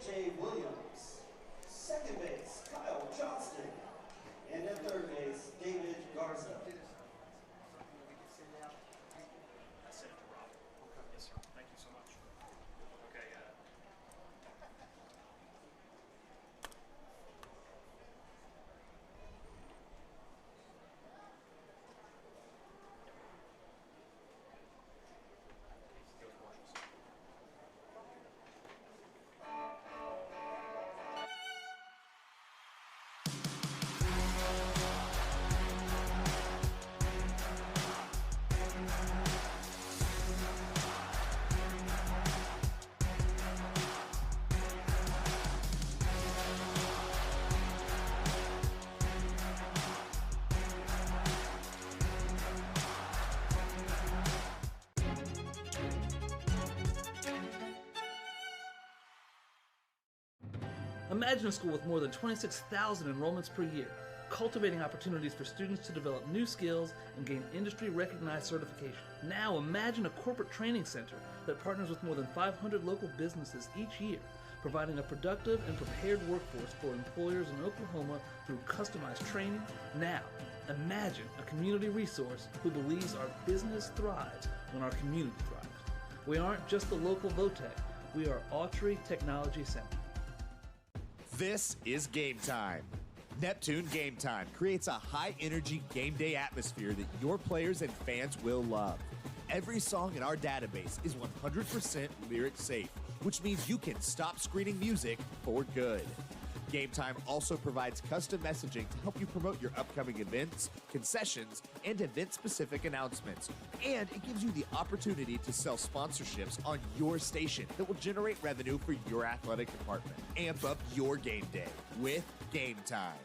O'Shea Williams. Second base, Kyle Johnston. And at third base, David Garza. That's it, Rob. Yes, sir. Thank you so much. Okay. Imagine a school with more than 26,000 enrollments per year, cultivating opportunities for students to develop new skills and gain industry-recognized certification. Now imagine a corporate training center that partners with more than 500 local businesses each year, providing a productive and prepared workforce for employers in Oklahoma through customized training. Now, imagine a community resource who believes our business thrives when our community thrives. We aren't just the local Votech, we are Autry Technology Center. This is Game Time. Neptune Game Time creates a high-energy game day atmosphere that your players and fans will love. Every song in our database is 100% lyric safe, which means you can stop screening music for good. Game Time also provides custom messaging to help you promote your upcoming events, concessions, and event-specific announcements. And it gives you the opportunity to sell sponsorships on your station that will generate revenue for your athletic department. Amp up your game day with Game Time.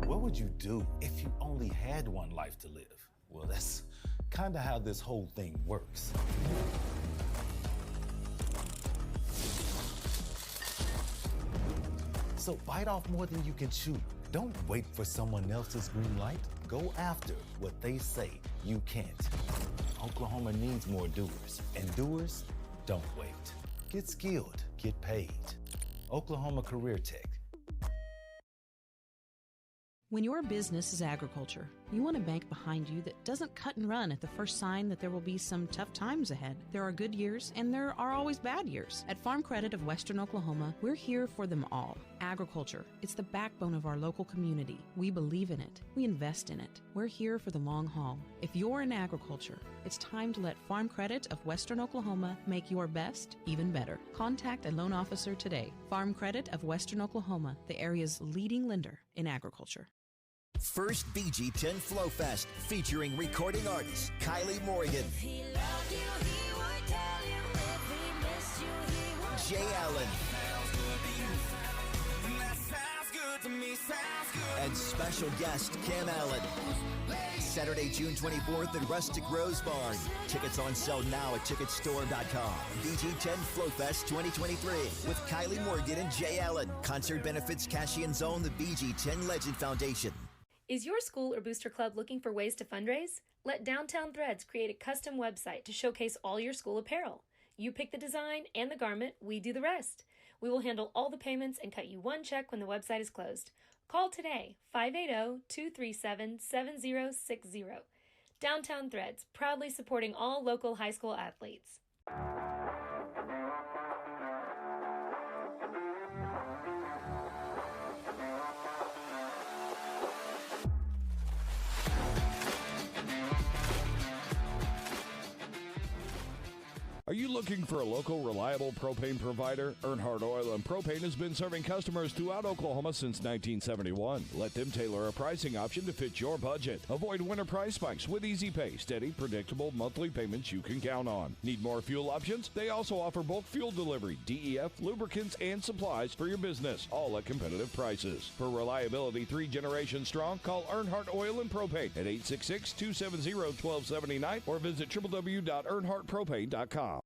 What would you do if you only had one life to live? Well, that's kind of how this whole thing works. So bite off more than you can chew. Don't wait for someone else's green light. Go after what they say you can't. Oklahoma needs more doers, and doers don't wait. Get skilled, get paid. Oklahoma Career Tech. When your business is agriculture, you want a bank behind you that doesn't cut and run at the first sign that there will be some tough times ahead. There are good years and there are always bad years. At Farm Credit of Western Oklahoma, we're here for them all. Agriculture, it's the backbone of our local community. We believe in it. We invest in it. We're here for the long haul. If you're in agriculture, it's time to let Farm Credit of Western Oklahoma make your best even better. Contact a loan officer today. Farm Credit of Western Oklahoma, the area's leading lender in agriculture. First BG10 Flow Fest, featuring recording artist Kylie Morgan, Jay Allen, and special guest Kim Allen. Saturday, June 24th at Rustic Rose Barn. Tickets on sale now at ticketstore.com. BG10 Flow Fest 2023 with Kylie Morgan and Jay Allen. Concert benefits Cashian's own the BG10 Legend Foundation. Is your school or booster club looking for ways to fundraise? Let Downtown Threads create a custom website to showcase all your school apparel. You pick the design and the garment, we do the rest. We will handle all the payments and cut you one check when the website is closed. Call today, 580-237-7060. Downtown Threads, proudly supporting all local high school athletes. Are you looking for a local, reliable propane provider? Earnhardt Oil and Propane has been serving customers throughout Oklahoma since 1971. Let them tailor a pricing option to fit your budget. Avoid winter price spikes with easy pay, steady, predictable monthly payments you can count on. Need more fuel options? They also offer bulk fuel delivery, DEF, lubricants, and supplies for your business, all at competitive prices. For reliability 3 generations strong, call Earnhardt Oil and Propane at 866-270-1279 or visit www.earnhardtpropane.com.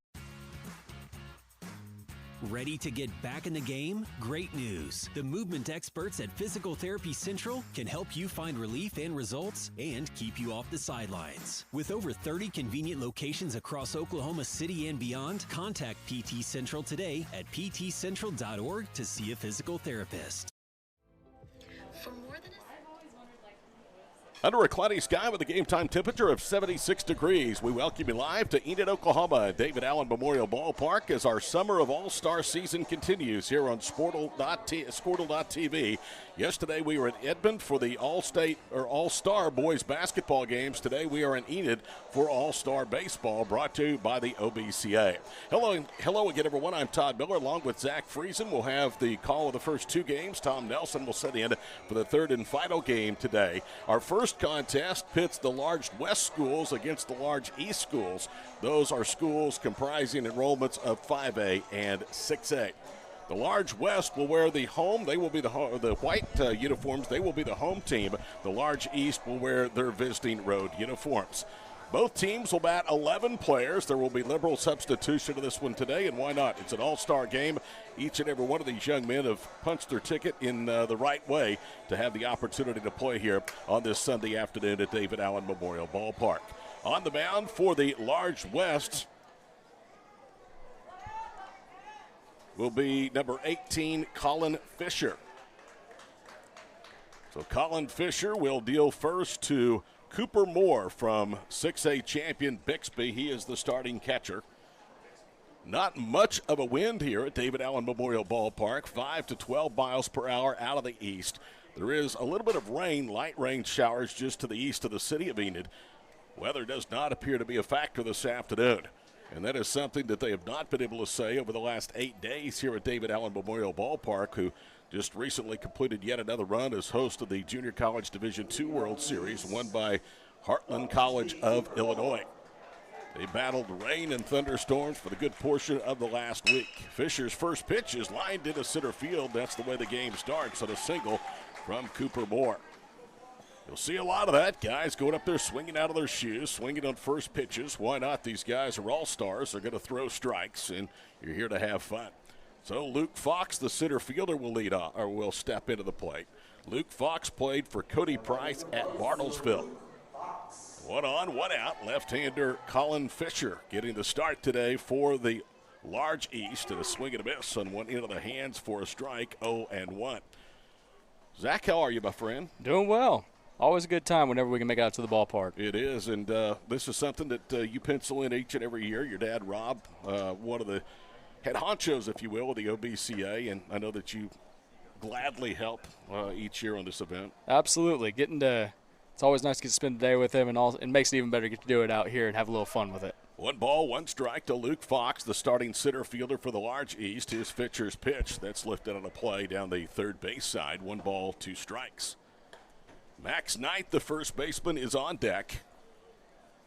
Ready to get back in the game? Great news. The movement experts at Physical Therapy Central can help you find relief and results and keep you off the sidelines. With over 30 convenient locations across Oklahoma City and beyond, contact PT Central today at ptcentral.org to see a physical therapist. Under a cloudy sky with a game time temperature of 76 degrees, we welcome you live to Enid, Oklahoma at David Allen Memorial Ballpark as our Summer of All-Star season continues here on Sportle.tv. Yesterday we were in Edmond for the All-State or All-Star boys basketball games. Today we are in Enid for All-Star baseball, brought to you by the OBCA. Hello again, everyone. I'm Todd Miller along with Zach Friesen. We'll have the call of the first 2 games. Tom Nelson will set in for the 3rd and final game today. Our first contest pits the large West schools against the large East schools. Those are schools comprising enrollments of 5A and 6A. The large West will wear the home. They will be the white uniforms. They will be the home team. The large East will wear their visiting road uniforms. Both teams will bat 11 players. There will be liberal substitution to this one today, and why not? It's an all-star game. Each and every one of these young men have punched their ticket in the right way to have the opportunity to play here on this Sunday afternoon at David Allen Memorial Ballpark. On the mound for the large West will be number 18, Colin Fisher. So Colin Fisher will deal first to Cooper Moore from 6A champion Bixby. He is the starting catcher. Not much of a wind here at David Allen Memorial Ballpark, 5 to 12 miles per hour out of the east. There is a little bit of rain, light rain showers just to the east of the city of Enid. Weather does not appear to be a factor this afternoon, and that is something that they have not been able to say over the last 8 days here at David Allen Memorial Ballpark, who just recently completed yet another run as host of the Junior College Division II World Series, won by Heartland College of Illinois. They battled rain and thunderstorms for the good portion of the last week. Fisher's first pitch is lined into center field. That's the way the game starts, on a single from Cooper Moore. You'll see a lot of that. Guys going up there swinging out of their shoes, swinging on first pitches. Why not? These guys are all-stars. They're going to throw strikes, and you're here to have fun. So Luke Fox, the center fielder, will step into the plate. Luke Fox played for Cody Price at Bartlesville. 1 on, 1 out. Left-hander Colin Fisher getting the start today for the large East, and a swing and a miss on one into the hands for a strike, 0-1. Zach, how are you, my friend? Doing well. Always a good time whenever we can make it out to the ballpark. It is, and this is something that you pencil in each and every year. Your dad, Rob, one of the head honchos, if you will, of the OBCA, and I know that you gladly help each year on this event. Absolutely. It's always nice to get to spend the day with him, and it makes it even better to get to do it out here and have a little fun with it. 1 ball, 1 strike to Luke Fox, the starting center fielder for the large East. His pitcher's pitch, that's lifted on a play down the third base side. 1 ball, 2 strikes. Max Knight, the first baseman, is on deck.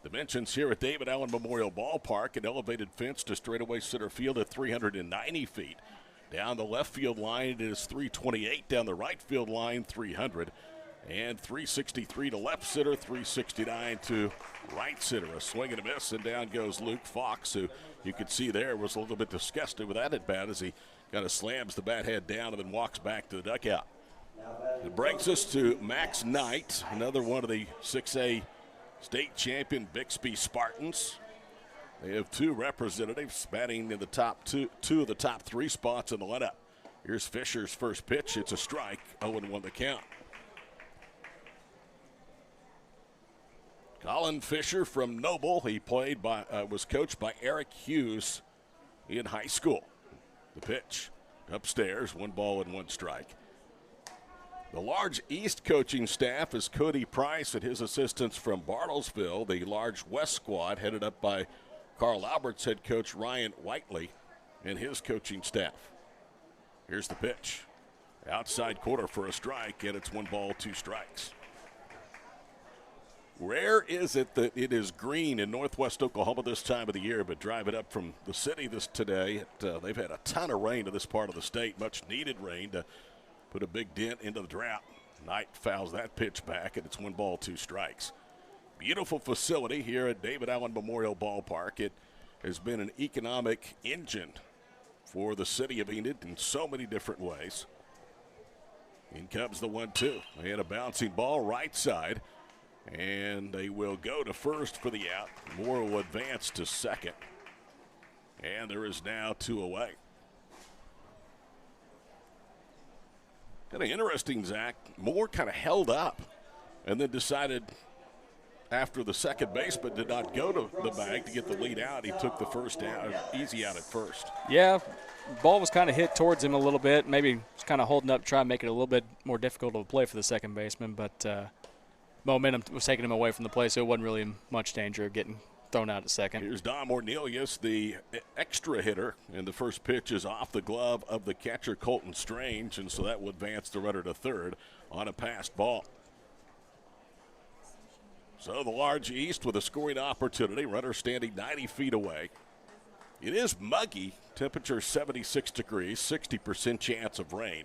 Dimensions here at David Allen Memorial Ballpark, an elevated fence to straightaway center field at 390 feet. Down the left field line, it is 328. Down the right field line, 300. And 363 to left center, 369 to right center. A swing and a miss, and down goes Luke Fox, who you could see there was a little bit disgusted with that at bat as he kind of slams the bat head down and then walks back to the dugout. It brings us to Max Knight, another one of the 6A state champion Bixby Spartans. They have 2 representatives batting in the top two of the top 3 spots in the lineup. Here's Fisher's first pitch. It's a strike, 0-1 the count. Colin Fisher from Noble. He was coached by Eric Hughes in high school. The pitch upstairs, 1 ball and 1 strike. The large East coaching staff is Cody Price and his assistants from Bartlesville. The large West squad headed up by Carl Albert's head coach Ryan Whiteley and his coaching staff. Here's the pitch. Outside quarter for a strike, and it's 1 ball, 2 strikes. Rare is it that it is green in northwest Oklahoma this time of the year, but driving up from the city today, they've had a ton of rain to this part of the state, much needed rain to put a big dent into the drought. Knight fouls that pitch back, and it's 1 ball, 2 strikes. Beautiful facility here at David Allen Memorial Ballpark. It has been an economic engine for the city of Enid in so many different ways. In comes the 1-2. They had a bouncing ball right side, and they will go to first for the out. Moore will advance to second, and there is now 2 away. Kind of interesting, Zach. Moore kind of held up and then decided after the second baseman did not go to the bag to get the lead out. He took the first out, easy out at first. Yeah, ball was kind of hit towards him a little bit. Maybe just kind of holding up, trying to make it a little bit more difficult to play for the second baseman. But momentum was taking him away from the play, so it wasn't really much danger of getting thrown out at second. Here's Dom Ornelius, the extra hitter, and the first pitch is off the glove of the catcher, Colton Strange, and so that will advance the runner to third on a passed ball. So the large east with a scoring opportunity, runner standing 90 feet away. It is muggy, temperature 76 degrees, 60% chance of rain.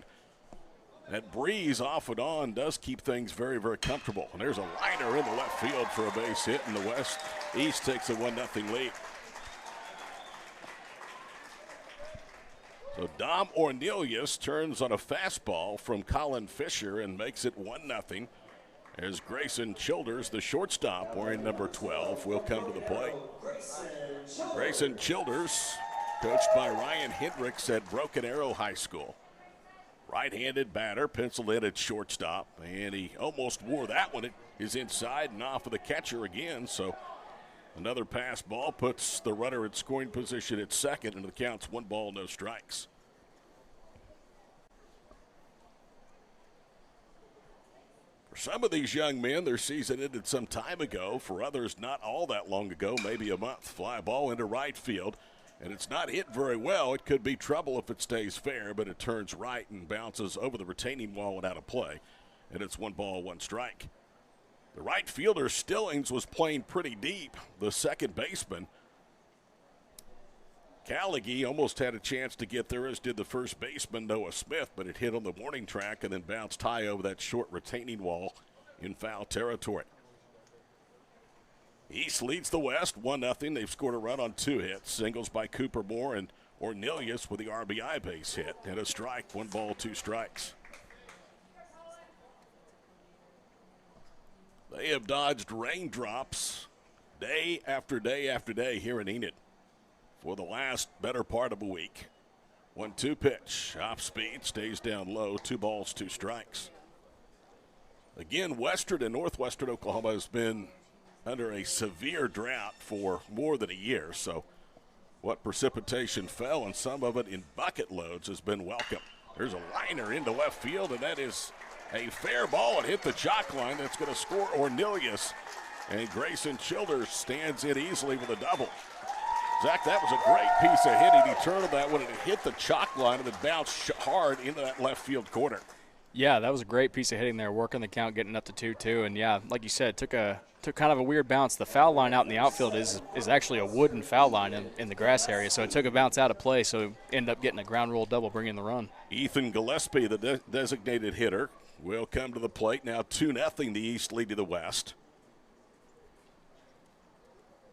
That breeze off and on does keep things very, very comfortable. And there's a liner in the left field for a base hit, and the West East takes a 1-0 lead. So Dom Ornelius turns on a fastball from Colin Fisher and makes it 1-0. As Grayson Childers, the shortstop, wearing number 12, will come to the plate. Grayson Childers, coached by Ryan Hendricks at Broken Arrow High School. Right-handed batter, penciled in at shortstop, and he almost wore that one. It is inside and off of the catcher again, so another pass ball puts the runner in scoring position at second, and the count's 1 ball, no strikes. For some of these young men, their season ended some time ago. For others, not all that long ago, maybe a month. Fly ball into right field, and it's not hit very well. It could be trouble if it stays fair, but it turns right and bounces over the retaining wall and out of play, and it's 1 ball, 1 strike. The right fielder, Stillings, was playing pretty deep. The second baseman, Callaghy, almost had a chance to get there, as did the first baseman, Noah Smith, but it hit on the warning track and then bounced high over that short retaining wall in foul territory. East leads the West 1-0. They've scored a run on 2 hits. Singles by Cooper Moore and Ornelius with the RBI base hit. And a strike, 1 ball, 2 strikes. They have dodged raindrops day after day after day here in Enid for the last better part of a week. 1-2 pitch, off speed, stays down low, 2 balls, 2 strikes. Again, western and northwestern Oklahoma has been under a severe drought for more than a year, so what precipitation fell, and some of it in bucket loads, has been welcome. There's a liner into left field, and that is a fair ball. It hit the chalk line. That's going to score Ornelius, and Grayson Childers stands in easily with a double. Zach, that was a great piece of hitting. He turned that one and it hit the chalk line and then bounced hard into that left field corner. Yeah, that was a great piece of hitting there, working the count, getting up to 2-2. And, yeah, like you said, took kind of a weird bounce. The foul line out in the outfield is actually a wooden foul line in the grass area, so it took a bounce out of play, so ended up getting a ground rule double, bringing the run. Ethan Gillespie, the designated hitter, will come to the plate. Now 2-0, the East lead to the West.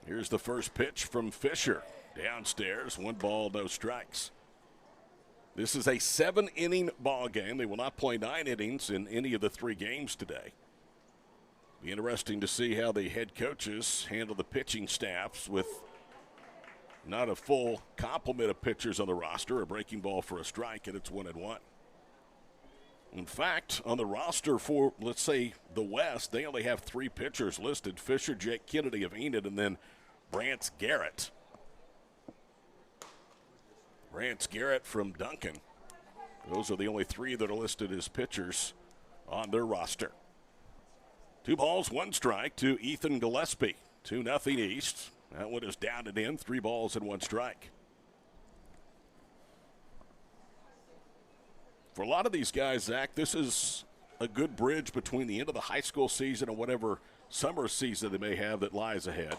Here's the first pitch from Fisher. Downstairs, 1 ball, no strikes. This is a 7-inning ball game. They will not play 9 innings in any of the 3 games today. Be interesting to see how the head coaches handle the pitching staffs with not a full complement of pitchers on the roster. A breaking ball for a strike, and it's 1-1. In fact, on the roster for, let's say, the West, they only have 3 pitchers listed: Fisher, Jake Kennedy of Enid, and then Brant Garrett. Brant Garrett from Duncan. Those are the only 3 that are listed as pitchers on their roster. 2 balls, 1 strike to Ethan Gillespie. 2-0 East. That one is down and in, 3 balls and 1 strike. For a lot of these guys, Zach, this is a good bridge between the end of the high school season and whatever summer season they may have that lies ahead.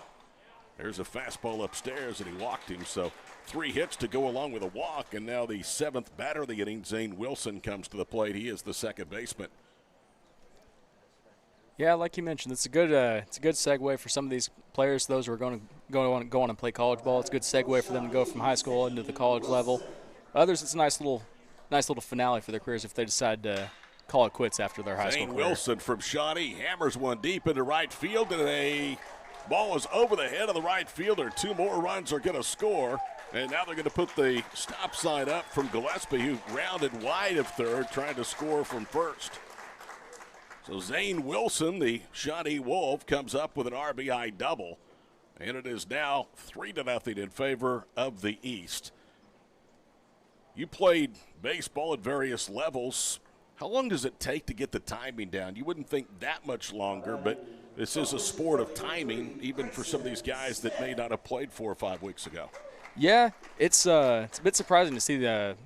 There's a fastball upstairs, and he walked him, so 3 hits to go along with a walk, and now the 7th batter of the inning, Zane Wilson, comes to the plate. He is the second baseman. Yeah, like you mentioned, it's a good segue for some of these players, those who are going to go on and play college ball. It's a good segue for them to go from high school into the college level. Others, it's a nice little finale for their careers if they decide to call it quits after their high school Zane career. Wilson from Shawnee hammers one deep into right field, and a ball is over the head of the right fielder. 2 more runs are going to score, and now they're going to put the stop sign up from Gillespie, who rounded wide of third, trying to score from first. So Zane Wilson, the Shawnee Wolf, comes up with an RBI double, and it is now 3-0 in favor of the East. You played baseball at various levels. How long does it take to get the timing down? You wouldn't think that much longer, but this is a sport of timing, even for some of these guys that may not have played 4 or 5 weeks ago. Yeah, it's a bit surprising to see the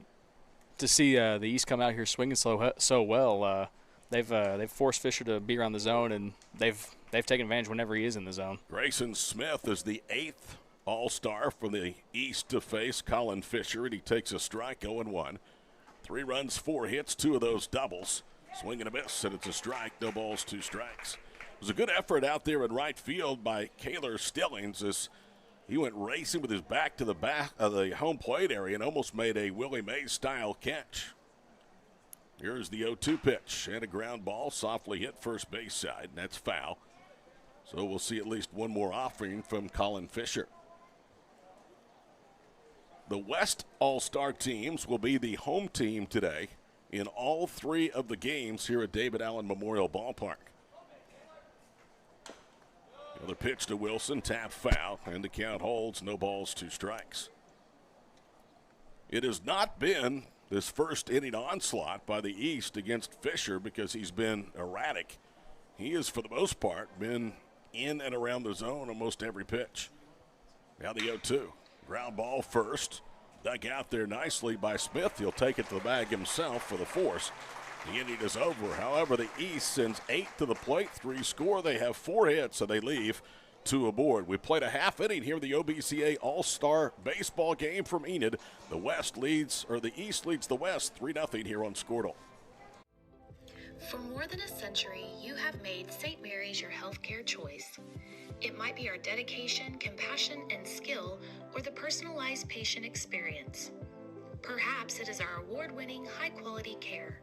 East come out here swinging so well. They've forced Fisher to be around the zone, and they've taken advantage whenever he is in the zone. Grayson Smith is the 8th All-Star from the East to face Colin Fisher, and he takes a strike, 0-1. 3 runs, 4 hits, 2 of those doubles. Swing and a miss, and it's a strike, no balls, 2 strikes. It was a good effort out there in right field by Kaylor Stillings as he went racing with his back to the back of the home plate area and almost made a Willie Mays-style catch. Here's the 0-2 pitch, and a ground ball, softly hit first base side, and that's foul. So we'll see at least one more offering from Colin Fisher. The West All-Star teams will be the home team today in all 3 of the games here at David Allen Memorial Ballpark. Another pitch to Wilson, tap foul, and the count holds, no balls, 2 strikes. It has not been this first inning onslaught by the East against Fisher because he's been erratic. He has, for the most part, been in and around the zone almost every pitch. Now the 0-2. Ground ball first. Dug out there nicely by Smith. He'll take it to the bag himself for the force. The inning is over. However, the East sends 8 to the plate, 3 score. They have 4 hits, so they leave 2 aboard. We played a half inning here in the OBCA All-Star Baseball game from Enid. The East leads the West 3-0 here on Squirtle. For more than a century, you have made St. Mary's your healthcare choice. It might be our dedication, compassion, and skill, or the personalized patient experience. Perhaps it is our award-winning, high-quality care.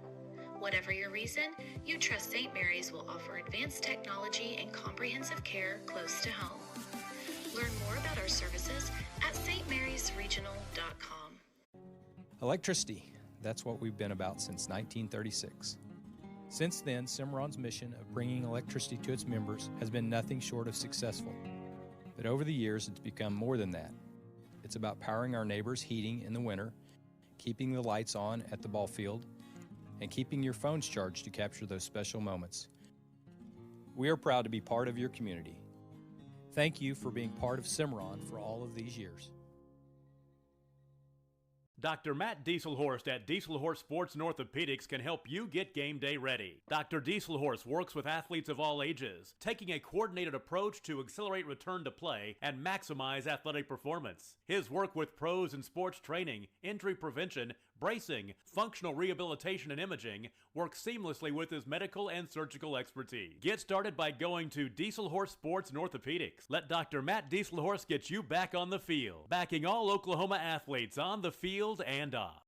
Whatever your reason, you trust St. Mary's will offer advanced technology and comprehensive care close to home. Learn more about our services at stmarysregional.com. Electricity, that's what we've been about since 1936. Since then, Cimarron's mission of bringing electricity to its members has been nothing short of successful. But over the years, it's become more than that. It's about powering our neighbors' heating in the winter, keeping the lights on at the ball field, and keeping your phones charged to capture those special moments. We are proud to be part of your community. Thank you for being part of Cimarron for all of these years. Dr. Matt Dieselhorst at Dieselhorst Sports and Orthopedics can help you get game day ready. Dr. Dieselhorst works with athletes of all ages, taking a coordinated approach to accelerate return to play and maximize athletic performance. His work with pros in sports training, injury prevention, bracing, functional rehabilitation, and imaging works seamlessly with his medical and surgical expertise. Get started by going to Dieselhorst Sports and Orthopedics. Let Dr. Matt Dieselhorst get you back on the field, backing all Oklahoma athletes on the field and off.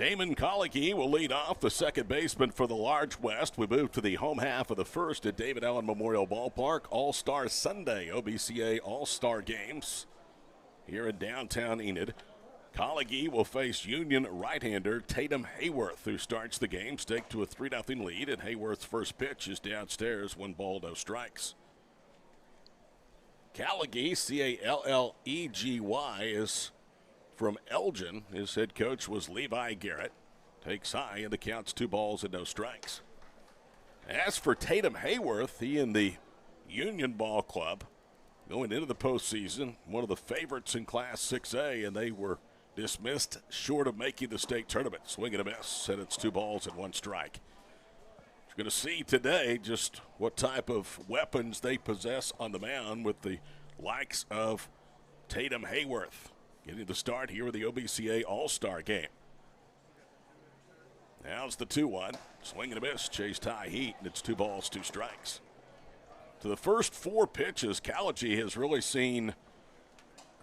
Damon Collegy will lead off, the second baseman for the Large West. We move to the home half of the first at David Allen Memorial Ballpark. All-Star Sunday, OBCA All-Star Games here in downtown Enid. Collegy will face Union right-hander Tatum Hayworth, who starts the game, stake to a 3-0 lead, and Hayworth's first pitch is downstairs, 1 ball, no strikes. Collegy, C-A-L-L-E-G-Y, is from Elgin. His head coach was Levi Garrett. Takes high and the count's 2 balls and no strikes. As for Tatum Hayworth, he in the Union Ball Club going into the postseason, one of the favorites in Class 6A, and they were dismissed short of making the state tournament. Swing and a miss, and it's 2 balls and 1 strike. You're going to see today just what type of weapons they possess on the mound with the likes of Tatum Hayworth getting the start here with the OBCA All-Star Game. Now it's the 2-1. Swing and a miss, chased high heat, and it's 2 balls, 2 strikes. To the first 4 pitches, Collegy has really seen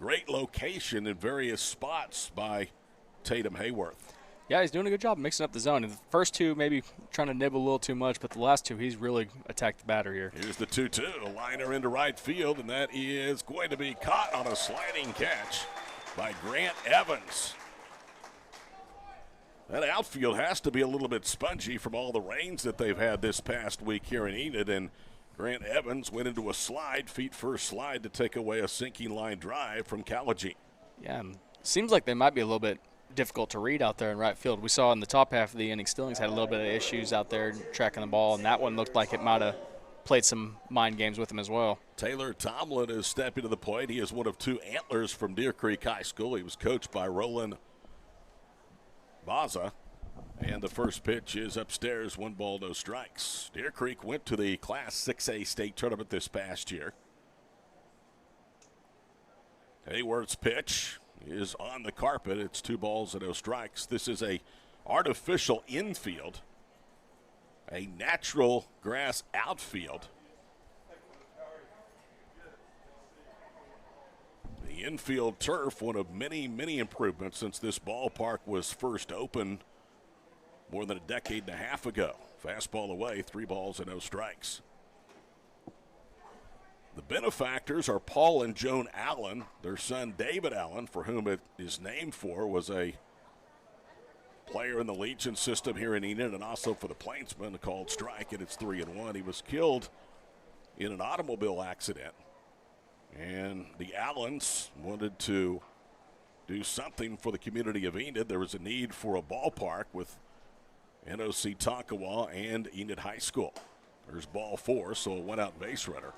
great location in various spots by Tatum Hayworth. Yeah, he's doing a good job mixing up the zone. The first 2 maybe trying to nibble a little too much, but the last 2 he's really attacked the batter here. Here's the 2-2, a liner into right field, and that is going to be caught on a sliding catch by Grant Evans. That outfield has to be a little bit spongy from all the rains that they've had this past week here in Enid, and Grant Evans went into a slide, feet first slide, to take away a sinking line drive from Collegy. Yeah, seems like they might be a little bit difficult to read out there in right field. We saw in the top half of the inning, Stillings had a little bit of issues out there tracking the ball, and that one looked like it might have played some mind games with him as well. Taylor Tomlin is stepping to the plate. He is one of 2 antlers from Deer Creek High School. He was coached by Roland Baza. And the first pitch is upstairs, 1 ball, no strikes. Deer Creek went to the Class 6A state tournament this past year. Hayworth's pitch is on the carpet. It's 2 balls and no strikes. This is a artificial infield, a natural grass outfield. The infield turf, one of many, many improvements since this ballpark was first opened more than a decade and a half ago. Fastball away, 3 balls and no strikes. The benefactors are Paul and Joan Allen. Their son David Allen, for whom it is named for, was a player in the Legion system here in Enid and also for the Plainsmen. A called strike, and it's 3-1. He was killed in an automobile accident, and the Allens wanted to do something for the community of Enid. There was a need for a ballpark with NOC Tonkawa and Enid High School. There's ball 4, so a one-out base runner.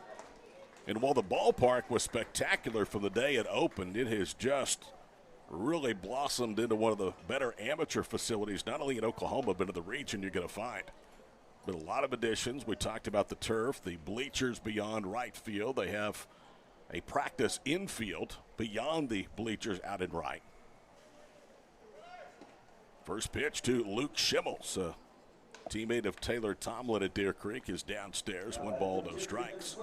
And while the ballpark was spectacular from the day it opened, it has just really blossomed into one of the better amateur facilities, not only in Oklahoma, but in the region you're going to find. But a lot of additions. We talked about the turf, the bleachers beyond right field. They have a practice infield beyond the bleachers out in right. First pitch to Luke Schimmels, a teammate of Taylor Tomlin at Deer Creek, is downstairs. 1 ball, no strikes.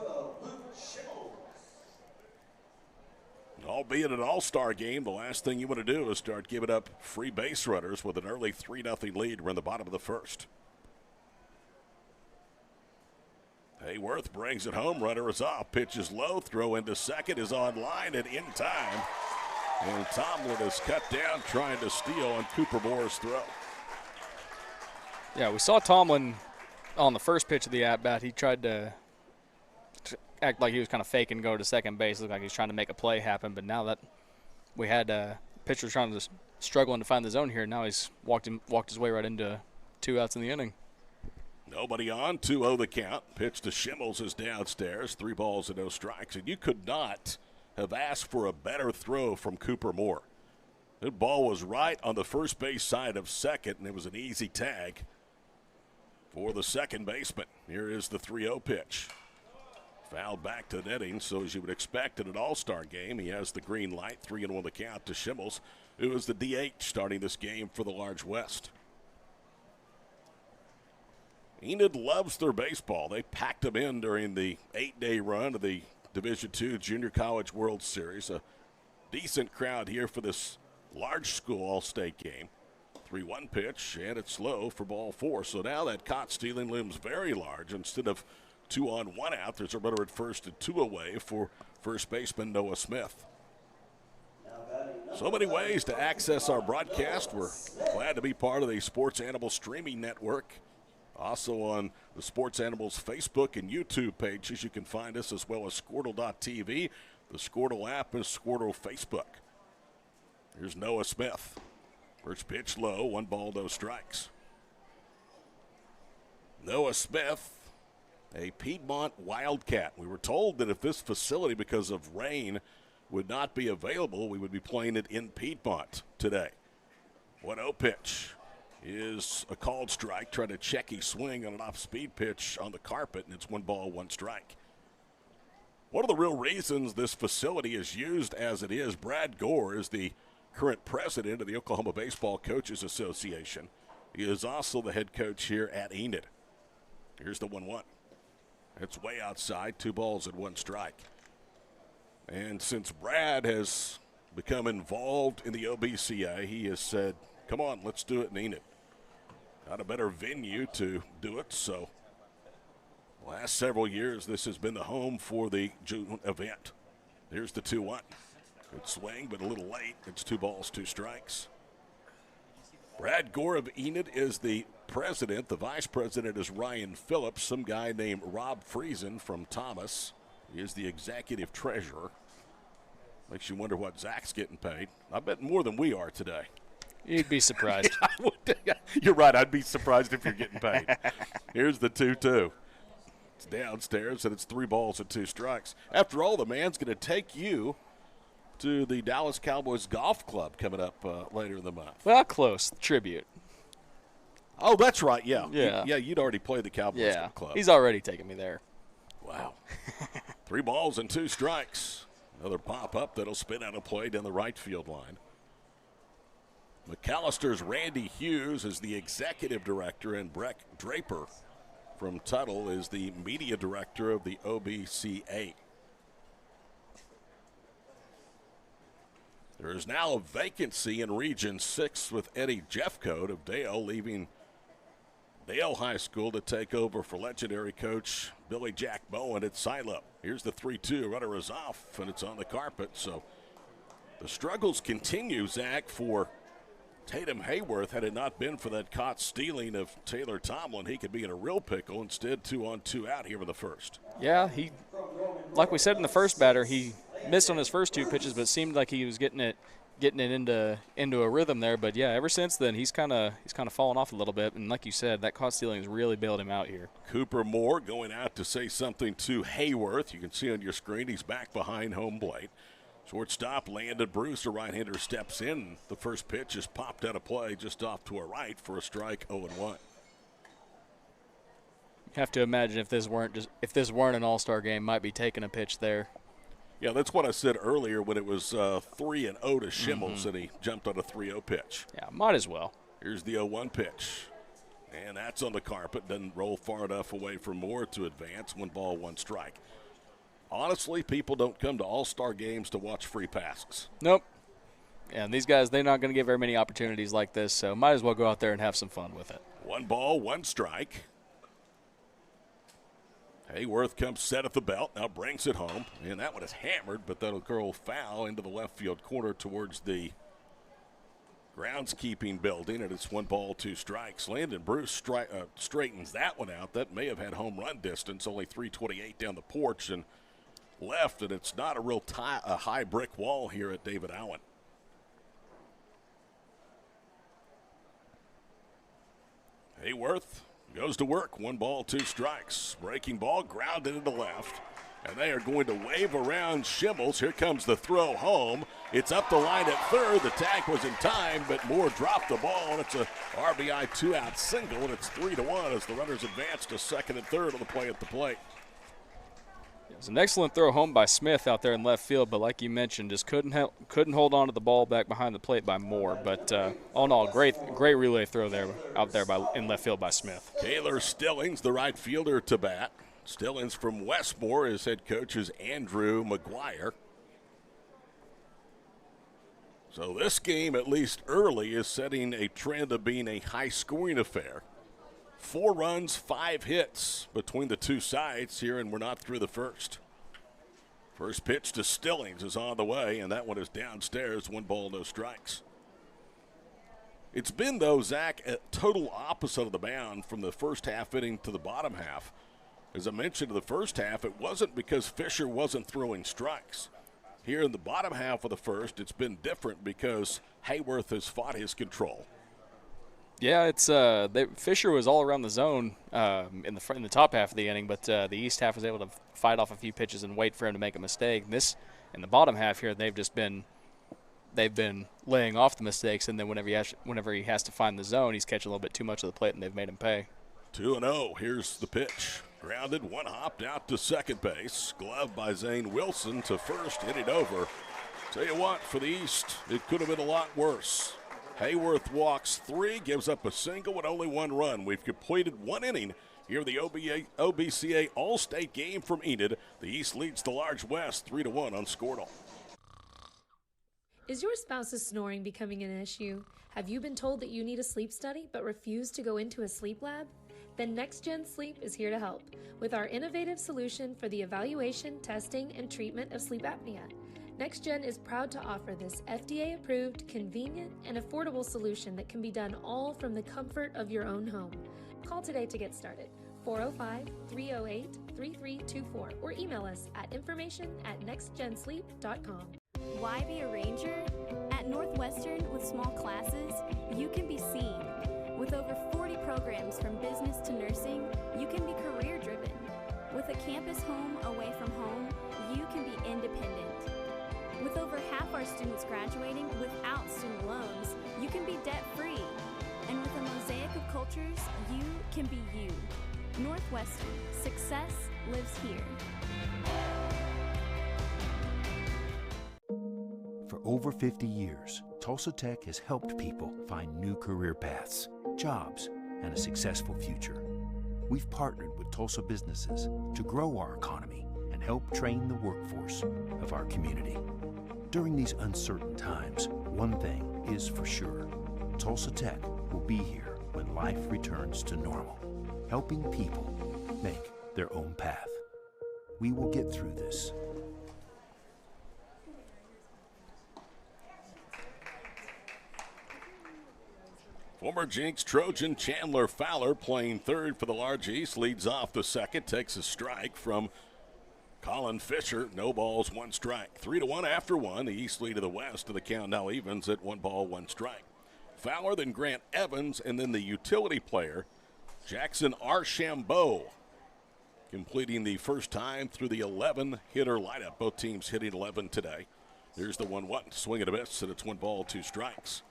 Albeit an all-star game, the last thing you want to do is start giving up free base runners with an early 3-0 lead. We're in the bottom of the first. Hayworth brings it home. Runner is off. Pitch is low. Throw into second is on line and in time. And Tomlin is cut down trying to steal on Cooper Moore's throw. Yeah, we saw Tomlin on the first pitch of the at-bat. He tried to act like he was kind of faking, go to second base. Looked like he was trying to make a play happen. But now that we had pitcher trying to struggling to find the zone here, now he's walked his way right into 2 outs in the inning. Nobody on, 2-0 the count. Pitch to Schimmels is downstairs, 3 balls and no strikes. And you could not have asked for a better throw from Cooper Moore. That ball was right on the first base side of second, and it was an easy tag for the second baseman. Here is the 3-0 pitch. Fouled back to netting, so as you would expect in an all-star game, he has the green light. 3-1 the count to Schimmels, who is the DH starting this game for the Large West. Enid loves their baseball. They packed them in during the 8-day run of the Division II Junior College World Series. A decent crowd here for this large school all-state game. 3-1 pitch, and it's low for ball 4. So now that caught stealing looms very large. Instead of 2 on, 1 out, there's a runner at first and 2 away for first baseman Noah Smith. So many ways to access our broadcast. We're glad to be part of the Sports Animal streaming network. Also on the Sports Animals Facebook and YouTube pages, you can find us, as well as Squirtle.tv, the Squirtle app, and Squirtle Facebook. Here's Noah Smith. First pitch low, 1 ball, no strikes. Noah Smith, a Piedmont Wildcat. We were told that if this facility, because of rain, would not be available, we would be playing it in Piedmont today. 1-0 pitch is a called strike. Trying to check his swing on an off-speed pitch on the carpet, and it's 1 ball, 1 strike. One of the real reasons this facility is used as it is, Brad Gore is the current president of the Oklahoma Baseball Coaches Association. He is also the head coach here at Enid. Here's the 1-1. It's way outside, 2 balls and 1 strike. And since Brad has become involved in the OBCA, he has said, come on, let's do it in Enid. Not a better venue to do it, so last several years this has been the home for the June event. Here's the 2-1. Good swing, but a little late. It's 2 balls, 2 strikes. Brad Gore of Enid is the president. The vice president is Ryan Phillips, some guy named Rob Friesen from Thomas. He is the executive treasurer. Makes you wonder what Zach's getting paid. I bet more than we are today. You'd be surprised. You're right. I'd be surprised if you're getting paid. Here's the 2-2. It's downstairs, and it's 3 balls and 2 strikes. After all, the man's going to take you to the Dallas Cowboys Golf Club coming up later in the month. Well, close. Tribute. Oh, that's right. Yeah. Yeah. You'd already played the Cowboys Club. He's already taken me there. Wow. 3 balls and 2 strikes. Another pop-up that'll spin out a play down the right field line. McAllister's Randy Hughes is the executive director, and Breck Draper from Tuttle is the media director of the OBCA. There is now a vacancy in Region 6 with Eddie Jeffcoat of Dale leaving Dale High School to take over for legendary coach Billy Jack Bowen at Silo. Here's the 3-2. Runner is off, and it's on the carpet. So the struggles continue, Zach, for Tatum Hayworth. Had it not been for that caught stealing of Taylor Tomlin, he could be in a real pickle. Instead, 2 on 2 out here in the first. Yeah, like we said in the first batter, he missed on his first 2 pitches, but it seemed like he was getting it into a rhythm there. But yeah, ever since then he's kind of fallen off a little bit, and like you said, that caught stealing has really bailed him out here. Cooper Moore going out to say something to Hayworth. You can see on your screen he's back behind home plate. Shortstop Landon Bruce, a right-hander, steps in. The first pitch is popped out of play just off to a right for a strike. 0-1. You have to imagine if this weren't an all-star game, might be taking a pitch there. Yeah, that's what I said earlier when it was 3-0 to Schimmels, and he jumped on a 3-0 pitch. Yeah, might as well. Here's the 0-1 pitch. And that's on the carpet. Doesn't roll far enough away from Moore to advance. 1 ball, 1 strike. Honestly, people don't come to all-star games to watch free passes. Nope. And these guys, they're not going to get very many opportunities like this, so might as well go out there and have some fun with it. 1 ball, 1 strike. Hayworth comes set at the belt, now brings it home, and that one is hammered, but that'll curl foul into the left field corner towards the groundskeeping building, and it's 1 ball, 2 strikes. Landon Bruce straightens that one out. That may have had home run distance, only 328 down the porch and left, and it's not a real a high brick wall here at David Allen. Hayworth goes to work. 1 ball, 2 strikes. Breaking ball, grounded into left. And they are going to wave around Schimmels. Here comes the throw home. It's up the line at third. The tag was in time, but Moore dropped the ball, and it's a RBI 2-out single, and it's 3-1 as the runners advance to second and third on the play at the plate. It was an excellent throw home by Smith out there in left field, but like you mentioned, just couldn't hold on to the ball back behind the plate by Moore. But all in all, great relay throw there out there in left field by Smith. Taylor Stillings, the right fielder, to bat. Stillings from Westmore. His head coach is Andrew McGuire. So this game, at least early, is setting a trend of being a high-scoring affair. 4 runs, 5 hits between the two sides here, and we're not through the first. First pitch to Stillings is on the way, and that one is downstairs. 1 ball, no strikes. It's been, though, Zach, a total opposite of the mound from the first half inning to the bottom half. As I mentioned in the first half, it wasn't because Fisher wasn't throwing strikes. Here in the bottom half of the first, it's been different because Hayworth has fought his control. Yeah, it's Fisher was all around the zone in the top half of the inning, but the east half was able to fight off a few pitches and wait for him to make a mistake. In the bottom half here, they've been laying off the mistakes, and then whenever he has to find the zone, he's catching a little bit too much of the plate, and they've made him pay. 2-0. Here's the pitch. Grounded, 1 hopped out to second base. Glove by Zane Wilson to first, hit it over. Tell you what, for the East, it could have been a lot worse. Hayworth walks 3, gives up a single and only 1 run. We've completed 1 inning here in the OBCA All-State game from Enid. The East leads the Large West 3-1 on Squirtle. Is your spouse's snoring becoming an issue? Have you been told that you need a sleep study but refuse to go into a sleep lab? Then NextGen Sleep is here to help with our innovative solution for the evaluation, testing, and treatment of sleep apnea. NextGen is proud to offer this FDA-approved, convenient, and affordable solution that can be done all from the comfort of your own home. Call today to get started. 405-308-3324 or email us at information@nextgensleep.com. Why be a ranger? At Northwestern, with small classes, you can be seen. With over 40 programs from business to nursing, you can be career-driven. With a campus home away from home, you can be independent. With over half our students graduating without student loans, you can be debt-free. And with a mosaic of cultures, you can be you. Northwestern, success lives here. For over 50 years, Tulsa Tech has helped people find new career paths, jobs, and a successful future. We've partnered with Tulsa businesses to grow our economy and help train the workforce of our community. During these uncertain times, one thing is for sure. Tulsa Tech will be here when life returns to normal, helping people make their own path. We will get through this. Former Jinx Trojan Chandler Fowler, playing third for the Large East, leads off the second, takes a strike from Colin Fisher. No balls, 1 strike. 3-1 after 1. The East lead of the West, and the count now evens at 1 ball, 1 strike. Fowler, then Grant Evans, and then the utility player, Jackson Archambault, completing the first time through the 11-hitter lineup. Both teams hitting 11 today. There's the 1-1. Swing and a miss, and it's 1 ball, 2 strikes.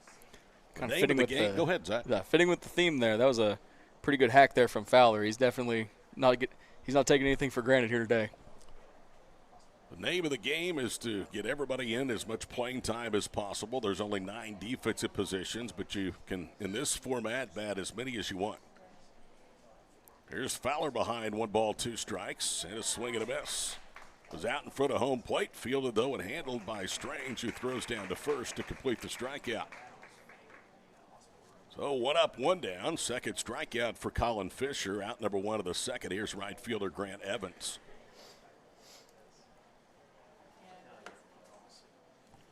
Kind of fitting with the Go ahead, Zach. Yeah, fitting with the theme there. That was a pretty good hack there from Fowler. He's definitely he's not taking anything for granted here today. The name of the game is to get everybody in as much playing time as possible. There's only 9 defensive positions, but you can, in this format, bat as many as you want. Here's Fowler behind, 1 ball, 2 strikes, and a swing and a miss. Was out in front of home plate, fielded though and handled by Strange, who throws down to first to complete the strikeout. So 1 up, 1 down. Second strikeout for Colin Fisher. Out number 1 of the second. Here's right fielder Grant Evans.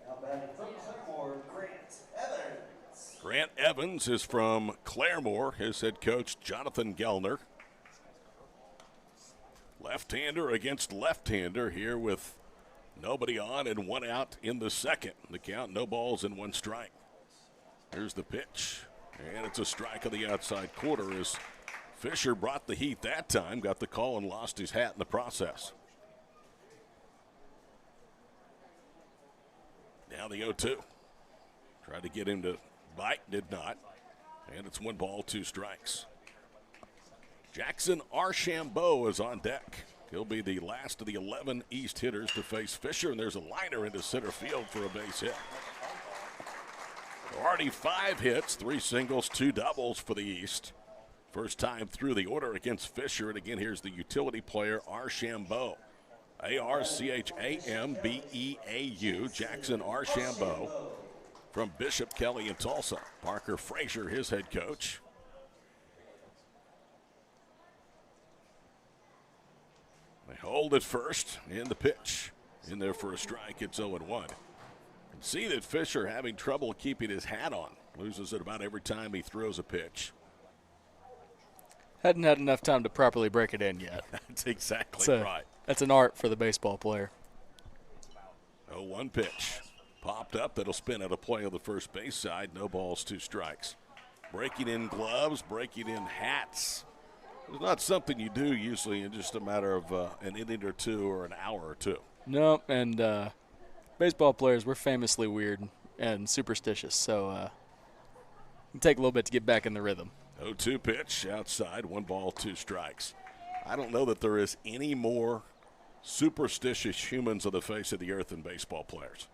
Now batting from Claremore, Grant Evans. Grant Evans is from Claremore. His head coach, Jonathan Gellner. Left-hander against left-hander here with nobody on and 1 out in the second. The count, no balls and 1 strike. Here's the pitch. And it's a strike on the outside quarter as Fisher brought the heat that time, got the call and lost his hat in the process. Now the 0-2. Tried to get him to bite, did not. And it's 1 ball, 2 strikes. Jackson Archambault is on deck. He'll be the last of the 11 East hitters to face Fisher, and there's a liner into center field for a base hit. Already 5 hits, 3 singles, 2 doubles for the East. First time through the order against Fisher, and again, here's the utility player, Archambault. Archambeau, Jackson Archambault. from Bishop Kelly in Tulsa. Parker Frazier, his head coach. They hold it first in the pitch. In there for a strike, it's 0-1. And see that Fisher having trouble keeping his hat on. Loses it about every time he throws a pitch. Hadn't had enough time to properly break it in yet. That's exactly right. That's an art for the baseball player. 0-1 pitch. Popped up. That'll spin out a play on the first base side. No balls, 2 strikes. Breaking in gloves, breaking in hats. It's not something you do usually in just a matter of an inning or two or an hour or two. No, and baseball players, we're famously weird and superstitious, so it can take a little bit to get back in the rhythm. 0-2 pitch outside, 1 ball, 2 strikes. I don't know that there is any more superstitious humans on the face of the earth than baseball players.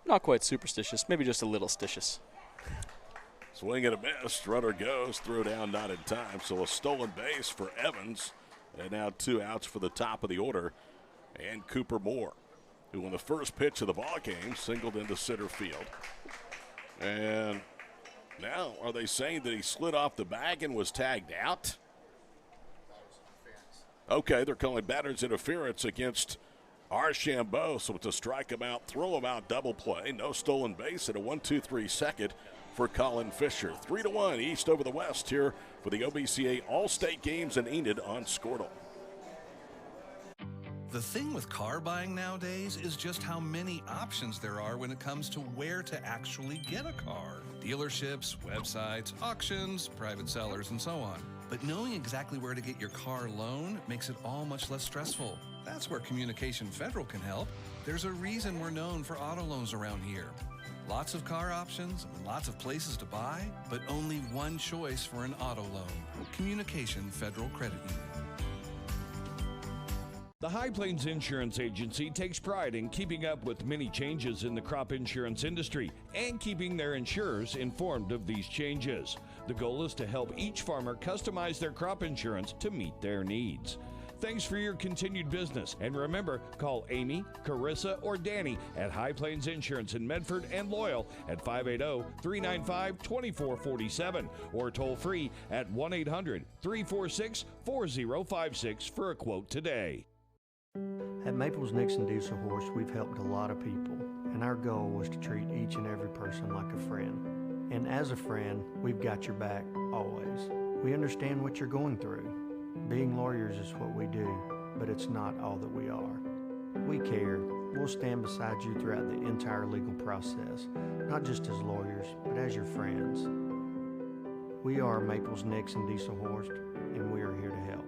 Not quite superstitious, maybe just a little stitious. Swing and a miss. Runner goes. Throw down, not in time. So a stolen base for Evans. And now 2 outs for the top of the order. And Cooper Moore, who on the first pitch of the ball game singled into center field. And now are they saying that he slid off the bag and was tagged out? Okay, they're calling batter's interference against Archambault. So it's a strike him out, throw him out, double play. No stolen base and a 1-2-3 second for Colin Fisher. 3-1 East over the West here for the OBCA All-State Games in Enid on Squirtle. The thing with car buying nowadays is just how many options there are when it comes to where to actually get a car. Dealerships, websites, auctions, private sellers, and so on. But knowing exactly where to get your car loan makes it all much less stressful. That's where Communication Federal can help. There's a reason we're known for auto loans around here. Lots of car options, lots of places to buy, but only one choice for an auto loan. Communication Federal Credit Union. The High Plains Insurance Agency takes pride in keeping up with many changes in the crop insurance industry and keeping their insurers informed of these changes. The goal is to help each farmer customize their crop insurance to meet their needs. Thanks for your continued business. And remember, call Amy, Carissa, or Danny at High Plains Insurance in Medford and Loyal at 580-395-2447 or toll free at 1-800-346-4056 for a quote today. At Maples Nixon Diesel Horse, we've helped a lot of people, and our goal was to treat each and every person like a friend. And as a friend, we've got your back always. We understand what you're going through. Being lawyers is what we do, but it's not all that we are. We care. We'll stand beside you throughout the entire legal process, not just as lawyers, but as your friends. We are Maples Nixon Diesel Horse, and we are here to help.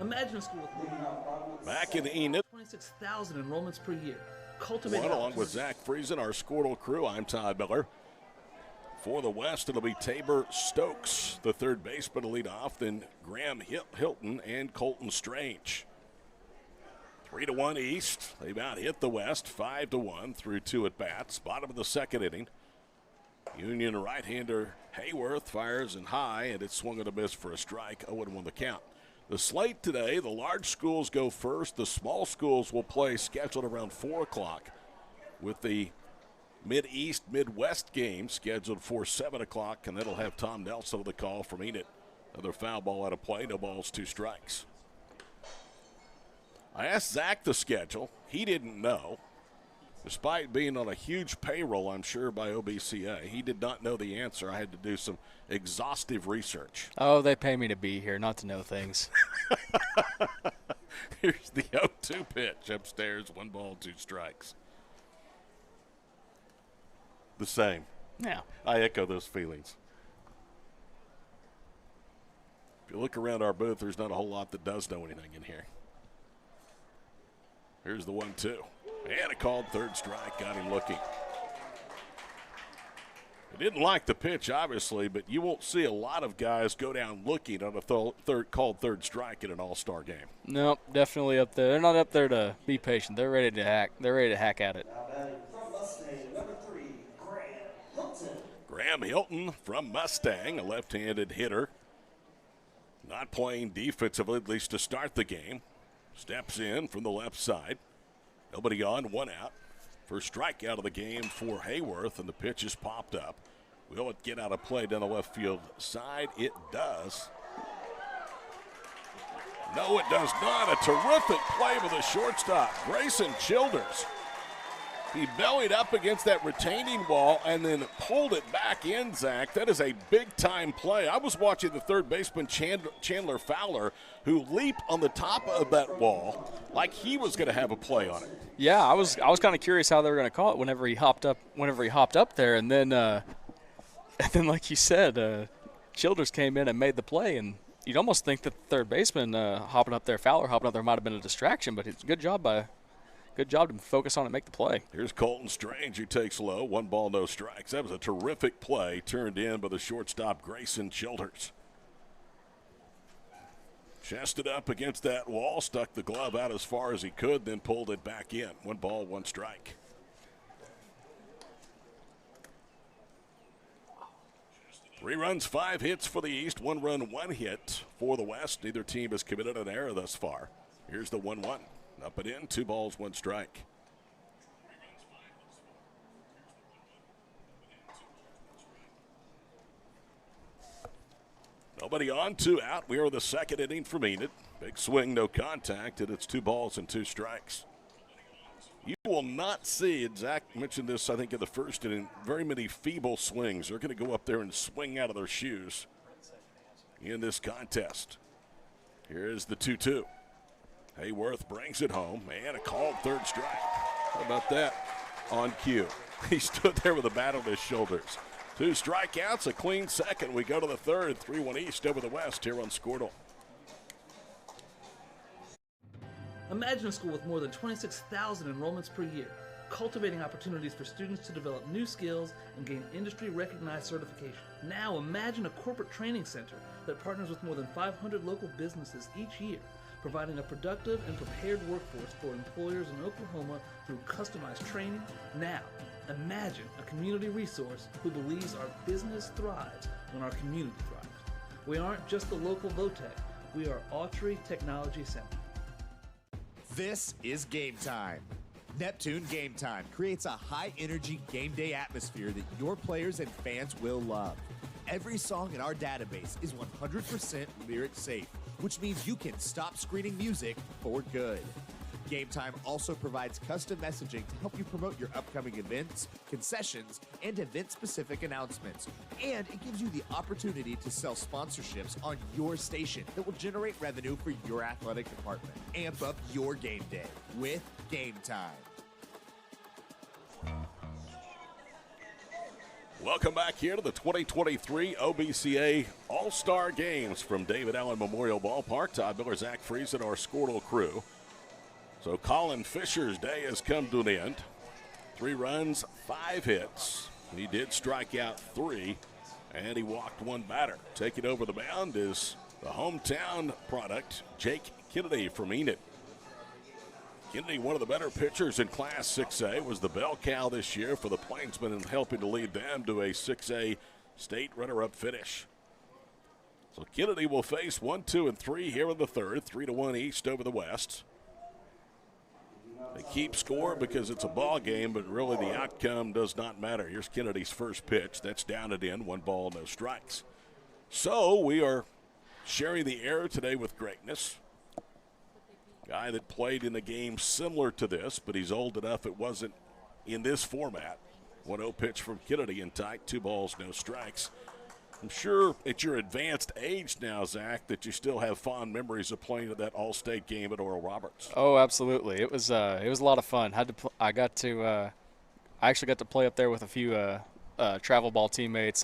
Imagine a school with back in Enid. 26,000 enrollments per year. Cultivating along with Zach Friesen, our Squirtle crew, I'm Todd Miller. For the West, it'll be Tabor Stokes, the third baseman, to lead off, then Graham Hilton and Colton Strange. 3-1 East. They've out hit the West 5-1 through 2 at bats. Bottom of the second inning. Union right-hander Hayworth fires in high, and it's swung and a miss for a strike. 0-1 the count. The slate today, the large schools go first. The small schools will play scheduled around 4 o'clock with the Mid-East, Midwest game scheduled for 7 o'clock, and that'll have Tom Nelson on the call from Enid. Another foul ball out of play, no balls, 2 strikes. I asked Zach the schedule. He didn't know. Despite being on a huge payroll, I'm sure, by OBCA, he did not know the answer. I had to do some exhaustive research. Oh, they pay me to be here, not to know things. Here's the 0-2 pitch upstairs, 1 ball, 2 strikes. The same. Yeah. I echo those feelings. If you look around our booth, there's not a whole lot that does know anything in here. Here's the 1-2. And a called third strike. Got him looking. He didn't like the pitch, obviously, but you won't see a lot of guys go down looking on a called third strike in an all-star game. Nope, definitely up there. They're not up there to be patient. They're ready to hack. They're ready to hack at it. Now batting from Mustang, number 3, Graham Hilton. Graham Hilton from Mustang, a left-handed hitter. Not playing defensively, at least to start the game. Steps in from the left side. Nobody on, 1 out. First strikeout of the game for Hayworth, and the pitch is popped up. Will it get out of play down the left field side? It does. No, it does not. A terrific play with the shortstop, Grayson Childers. He bellied up against that retaining wall and then pulled it back in, Zach. That is a big-time play. I was watching the third baseman, Chandler Fowler, who leaped on the top of that wall like he was going to have a play on it. Yeah, I was kind of curious how they were going to call it whenever he hopped up there, and then like you said, Childers came in and made the play, and you'd almost think that the third baseman hopping up there, Fowler hopping up there, might have been a distraction, but it's good job to focus on it and make the play. Here's Colton Strange, who takes low. 1 ball, no strikes. That was a terrific play turned in by the shortstop, Grayson Childers. Chested up against that wall, stuck the glove out as far as he could, then pulled it back in. 1 ball, 1 strike. Three runs, 5 hits for the East, 1 run, 1 hit for the West. Neither team has committed an error thus far. Here's the 1-1. Up and in, 2 balls, 1 strike. Nobody on, 2 out. We are in the second inning from Enid. Big swing, no contact, and it's 2 balls and 2 strikes. You will not see, and Zach mentioned this, I think, in the first inning, very many feeble swings. They're going to go up there and swing out of their shoes in this contest. Here is the 2-2. Hayworth brings it home, and a called third strike. How about that on cue? He stood there with a bat on his shoulders. 2 strikeouts, a clean second. We go to the third, 3-1 East over the West here on Squirtle. Imagine a school with more than 26,000 enrollments per year, cultivating opportunities for students to develop new skills and gain industry-recognized certification. Now imagine a corporate training center that partners with more than 500 local businesses each year, providing a productive and prepared workforce for employers in Oklahoma through customized training. Now, imagine a community resource who believes our business thrives when our community thrives. We aren't just the local Votech, we are Autry Technology Center. This is Game Time. Neptune Game Time creates a high-energy game day atmosphere that your players and fans will love. Every song in our database is 100% lyric safe, which means you can stop screening music for good. Game Time also provides custom messaging to help you promote your upcoming events, concessions, and event-specific announcements. And it gives you the opportunity to sell sponsorships on your station that will generate revenue for your athletic department. Amp up your game day with Game Time. Welcome back here to the 2023 OBCA All-Star Games from David Allen Memorial Ballpark. Todd Miller, Zach Friesen, our Squirtle crew. So Colin Fisher's day has come to an end. 3 runs, 5 hits. He did strike out 3, and he walked 1 batter. Taking over the mound is the hometown product, Jake Kennedy from Enid. Kennedy, one of the better pitchers in Class 6A, was the bell cow this year for the Plainsmen and helping to lead them to a 6A state runner-up finish. So Kennedy will face 1, 2, and 3 here in the third, 3-1 East over the West. They keep score because it's a ball game, but really the outcome does not matter. Here's Kennedy's first pitch. That's down and in, 1 ball, no strikes. So we are sharing the air today with greatness. Guy that played in a game similar to this, but he's old enough it wasn't in this format. 1-0 pitch from Kennedy in tight, 2 balls, no strikes. I'm sure at your advanced age now, Zach, that you still have fond memories of playing at that All-State game at Oral Roberts. Oh, absolutely. It was a lot of fun. I actually got to play up there with a few travel ball teammates.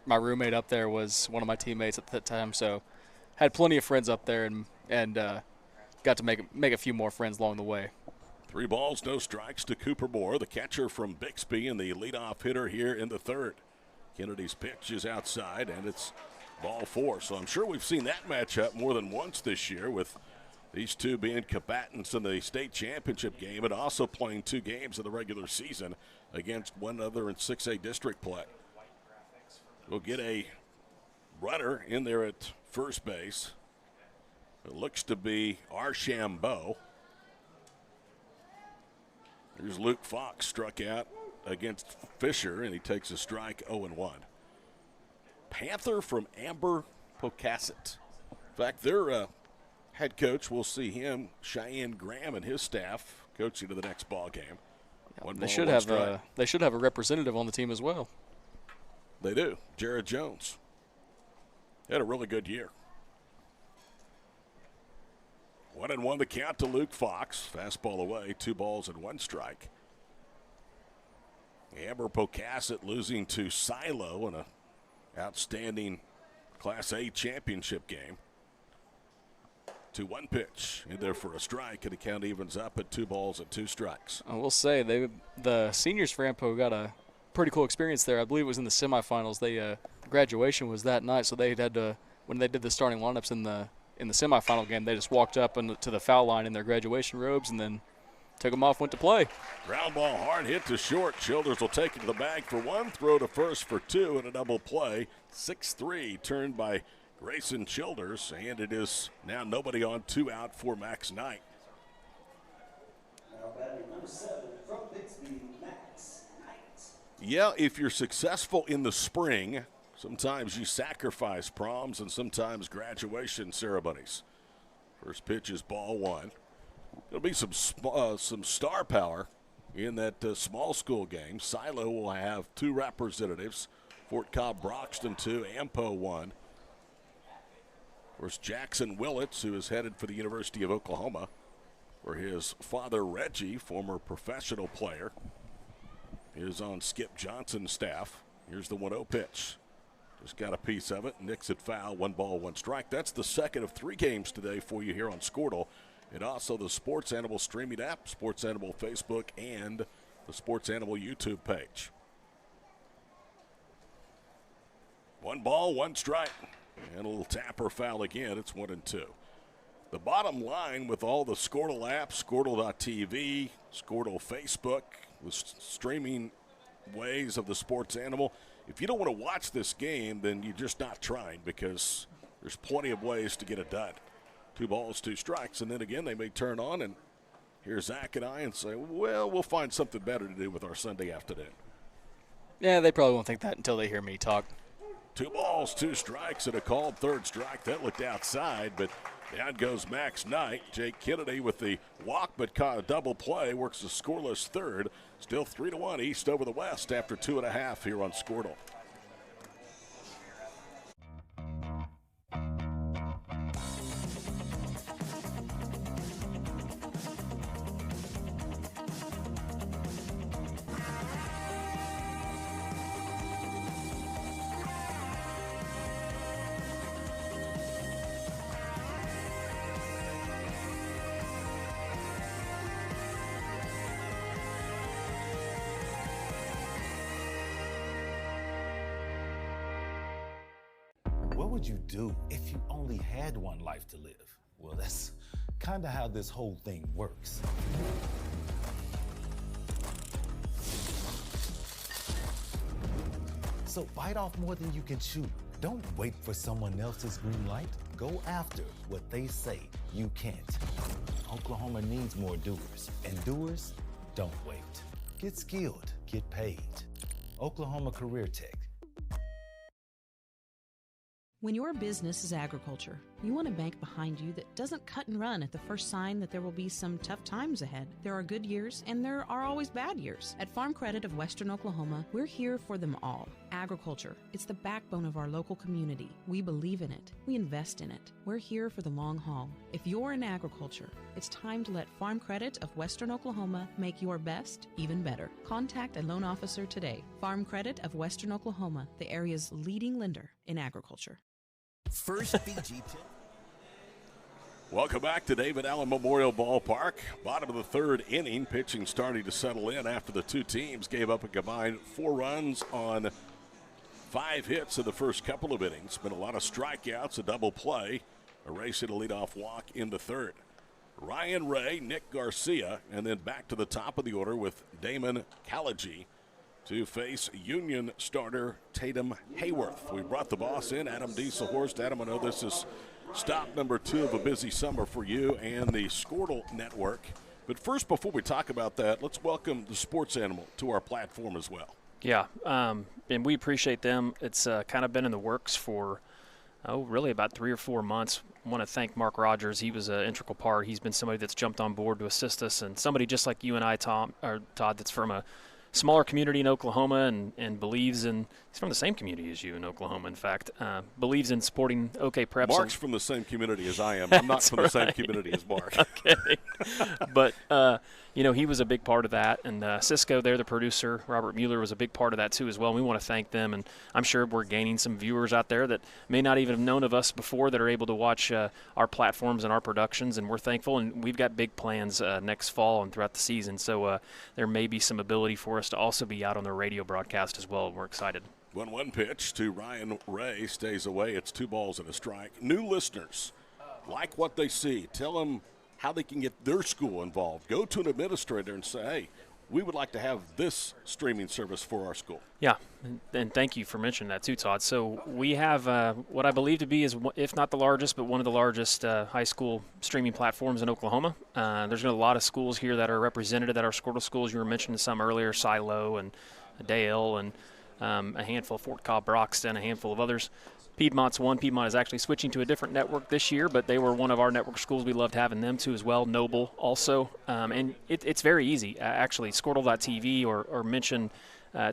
My roommate up there was one of my teammates at that time, so had plenty of friends up there and got to make a few more friends along the way. 3 balls, no strikes to Cooper Moore, the catcher from Bixby and the leadoff hitter here in the third. Kennedy's pitch is outside, and it's ball 4. So I'm sure we've seen that matchup more than once this year, with these two being combatants in the state championship game and also playing 2 games of the regular season against one another in 6A district play. We'll get a runner in there at first base. It looks to be Archambault. Here's Luke Fox, struck out against Fisher, and he takes a strike, 0-1. Panther from Amber Pocasset. In fact, their head coach, we'll see him, Cheyenne Graham, and his staff coaching to the next ball game. They should have a representative on the team as well. They do. Jared Jones. Had a really good year. 1-1 the count to Luke Fox. Fastball away, 2 balls and 1 strike. Amber Pocasset losing to Silo in an outstanding Class A championship game. 2-1 pitch in there for a strike, and the count evens up at 2 balls and 2 strikes. I will say the seniors for Ampo got a pretty cool experience there. I believe it was in the semifinals. Graduation was that night, so they had to, when they did the starting lineups in the semifinal game, they just walked up to the foul line in their graduation robes and then took them off, went to play. Ground ball hard hit to short. Childers will take it to the bag for 1, throw to first for 2, and a double play. 6-3 turned by Grayson Childers, and it is now nobody on, 2 out for Max Knight. Now batting number 7 from Bixby, Max Knight. Yeah, if you're successful in the spring, sometimes you sacrifice proms and sometimes graduation ceremonies. First pitch is ball 1. There'll be some star power in that small school game. Silo will have 2 representatives. Fort Cobb Broxton 2, Ampo 1. Of course, Jackson Willits, who is headed for the University of Oklahoma, where his father, Reggie, former professional player, is on Skip Johnson's staff. Here's the 1-0 pitch. Just got a piece of it. Nicks it foul. 1 ball, 1 strike. That's the second of 3 games today for you here on Squirtle. And also the Sports Animal streaming app, Sports Animal Facebook, and the Sports Animal YouTube page. 1 ball, 1 strike. And a little tapper foul again. It's 1-2. The bottom line with all the Squirtle apps, Squirtle.tv, Squirtle Facebook, the streaming ways of the Sports Animal, if you don't want to watch this game, then you're just not trying, because there's plenty of ways to get it done. 2 balls, 2 strikes, and then again they may turn on and hear Zach and I and say, well, we'll find something better to do with our Sunday afternoon. Yeah, they probably won't think that until they hear me talk. 2 balls, 2 strikes, and a called third strike. That looked outside, but down goes Max Knight. Jake Kennedy with the walk, but caught a double play, works a scoreless third. Still 3-1 East over the West after 2.5 here on Squirtle. What would you do if you only had one life to live? Well, that's kind of how this whole thing works. So bite off more than you can chew. Don't wait for someone else's green light. Go after what they say you can't. Oklahoma needs more doers, and doers don't wait. Get skilled, get paid. Oklahoma Career Tech. When your business is agriculture, you want a bank behind you that doesn't cut and run at the first sign that there will be some tough times ahead. There are good years and there are always bad years. At Farm Credit of Western Oklahoma, we're here for them all. Agriculture, it's the backbone of our local community. We believe in it. We invest in it. We're here for the long haul. If you're in agriculture, it's time to let Farm Credit of Western Oklahoma make your best even better. Contact a loan officer today. Farm Credit of Western Oklahoma, the area's leading lender in agriculture. First BG. Welcome back to David Allen Memorial Ballpark. Bottom of the third inning, pitching starting to settle in after the two teams gave up a combined 4 runs on 5 hits in the first couple of innings. Been a lot of strikeouts, a double play, a race hit a leadoff walk in the third. Ryan Ray, Nick Garcia, and then back to the top of the order with Damon Kalaji to face Union starter Tatum Hayworth. We brought the boss in, Adam Dieselhorst. Adam, I know this is stop number 2 of a busy summer for you and the Squirtle Network. But first, before we talk about that, let's welcome the Sports Animal to our platform as well. Yeah, and we appreciate them. It's kind of been in the works for, really about 3 or 4 months. I want to thank Mark Rogers. He was an integral part. He's been somebody that's jumped on board to assist us, and somebody just like you and I, Todd, that's from a smaller community in Oklahoma and believes in, he's from the same community as you in Oklahoma, in fact, believes in supporting OK Preps. Mark's from the same community as I am. I'm not from the same community as Mark. Okay. But, he was a big part of that. And Cisco there, the producer, Robert Mueller, was a big part of that too as well. And we want to thank them. And I'm sure we're gaining some viewers out there that may not even have known of us before that are able to watch our platforms and our productions. And we're thankful. And we've got big plans next fall and throughout the season. So there may be some ability for us to also be out on the radio broadcast as well. We're excited. 1-1 pitch to Ryan Ray, stays away. It's 2 balls and a strike. New listeners, like what they see. Tell them how they can get their school involved. Go to an administrator and say, hey, we would like to have this streaming service for our school. Yeah, and thank you for mentioning that too, Todd. So we have what I believe to be is, if not the largest, but one of the largest high school streaming platforms in Oklahoma. There's a lot of schools here that are represented at our Squirtle schools. You were mentioning some earlier, Silo and Dale and a handful of Fort Cobb, Broxton, a handful of others. Piedmont's one. Piedmont is actually switching to a different network this year, but they were one of our network schools. We loved having them too as well. Noble also. And it's very easy. Actually, Squirtle.tv or mention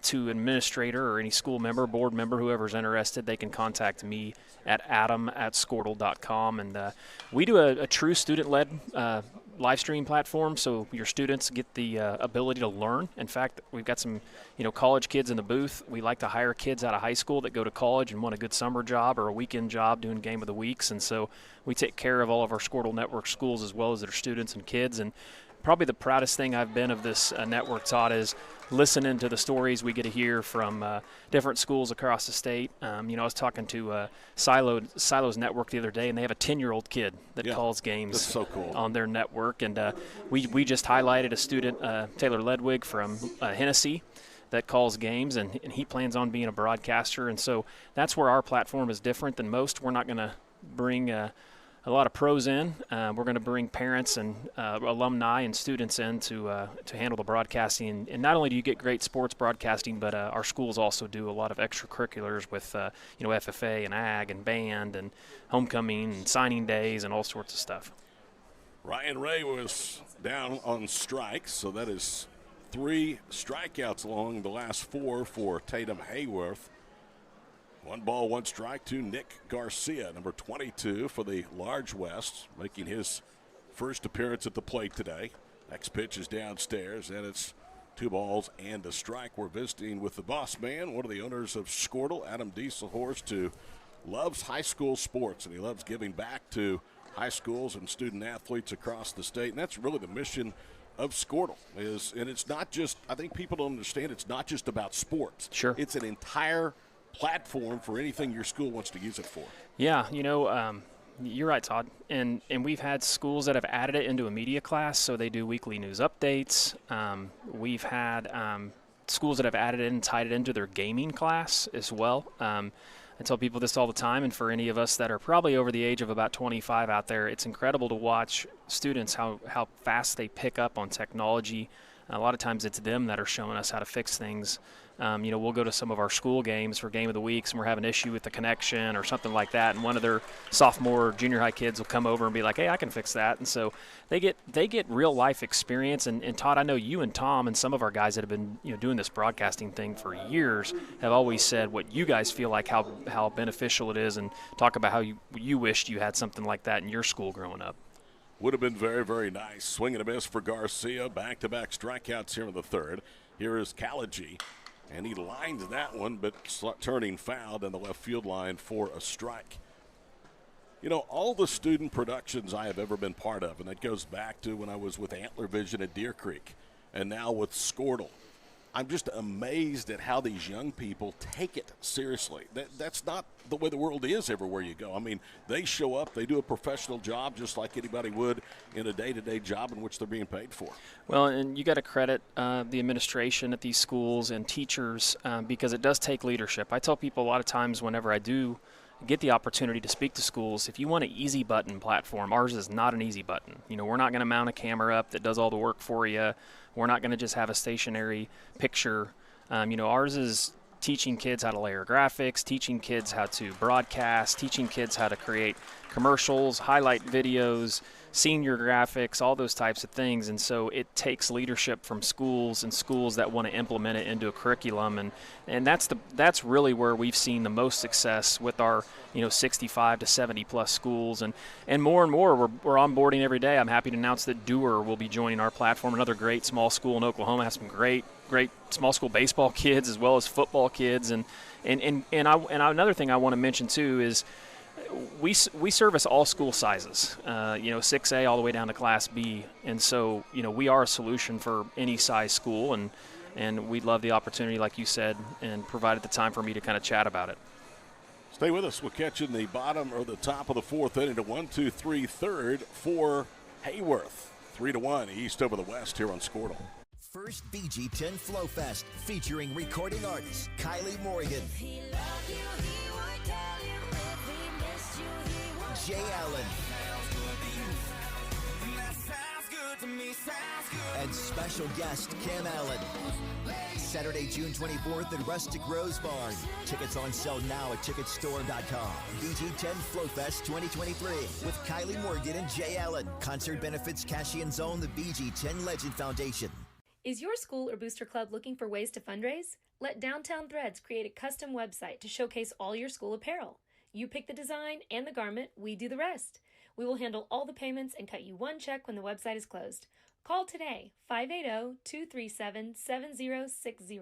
to administrator or any school member, board member, whoever's interested, they can contact me at adam@squirtle.com. And we do a true student-led live stream platform, so your students get the ability to learn. In fact, we've got some college kids in the booth. We like to hire kids out of high school that go to college and want a good summer job or a weekend job doing game of the weeks, and so we take care of all of our Squirtle Network schools as well as their students and kids. And probably the proudest thing I've been of this network, Todd, is listening to the stories we get to hear from different schools across the state. I was talking to Silo's network the other day, and they have a 10-year-old kid that calls games. That's so cool. On their network. And we just highlighted a student, Taylor Ledwig from Hennessy, that calls games, and he plans on being a broadcaster. And so that's where our platform is different than most. We're not going to bring a lot of pros in. We're going to bring parents and alumni and students in to handle the broadcasting. And not only do you get great sports broadcasting, but our schools also do a lot of extracurriculars with FFA and ag and band and homecoming and signing days and all sorts of stuff. Ryan Ray was down on strikes, so that is 3 strikeouts along the last 4 for Tatum Hayworth. 1 ball, 1 strike to Nick Garcia, number 22 for the Large West, making his first appearance at the plate today. Next pitch is downstairs, and it's 2 balls and a strike. We're visiting with the boss man, one of the owners of Squirtle, Adam Dieselhorst, who loves high school sports, and he loves giving back to high schools and student athletes across the state. And that's really the mission of Squirtle. And it's not just, I think people don't understand, it's not just about sports. Sure. It's an entire platform for anything your school wants to use it for. Yeah, you're right, Todd. And we've had schools that have added it into a media class, so they do weekly news updates. We've had schools that have added it and tied it into their gaming class as well. I tell people this all the time, and for any of us that are probably over the age of about 25 out there, it's incredible to watch students how fast they pick up on technology. A lot of times it's them that are showing us how to fix things. We'll go to some of our school games for Game of the Weeks, and we're having an issue with the connection or something like that, and one of their sophomore or junior high kids will come over and be like, hey, I can fix that. And so they get real life experience. And Todd, I know you and Tom and some of our guys that have been doing this broadcasting thing for years have always said what you guys feel like how beneficial it is, and talk about how you wished you had something like that in your school growing up. Would have been very, very nice. Swing and a miss for Garcia. Back-to-back strikeouts here in the third. Here is Kalaji. And he lined that one, but turning foul down the left field line for a strike. You know, all the student productions I have ever been part of, and that goes back to when I was with Antler Vision at Deer Creek and now with Squirtle. I'm just amazed at how these young people take it seriously. That's not the way the world is everywhere you go. I mean, they show up, they do a professional job just like anybody would in a day-to-day job in which they're being paid for. Well, and you got to credit the administration at these schools and teachers because it does take leadership. I tell people a lot of times whenever I do get the opportunity to speak to schools, if you want an easy button platform, ours is not an easy button. You know, we're not going to mount a camera up that does all the work for you. We're not going to just have a stationary picture. You know, ours is teaching kids how to layer graphics, teaching kids how to broadcast, teaching kids how to create commercials, highlight videos, senior graphics, all those types of things. And so it takes leadership from schools and schools that want to implement it into a curriculum. And that's really where we've seen the most success with our, 65 to 70 plus schools. And more we're onboarding every day. I'm happy to announce that Dewar will be joining our platform, another great small school in Oklahoma. Has some great small school baseball kids as well as football kids. And another thing I want to mention too is we service all school sizes, 6A all the way down to Class B. And so, we are a solution for any size school, and we'd love the opportunity, like you said, and provided the time for me to kind of chat about it. Stay with us. We'll catch you in the bottom or the top of the fourth inning to 1-2-3 third for Hayworth. 3-1 east over the west here on Squirtle. First BG10 Flow Fest featuring recording artist Kylie Morgan. Jay Allen. And special guest Cam Allen. Saturday, June 24th at Rustic Rose Barn. Tickets on sale now at ticketstore.com. BG10 Flow Fest 2023 with Kylie Morgan and Jay Allen. Concert benefits Cashian Zone, the BG10 Legend Foundation. Is your school or booster club looking for ways to fundraise? Let Downtown Threads create a custom website to showcase all your school apparel. You pick the design and the garment, we do the rest. We will handle all the payments and cut you one check when the website is closed. Call today, 580-237-7060.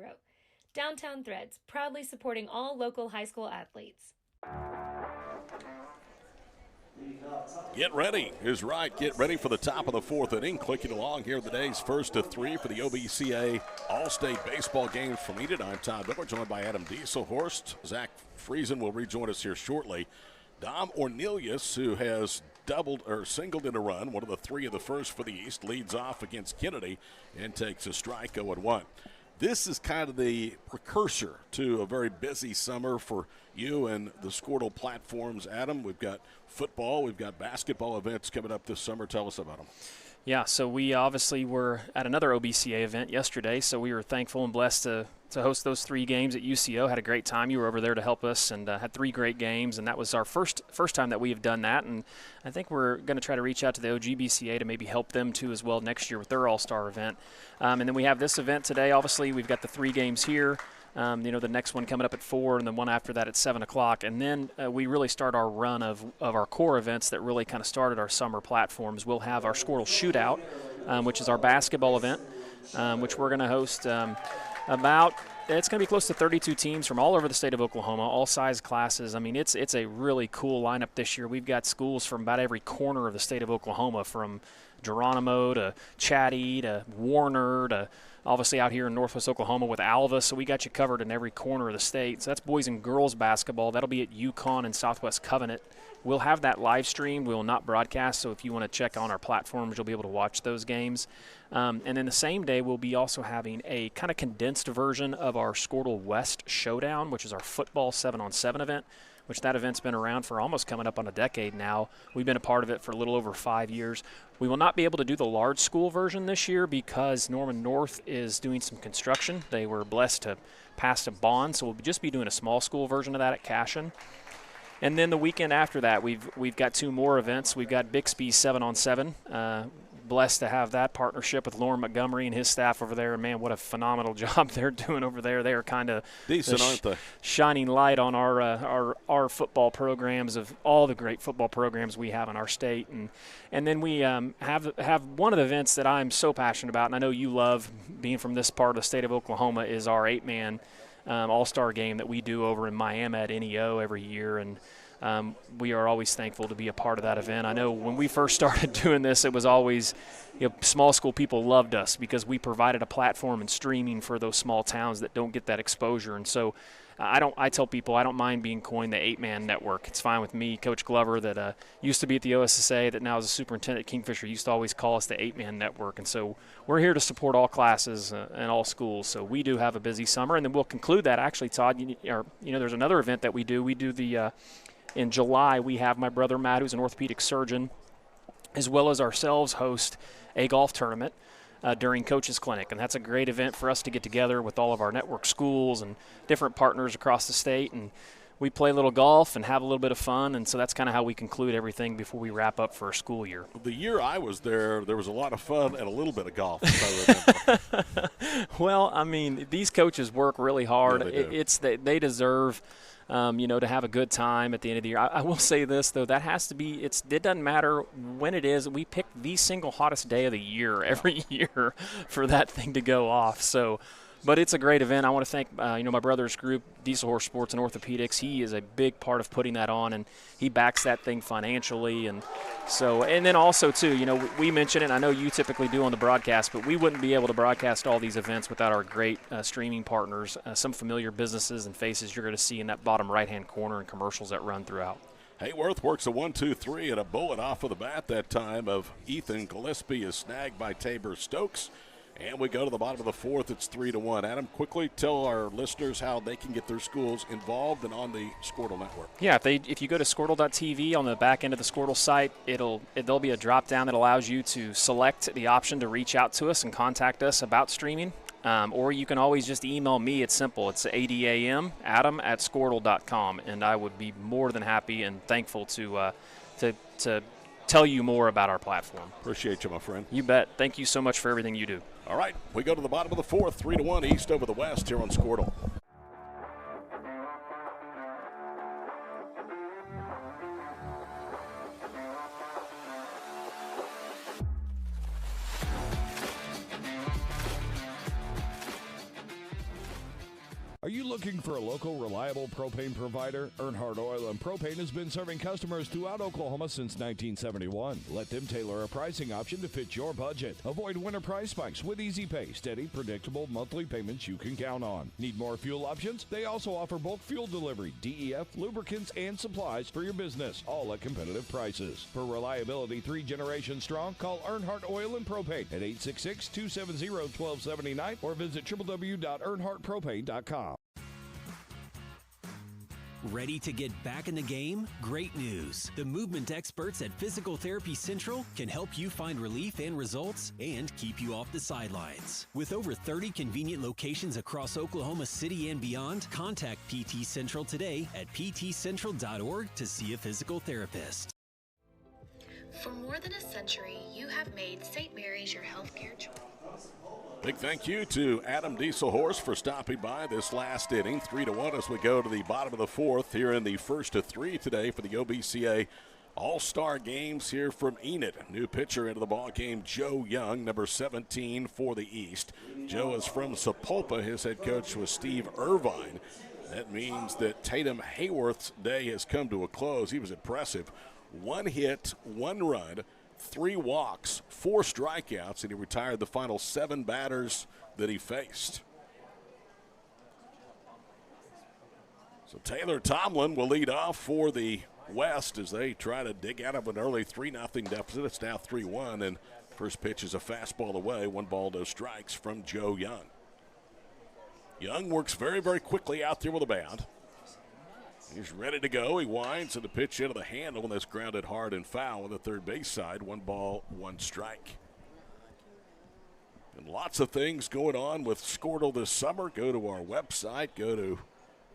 Downtown Threads, proudly supporting all local high school athletes. Get ready is right. Get ready for the top of the fourth inning. Clicking along here the day's first of three for the OBCA All-State Baseball Games from Enid. I'm Todd Miller, joined by Adam Dieselhorst. Zach Friesen will rejoin us here shortly. Dom Ornelius, who has doubled or singled in a run, one of the three of the first for the East, leads off against Kennedy and takes a strike 0-1. This is kind of the precursor to a very busy summer for you and the Squirtle platforms. Adam, we've got football, we've got basketball events coming up this summer. Tell us about them. Yeah, so we obviously were at another OBCA event yesterday, so we were thankful and blessed to host those three games at UCO. Had a great time. You were over there to help us and had three great games, and that was our first time that we have done that. And I think we're going to try to reach out to the OGBCA to maybe help them too as well next year with their All-Star event. And then we have this event today. Obviously, we've got the three games here. The next one coming up at 4 and the one after that at 7 o'clock. And then we really start our run of our core events that really kind of started our summer platforms. We'll have our Squirtle Shootout, which is our basketball event, which we're going to host it's going to be close to 32 teams from all over the state of Oklahoma, all size classes. I mean, it's a really cool lineup this year. We've got schools from about every corner of the state of Oklahoma, from Geronimo to Chatty to Warner to obviously out here in northwest Oklahoma with Alva. So we got you covered in every corner of the state. So that's boys and girls basketball. That'll be at Yukon and Southwest Covenant. We'll have that live stream. We will not broadcast, so if you want to check on our platforms, you'll be able to watch those games. And then the same day, we'll be also having a kind of condensed version of our Squirtle West Showdown, which is our football 7-on-7 event, which that event's been around for almost coming up on a decade now. We've been a part of it for a little over 5 years. We will not be able to do the large school version this year because Norman North is doing some construction. They were blessed to pass a bond, so we'll just be doing a small school version of that at Cashin. And then the weekend after that, we've got two more events. We've got Bixby's 7-on-7. Blessed to have that partnership with Lauren Montgomery and his staff over there. And, man, what a phenomenal job they're doing over there. They are kind of decent, aren't they? Shining light on our football programs, of all the great football programs we have in our state. And then we have one of the events that I'm so passionate about, and I know you love being from this part of the state of Oklahoma, is our 8-man all-star game that we do over in Miami at NEO every year. And we are always thankful to be a part of that event. I know when we first started doing this, it was always, small school people loved us because we provided a platform and streaming for those small towns that don't get that exposure. And so I tell people I don't mind being coined the 8-man network. It's fine with me. Coach Glover, that used to be at the OSSA, that now is a superintendent at Kingfisher, used to always call us the 8-man network. And so we're here to support all classes and all schools. So we do have a busy summer, and then we'll conclude that actually, Todd. There's another event that we do. We do the in July, we have my brother Matt, who's an orthopedic surgeon, as well as ourselves host a golf tournament during Coach's Clinic. And that's a great event for us to get together with all of our network schools and different partners across the state. And we play a little golf and have a little bit of fun. And so that's kind of how we conclude everything before we wrap up for our school year. The year I was there was a lot of fun and a little bit of golf, if I remember. Well, I mean, these coaches work really hard. Yeah, they deserve to have a good time at the end of the year. I will say this, though, that has to be, it doesn't matter when it is. We pick the single hottest day of the year every year for that thing to go off. So, but it's a great event. I want to thank, my brother's group, Diesel Horse Sports and Orthopedics. He is a big part of putting that on, and he backs that thing financially. And so, and then also, too, we mention it, I know you typically do on the broadcast, but we wouldn't be able to broadcast all these events without our great streaming partners, some familiar businesses and faces you're going to see in that bottom right-hand corner and commercials that run throughout. Hayworth works a 1-2-3 and a bullet off of the bat that time of Ethan Gillespie is snagged by Tabor Stokes. And we go to the bottom of the fourth. It's 3-1. Adam, quickly tell our listeners how they can get their schools involved and on the Squirtle Network. Yeah, if you go to Squirtle.tv on the back end of the Squirtle site, there'll be a drop down that allows you to select the option to reach out to us and contact us about streaming. Or you can always just email me. It's simple. It's ADAM, Adam@Squirtle.com, and I would be more than happy and thankful to tell you more about our platform. Appreciate you, my friend. You bet. Thank you so much for everything you do. All right, we go to the bottom of the fourth, 3-1 East over the West here on Squirtle. Are you looking for a local, reliable propane provider? Earnhardt Oil and Propane has been serving customers throughout Oklahoma since 1971. Let them tailor a pricing option to fit your budget. Avoid winter price spikes with easy pay, steady, predictable monthly payments you can count on. Need more fuel options? They also offer bulk fuel delivery, DEF, lubricants, and supplies for your business, all at competitive prices. For reliability 3 generations strong, call Earnhardt Oil and Propane at 866-270-1279 or visit www.earnhardtpropane.com. Ready to get back in the game? Great news. The movement experts at Physical Therapy Central can help you find relief and results and keep you off the sidelines. With over 30 convenient locations across Oklahoma City and beyond, contact PT Central today at ptcentral.org to see a physical therapist. For more than a century, you have made St. Mary's your healthcare choice. Big thank you to Adam Diesel Horse for stopping by this last inning. 3-1 as we go to the bottom of the fourth here in the first of 3 today for the OBCA All-Star Games here from Enid. New pitcher into the ball game, Joe Young, number 17 for the East. Joe is from Sapulpa. His head coach was Steve Irvine. That means that Tatum Hayworth's day has come to a close. He was impressive. 1 hit, 1 run, 3 walks, 4 strikeouts, and he retired the final 7 batters that he faced. So Taylor Tomlin will lead off for the West as they try to dig out of an early 3-0 deficit. It's now 3-1, and first pitch is a fastball away. 1 ball, no strikes from Joe Young. Young works very, very quickly out there with a bat. He's ready to go. He winds and the pitch into the handle, and that's grounded hard and foul on the third base side. 1 ball, 1 strike. And lots of things going on with Squirtle this summer. Go to our website, go to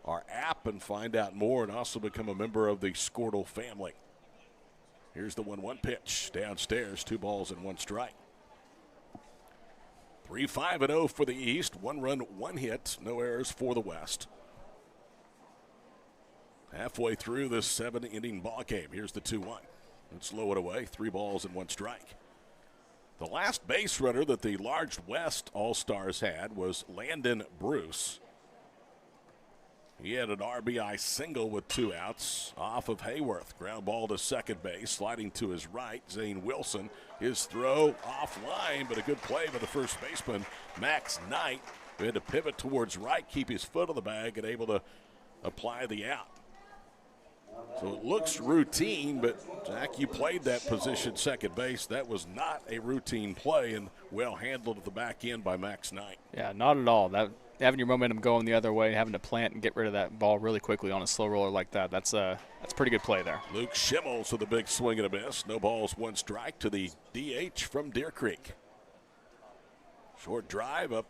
our app and find out more, and also become a member of the Squirtle family. Here's the 1-1 pitch. Downstairs, 2 balls and 1 strike. 3-5-0 for the East. 1 run, 1 hit, no errors for the West. Halfway through this 7-inning ball game. Here's the 2-1. Let's slow it away. 3 balls and 1 strike. The last base runner that the Large West All-Stars had was Landon Bruce. He had an RBI single with 2 outs off of Hayworth. Ground ball to second base, sliding to his right. Zane Wilson, his throw offline, but a good play by the first baseman, Max Knight, who had to pivot towards right, keep his foot on the bag, and able to apply the out. So it looks routine, but Zach, you played that position second base. That was not a routine play, and well handled at the back end by Max Knight. Yeah, not at all. That having your momentum going the other way, having to plant and get rid of that ball really quickly on a slow roller like that, that's a pretty good play there. Luke Schimmels with a big swing and a miss. No balls, 1 strike to the DH from Deer Creek. Short drive up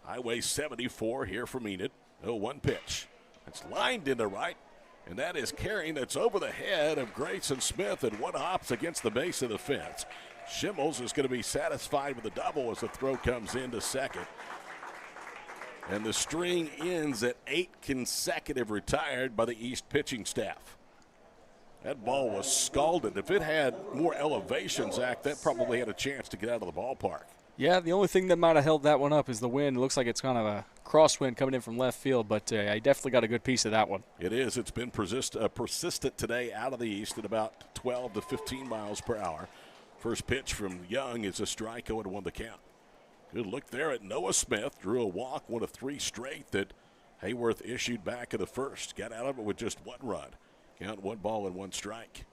Highway 74 here from Enid. 0-1 pitch. It's lined into right, and that is carrying. That's over the head of Grayson Smith, and 1 hops against the base of the fence. Schimmels is going to be satisfied with the double as the throw comes into second. And the string ends at 8 consecutive retired by the East pitching staff. That ball was scalded. If it had more elevation, Zach, that probably had a chance to get out of the ballpark. Yeah, the only thing that might have held that one up is the wind. It looks like it's kind of a crosswind coming in from left field, but I definitely got a good piece of that one. It is. It's been persistent today out of the east at about 12 to 15 miles per hour. First pitch from Young is a strike, 0-1 the count. Good look there at Noah Smith. Drew a walk, 1 of 3 straight that Hayworth issued back in the first. Got out of it with just 1 run. Count 1 ball and 1 strike.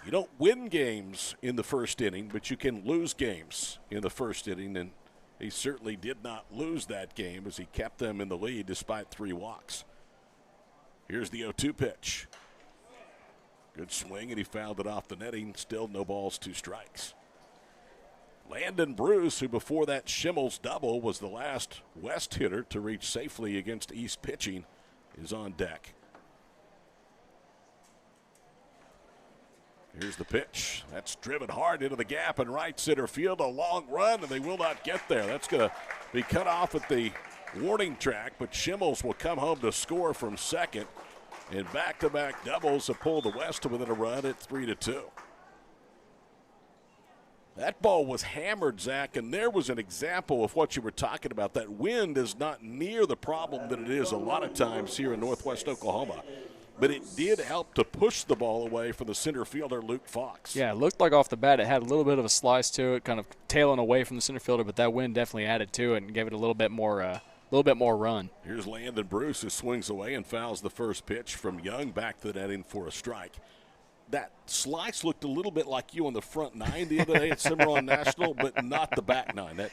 You don't win games in the first inning, but you can lose games in the first inning, and he certainly did not lose that game as he kept them in the lead despite 3 walks. Here's the 0-2 pitch. Good swing, and he fouled it off the netting. Still no balls, 2 strikes. Landon Bruce, who before that Schimmels double was the last West hitter to reach safely against East pitching, is on deck. Here's the pitch. That's driven hard into the gap in right center field. A long run, and they will not get there. That's going to be cut off at the warning track, but Schimmels will come home to score from second. And back-to-back doubles have pulled the West to within a run at 3-2. That ball was hammered, Zach, and there was an example of what you were talking about. That wind is not near the problem that it is a lot of times here in Northwest Oklahoma. But it did help to push the ball away from the center fielder, Luke Fox. Yeah, it looked like off the bat it had a little bit of a slice to it, kind of tailing away from the center fielder, but that wind definitely added to it and gave it a little bit more run. Here's Landon Bruce, who swings away and fouls the first pitch from Young back to the netting for a strike. That slice looked a little bit like you on the front 9 the other day at Cimarron National, but not the back 9. That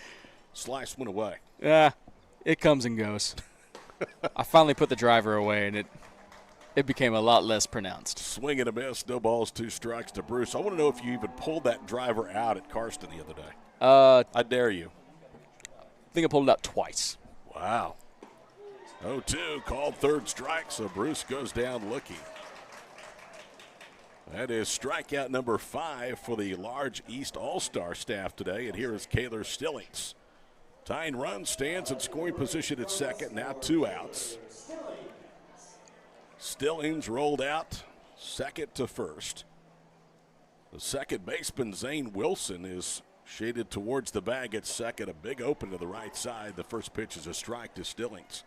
slice went away. Yeah, it comes and goes. I finally put the driver away, and it became a lot less pronounced. Swing and a miss, no balls, 2 strikes to Bruce. I want to know if you even pulled that driver out at Karsten the other day. I dare you. I think I pulled it out twice. Wow. 0-2, called 3rd strike, so Bruce goes down looking. That is strikeout number 5 for the large East All-Star staff today, and here is Kaylor Stillings. Tying run, stands in scoring position at second, now 2 outs. Stillings rolled out second to first. The second baseman, Zane Wilson, is shaded towards the bag at second. A big open to the right side. The first pitch is a strike to Stillings.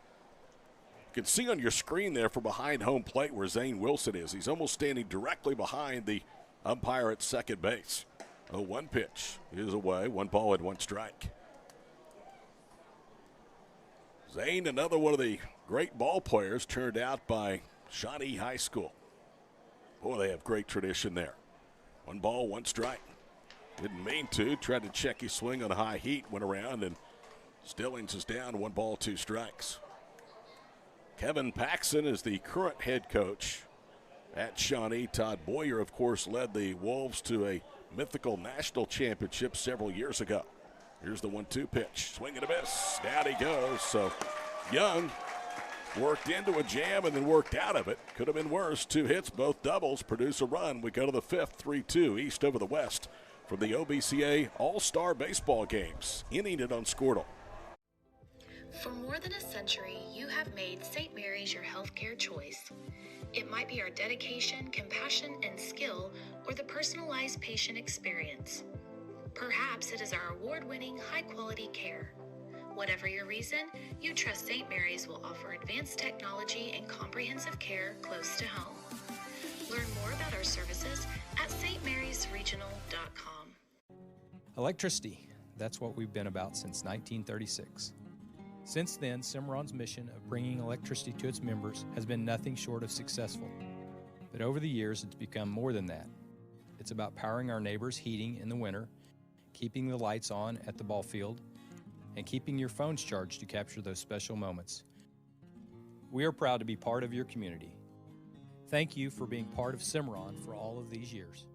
You can see on your screen there from behind home plate where Zane Wilson is. He's almost standing directly behind the umpire at second base. 0-1 pitch is away. 1 ball and 1 strike. Zane, another one of the great ball players, turned out by Shawnee High School. Boy, they have great tradition there. 1 ball, 1 strike. Didn't mean to. Tried to check his swing on high heat. Went around, and Stillings is down. 1 ball, 2 strikes. Kevin Paxson is the current head coach at Shawnee. Todd Boyer, of course, led the Wolves to a mythical national championship several years ago. Here's the 1-2 pitch. Swing and a miss. Down he goes. So Young worked into a jam and then worked out of it. Could have been worse. 2 hits, both doubles, produce a run. We go to the 5th, 3-2, East over the West from the OBCA All-Star Baseball Games. Inning it on Squirtle. For more than a century, you have made St. Mary's your healthcare choice. It might be our dedication, compassion, and skill, or the personalized patient experience. Perhaps it is our award-winning, high-quality care. Whatever your reason, you trust St. Mary's will offer advanced technology and comprehensive care close to home. Learn more about our services at stmarysregional.com. Electricity, that's what we've been about since 1936. Since then, Cimarron's mission of bringing electricity to its members has been nothing short of successful. But over the years, it's become more than that. It's about powering our neighbors' heating in the winter, keeping the lights on at the ball field, and keeping your phones charged to capture those special moments. We are proud to be part of your community. Thank you for being part of Cimarron for all of these years.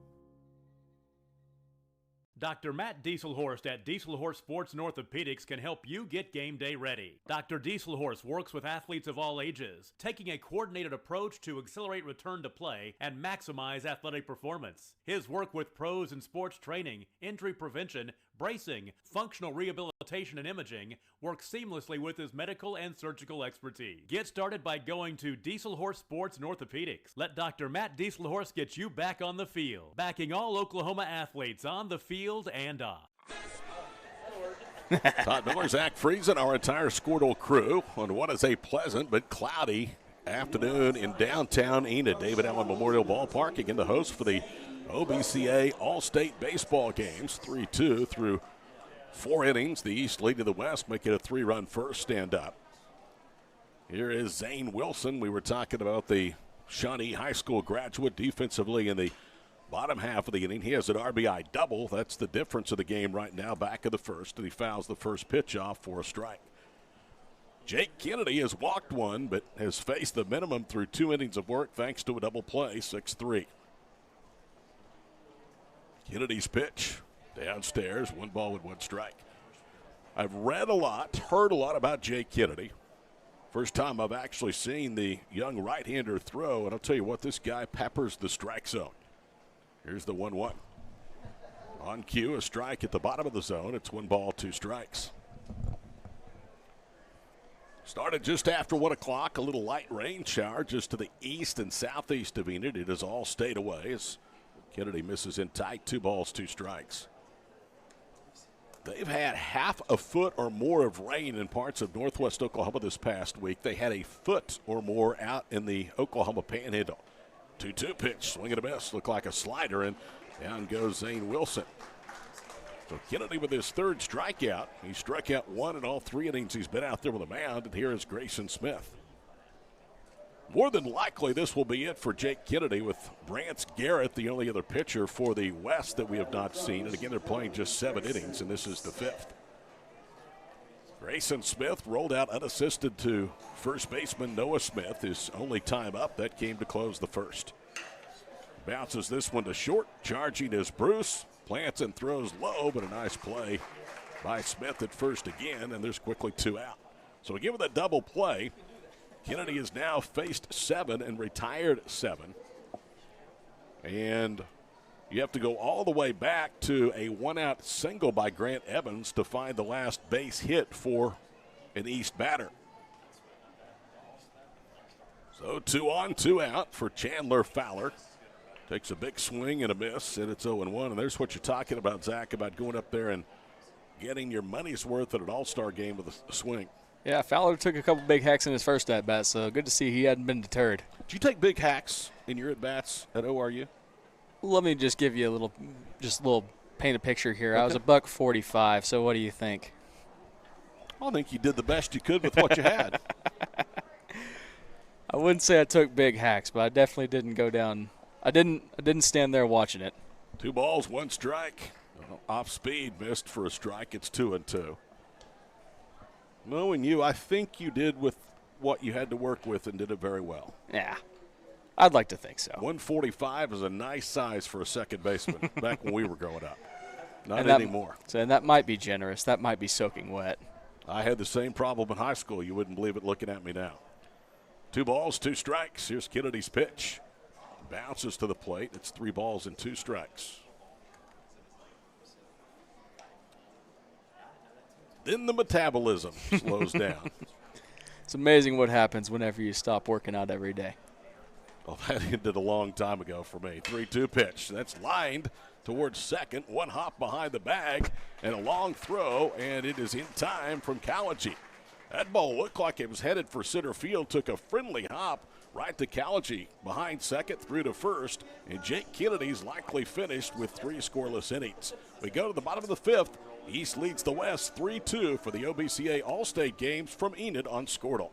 Dr. Matt Dieselhorst at Dieselhorst Sports and Orthopedics can help you get game day ready. Dr. Dieselhorst works with athletes of all ages, taking a coordinated approach to accelerate return to play and maximize athletic performance. His work with pros in sports training, injury prevention, bracing, functional rehabilitation, and imaging works seamlessly with his medical and surgical expertise. Get started by going to Dieselhorst Sports and Orthopedics. Let Dr. Matt Dieselhorst get you back on the field, backing all Oklahoma athletes on the field and off. Todd Miller, Zach Friesen, our entire Squirtle crew on what is a pleasant but cloudy afternoon in downtown Enid. David Allen Memorial Ballpark, again the host for the OBCA All-State Baseball Games, 3-2 through 4 innings. The East leading the West, making a 3-run first stand up. Here is Zane Wilson. We were talking about the Shawnee High School graduate defensively in the bottom half of the inning. He has an RBI double. That's the difference of the game right now, back of the first, and he fouls the first pitch off for a strike. Jake Kennedy has walked one, but has faced the minimum through 2 innings of work thanks to a double play, 6-3. Kennedy's pitch downstairs, 1 ball with 1 strike. I've read a lot, heard a lot about Jake Kennedy. First time I've actually seen the young right-hander throw, and I'll tell you what, this guy peppers the strike zone. Here's the 1-1. On cue, a strike at the bottom of the zone. It's 1 ball, 2 strikes. Started just after 1 o'clock, a little light rain shower just to the east and southeast of Enid. It has all stayed away as Kennedy misses in tight, 2 balls, 2 strikes. They've had half a foot or more of rain in parts of northwest Oklahoma this past week. They had a foot or more out in the Oklahoma Panhandle. 2-2 pitch, swing and a miss, looked like a slider, and down goes Zane Wilson. So Kennedy with his 3rd strikeout. He struck out 1 in all 3 innings he's been out there with a mound, and here is Grayson Smith. More than likely, this will be it for Jake Kennedy, with Brance Garrett the only other pitcher for the West that we have not seen. And again, they're playing just 7 innings, and this is the 5th. Grayson Smith rolled out unassisted to first baseman Noah Smith. His only time up, that came to close the 1st. Bounces this one to short. Charging is Bruce. Plants and throws low, but a nice play by Smith at first again, and there's quickly 2 out. So again, with a double play, Kennedy has now faced 7 and retired 7. And you have to go all the way back to a 1-out single by Grant Evans to find the last base hit for an East batter. So 2 on, 2 out for Chandler Fowler. Takes a big swing and a miss, and it's 0-1. And there's what you're talking about, Zach, about going up there and getting your money's worth at an all-star game with a swing. Yeah, Fowler took a couple big hacks in his first at-bat, so good to see he hadn't been deterred. Did you take big hacks in your at-bats at ORU? Let me just give you a little paint a picture here. Okay. I was $145, so what do you think? I think you did the best you could with what you had. I wouldn't say I took big hacks, but I definitely didn't go down. I didn't stand there watching it. 2 balls, 1 strike. Off speed, missed for a strike. It's 2-2. Knowing you, I think you did with what you had to work with and did it very well. Yeah, I'd like to think so. 145 is a nice size for a second baseman back when we were growing up. Not and anymore. And that might be generous. That might be soaking wet. I had the same problem in high school. You wouldn't believe it looking at me now. 2 balls, 2 strikes. Here's Kennedy's pitch. Bounces to the plate. It's 3 balls and 2 strikes. Then the metabolism slows down. It's amazing what happens whenever you stop working out every day. Well, that ended a long time ago for me. 3-2 pitch. That's lined. towards second. One hop behind the bag and a long throw, and it is in time from Kalaji. That ball looked like it was headed for center field, took a friendly hop right to Kalaji behind second through to first, and Jake Kennedy's likely finished with 3 scoreless innings. We go to the bottom of the 5th. East leads the West 3-2 for the OBCA All-State games from Enid on Squirtle.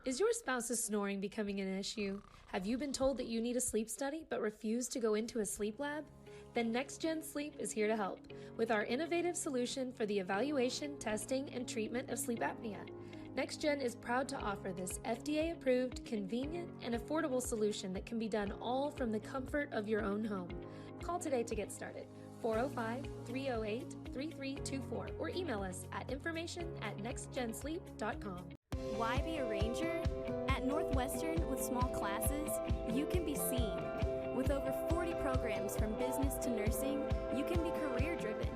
Is your spouse's snoring becoming an issue? Have you been told that you need a sleep study but refuse to go into a sleep lab? Then NextGen Sleep is here to help with our innovative solution for the evaluation, testing, and treatment of sleep apnea. NextGen is proud to offer this FDA-approved, convenient, and affordable solution that can be done all from the comfort of your own home. Call today to get started. 405-308-3324 or email us at information@nextgensleep.com. Why be a ranger? At Northwestern, with small classes, you can be seen. With over 40 programs from business to nursing, you can be career-driven.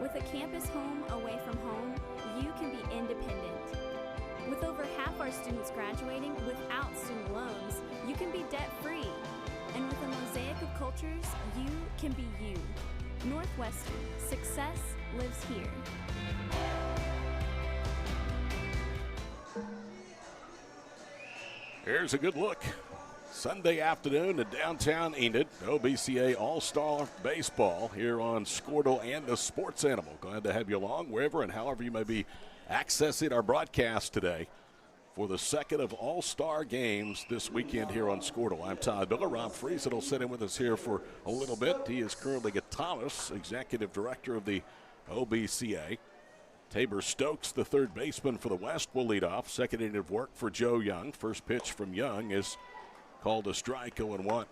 With a campus home away from home, you can be independent. With over half our students graduating without student loans, you can be debt-free. And with a mosaic of cultures, you can be you. Northwestern, success lives here. Here's a good look. Sunday afternoon in downtown Enid, OBCA All-Star Baseball here on Squirtle and the Sports Animal. Glad to have you along wherever and however you may be accessing our broadcast today for the second of All-Star games this weekend here on Squirtle. I'm Todd Miller. Rob Friesen will sit in with us here for a little bit. He is currently at Thomas, Executive Director of the OBCA. Tabor Stokes, the third baseman for the West, will lead off. Second inning of work for Joe Young. First pitch from Young is called a strike, 0-1.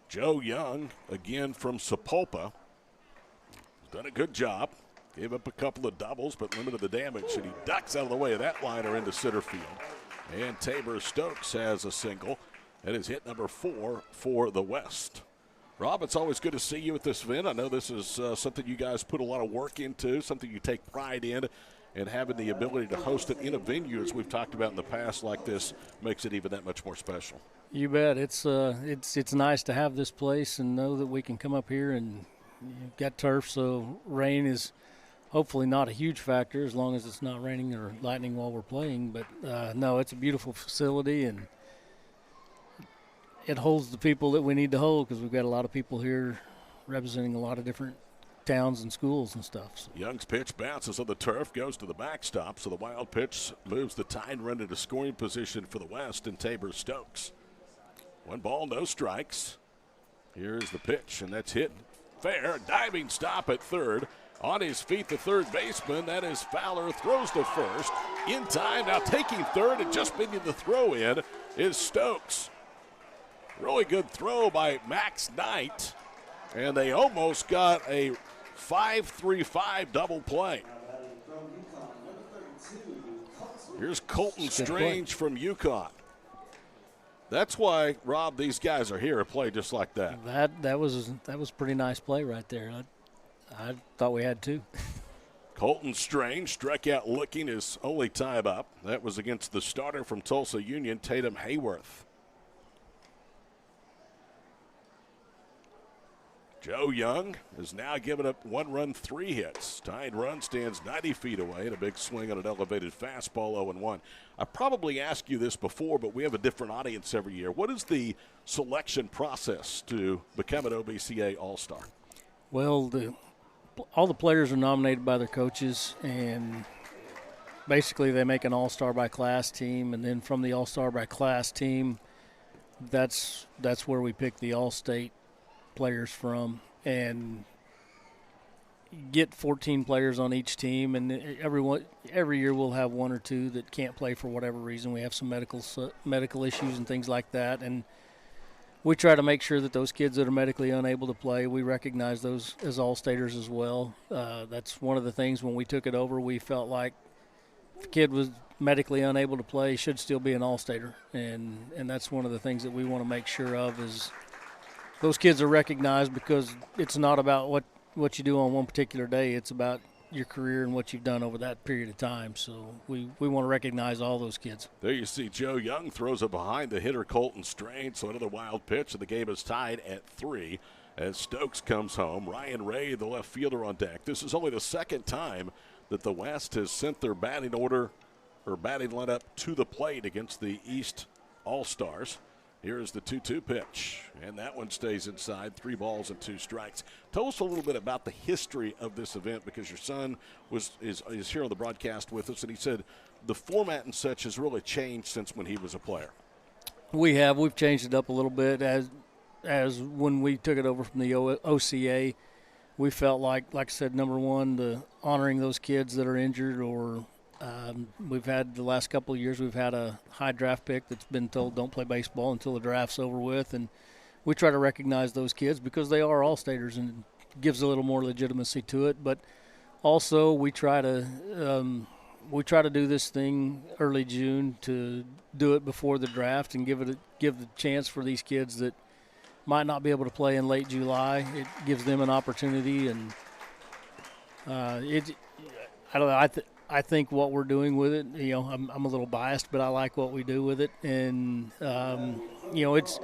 Joe Young, again from Sapulpa, has done a good job. Gave up a couple of doubles, but limited the damage, and he ducks out of the way of that liner into center field. And Tabor Stokes has a single. That is hit number 4 for the West. Rob, it's always good to see you at this event. I know this is something you guys put a lot of work into, something you take pride in, and having the ability to host it in a venue, as we've talked about in the past, like this, makes it even that much more special. You bet. It's nice to have this place and know that we can come up here and get turf, so rain is hopefully not a huge factor as long as it's not raining or lightning while we're playing. But, no, it's a beautiful facility, and it holds the people that we need to hold because we've got a lot of people here representing a lot of different towns and schools and stuff. So. Young's pitch bounces on the turf, goes to the backstop, so the wild pitch moves the tying run into scoring position for the West and Tabor Stokes. 1 ball, no strikes. Here's the pitch, and that's hit fair. Diving stop at third. On his feet, the third baseman, that is Fowler, throws to first. In time, now taking third and just making the throw in is Stokes. Really good throw by Max Knight, and they almost got a 5-3-5 double play. Here's Colton Strange from UConn. That's why, Rob, these guys are here to play just like that. That was a pretty nice play right there. I thought we had 2. Colton Strange struck out looking his only time up. That was against the starter from Tulsa Union, Tatum Hayworth. Joe Young has now given up 1 run, 3 hits. Tying run stands 90 feet away, and a big swing on an elevated fastball, 0-1. I probably asked you this before, but we have a different audience every year. What is the selection process to become an OBCA All-Star? Well, all the players are nominated by their coaches, and basically they make an all-star by class team, and then from the all-star by class team, that's where we pick the all-state players from, and get 14 players on each team, and every year we'll have 1 or 2 that can't play for whatever reason. We have some medical issues and things like that, and we try to make sure that those kids that are medically unable to play, we recognize those as all-staters as well. That's one of the things when we took it over, we felt like if a kid was medically unable to play, should still be an all-stater. And that's one of the things that we want to make sure of is those kids are recognized, because it's not about what you do on one particular day. It's about your career and what you've done over that period of time. So we want to recognize all those kids. There you see Joe Young throws it behind the hitter Colton Strain. So another wild pitch, and the game is tied at 3 as Stokes comes home. Ryan Ray, the left fielder, on deck. This is only the second time that the West has sent their batting order or batting lineup to the plate against the East All-Stars. Here is the 2-2 pitch, and that one stays inside. 3 balls and 2 strikes. Tell us a little bit about the history of this event, because your son is here on the broadcast with us, and he said the format and such has really changed since when he was a player. We've changed it up a little bit as when we took it over from the OCA. We felt like I said, number one, the honoring those kids that are injured, or we've had the last couple of years, we've had a high draft pick that's been told don't play baseball until the draft's over with, and we try to recognize those kids because they are all-staters, and it gives a little more legitimacy to it. But also we try to do this thing early June to do it before the draft and give the chance for these kids that might not be able to play in late July. It gives them an opportunity, and I think what we're doing with it, I'm a little biased, but I like what we do with it. And, it's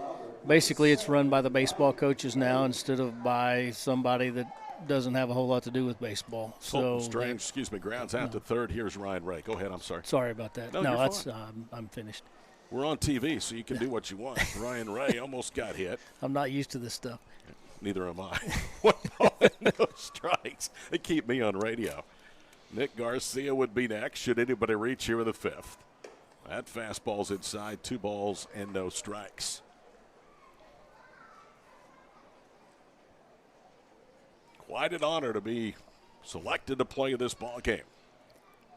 basically it's run by the baseball coaches now instead of by somebody that doesn't have a whole lot to do with baseball. So Strange, grounds out to third. Here's Ryan Ray. Go ahead, I'm sorry. Sorry about that. No, that's I'm finished. We're on TV, so you can do what you want. Ryan Ray almost got hit. I'm not used to this stuff. Neither am I. 1 ball and no strikes. They keep me on radio. Nick Garcia would be next, should anybody reach here in the 5th. That fastball's inside, 2 balls and no strikes. Quite an honor to be selected to play this ball game.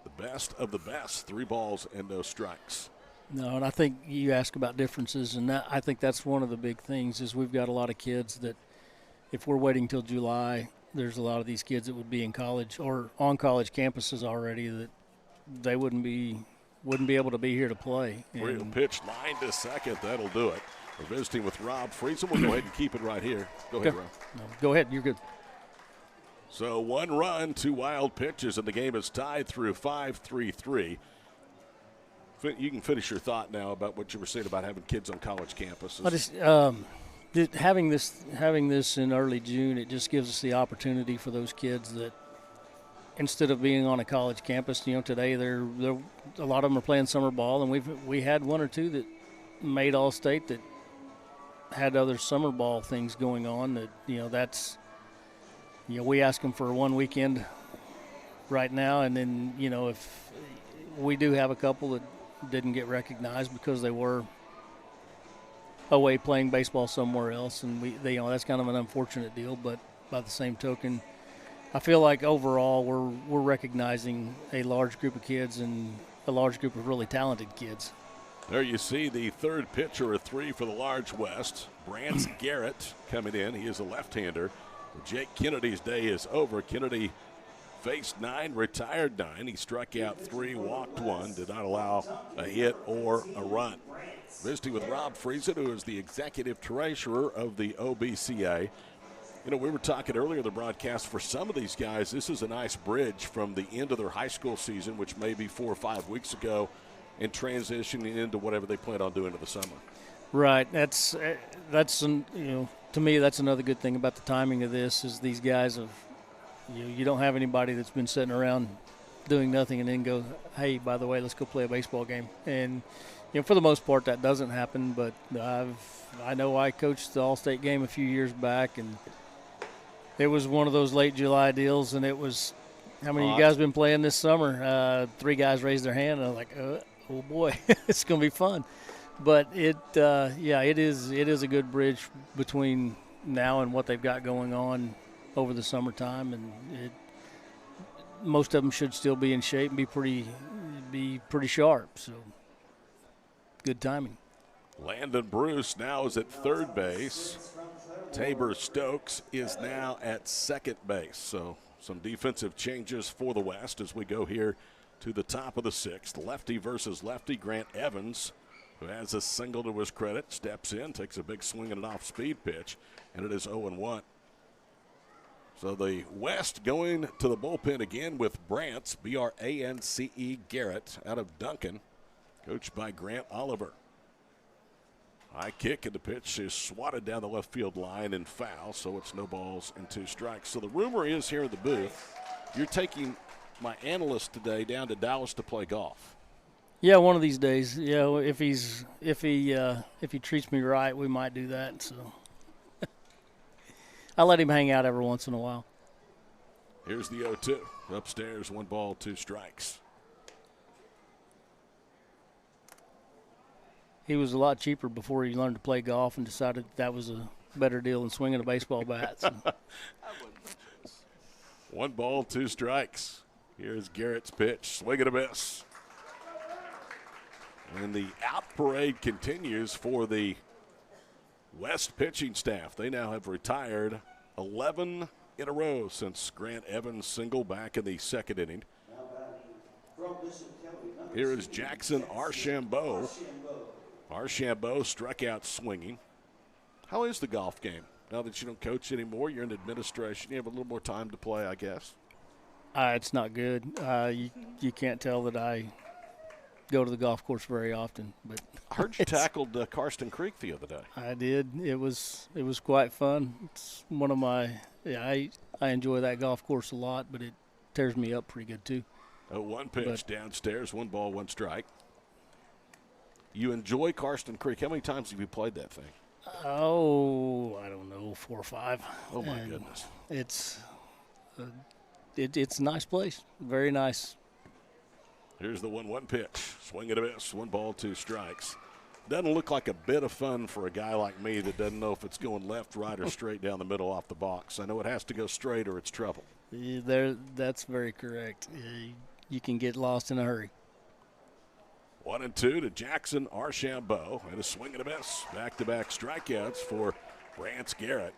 The best of the best, 3 balls and no strikes. No, and I think you ask about differences, and I think that's one of the big things is we've got a lot of kids that if we're waiting till July, there's a lot of these kids that would be in college or on college campuses already that they wouldn't be able to be here to play. Real pitch, line to second. That'll do it. We're visiting with Rob Friesen. We'll go ahead and keep it right here. Go ahead, Rob. No, go ahead. You're good. So 1 run, 2 wild pitches, and the game is tied through 5-3-3. You can finish your thought now about what you were saying about having kids on college campuses. Having this in early June, it just gives us the opportunity for those kids that instead of being on a college campus, today they're a lot of them are playing summer ball, and we had 1 or 2 that made All-State that had other summer ball things going on. That we ask them for 1 weekend right now, and then if we do have a couple that didn't get recognized because they were away playing baseball somewhere else, and that's kind of an unfortunate deal. But by the same token, I feel like overall we're recognizing a large group of kids and a large group of really talented kids. There you see the third pitcher of 3 for the Large West. Brance Garrett coming in. He is a left-hander. Jake Kennedy's day is over. Kennedy faced 9, retired 9. He struck out 3, walked 1, did not allow a hit or a run. Visiting with Rob Friesen, who is the executive treasurer of the OBCA. We were talking earlier in the broadcast, for some of these guys, this is a nice bridge from the end of their high school season, which may be 4 or 5 weeks ago, and transitioning into whatever they plan on doing in the summer. Right. To me, that's another good thing about the timing of this is these guys have, you don't have anybody that's been sitting around doing nothing and then go, hey, by the way, let's go play a baseball game. And, for the most part, that doesn't happen. But I know I coached the All-State game a few years back, and it was one of those late July deals, and it was, how many of you guys been playing this summer? 3 guys raised their hand, and I'm like, oh boy, it's going to be fun. But it is a good bridge between now and what they've got going on over the summertime, and most of them should still be in shape and be pretty sharp. So good timing. Landon Bruce now is at third base. Tabor Stokes is now at second base. So some defensive changes for the West as we go here to the top of the sixth. Lefty versus lefty. Grant Evans, who has a single to his credit, steps in, takes a big swing at an off-speed pitch, and it is 0-1. So the West going to the bullpen again with Brance, B-R-A-N-C-E Garrett, out of Duncan, coached by Grant Oliver. High kick, and the pitch is swatted down the left field line and foul, so it's no balls and 2 strikes. So the rumor is here in the booth, you're taking my analyst today down to Dallas to play golf. Yeah, one of these days. Yeah, if he treats me right, we might do that. So I let him hang out every once in a while. Here's the 0-2. Upstairs, 1 ball, 2 strikes. He was a lot cheaper before he learned to play golf and decided that was a better deal than swinging a baseball bat. So. 1 ball, 2 strikes. Here's Garrett's pitch. Swing and a miss. And the out parade continues for the West pitching staff. They now have retired 11 in a row since Grant Evans single back in the second inning. Here is Jackson Archambault. Archambault struck out swinging. How is the golf game? Now that you don't coach anymore, you're in administration, you have a little more time to play, I guess. It's not good. You can't tell that I go to the golf course very often. But I heard you tackled Karsten Creek the other day. I did. It was quite fun. It's one of my I enjoy that golf course a lot, but it tears me up pretty good too. 0-1 pitch downstairs, 1 ball, 1 strike. You enjoy Karsten Creek. How many times have you played that thing? Oh, I don't know, 4 or 5. Oh my goodness! It's a nice place, very nice. Here's the 1-1 pitch. Swing and a miss. 1 ball, 2 strikes. Doesn't look like a bit of fun for a guy like me that doesn't know if it's going left, right, or straight down the middle off the box. I know it has to go straight or it's trouble. That's very correct. You can get lost in a hurry. 1-2 to Jackson Archambault. And a swing and a miss. Back-to-back strikeouts for Brance Garrett.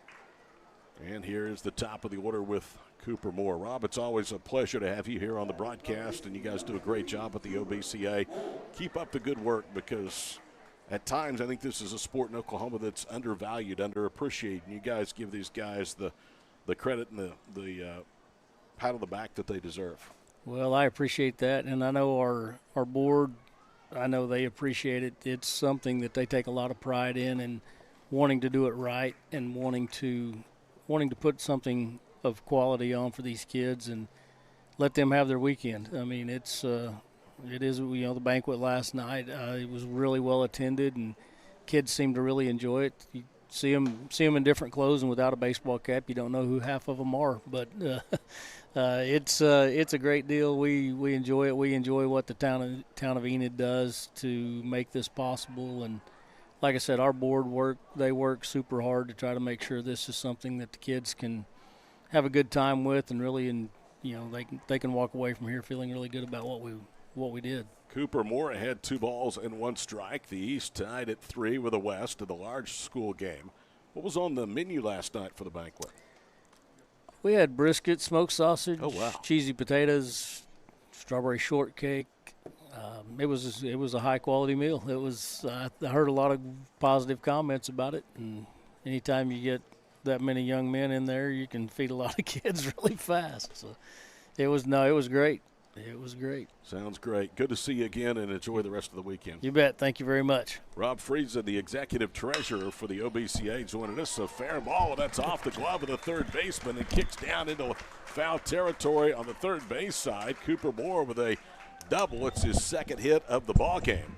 And here's the top of the order with Cooper Moore. Rob, it's always a pleasure to have you here on the broadcast, and you guys do a great job at the OBCA. Keep up the good work, because at times I think this is a sport in Oklahoma that's undervalued, underappreciated, and you guys give these guys the credit and the pat on the back that they deserve. Well, I appreciate that, and I know our board, I know they appreciate it. It's something that they take a lot of pride in, and wanting to do it right, and wanting to put something of quality on for these kids and let them have their weekend. I mean, it is, the banquet last night, it was really well attended, and kids seem to really enjoy it. You see them in different clothes and without a baseball cap. You don't know who half of them are, but it's a great deal. We enjoy it. We enjoy what the town of Enid does to make this possible. And like I said, our board work super hard to try to make sure this is something that the kids can have a good time with, and really, they can walk away from here feeling really good about what we did. Cooper Moore ahead 2 balls and 1 strike. The East tied at 3 with the West in the large school game. What was on the menu last night for the banquet? We had brisket, smoked sausage, cheesy potatoes, strawberry shortcake. It was a high quality meal. It was. I heard a lot of positive comments about it, and anytime you get that many young men in there, you can feed a lot of kids really fast. So it was great. It was great. Sounds great. Good to see you again, and enjoy the rest of the weekend. You bet. Thank you very much. Rob Friesen, the executive treasurer for the OBCA, joining us. A fair ball. That's off the glove of the third baseman and kicks down into foul territory on the third base side. Cooper Moore with a double. It's his second hit of the ball game.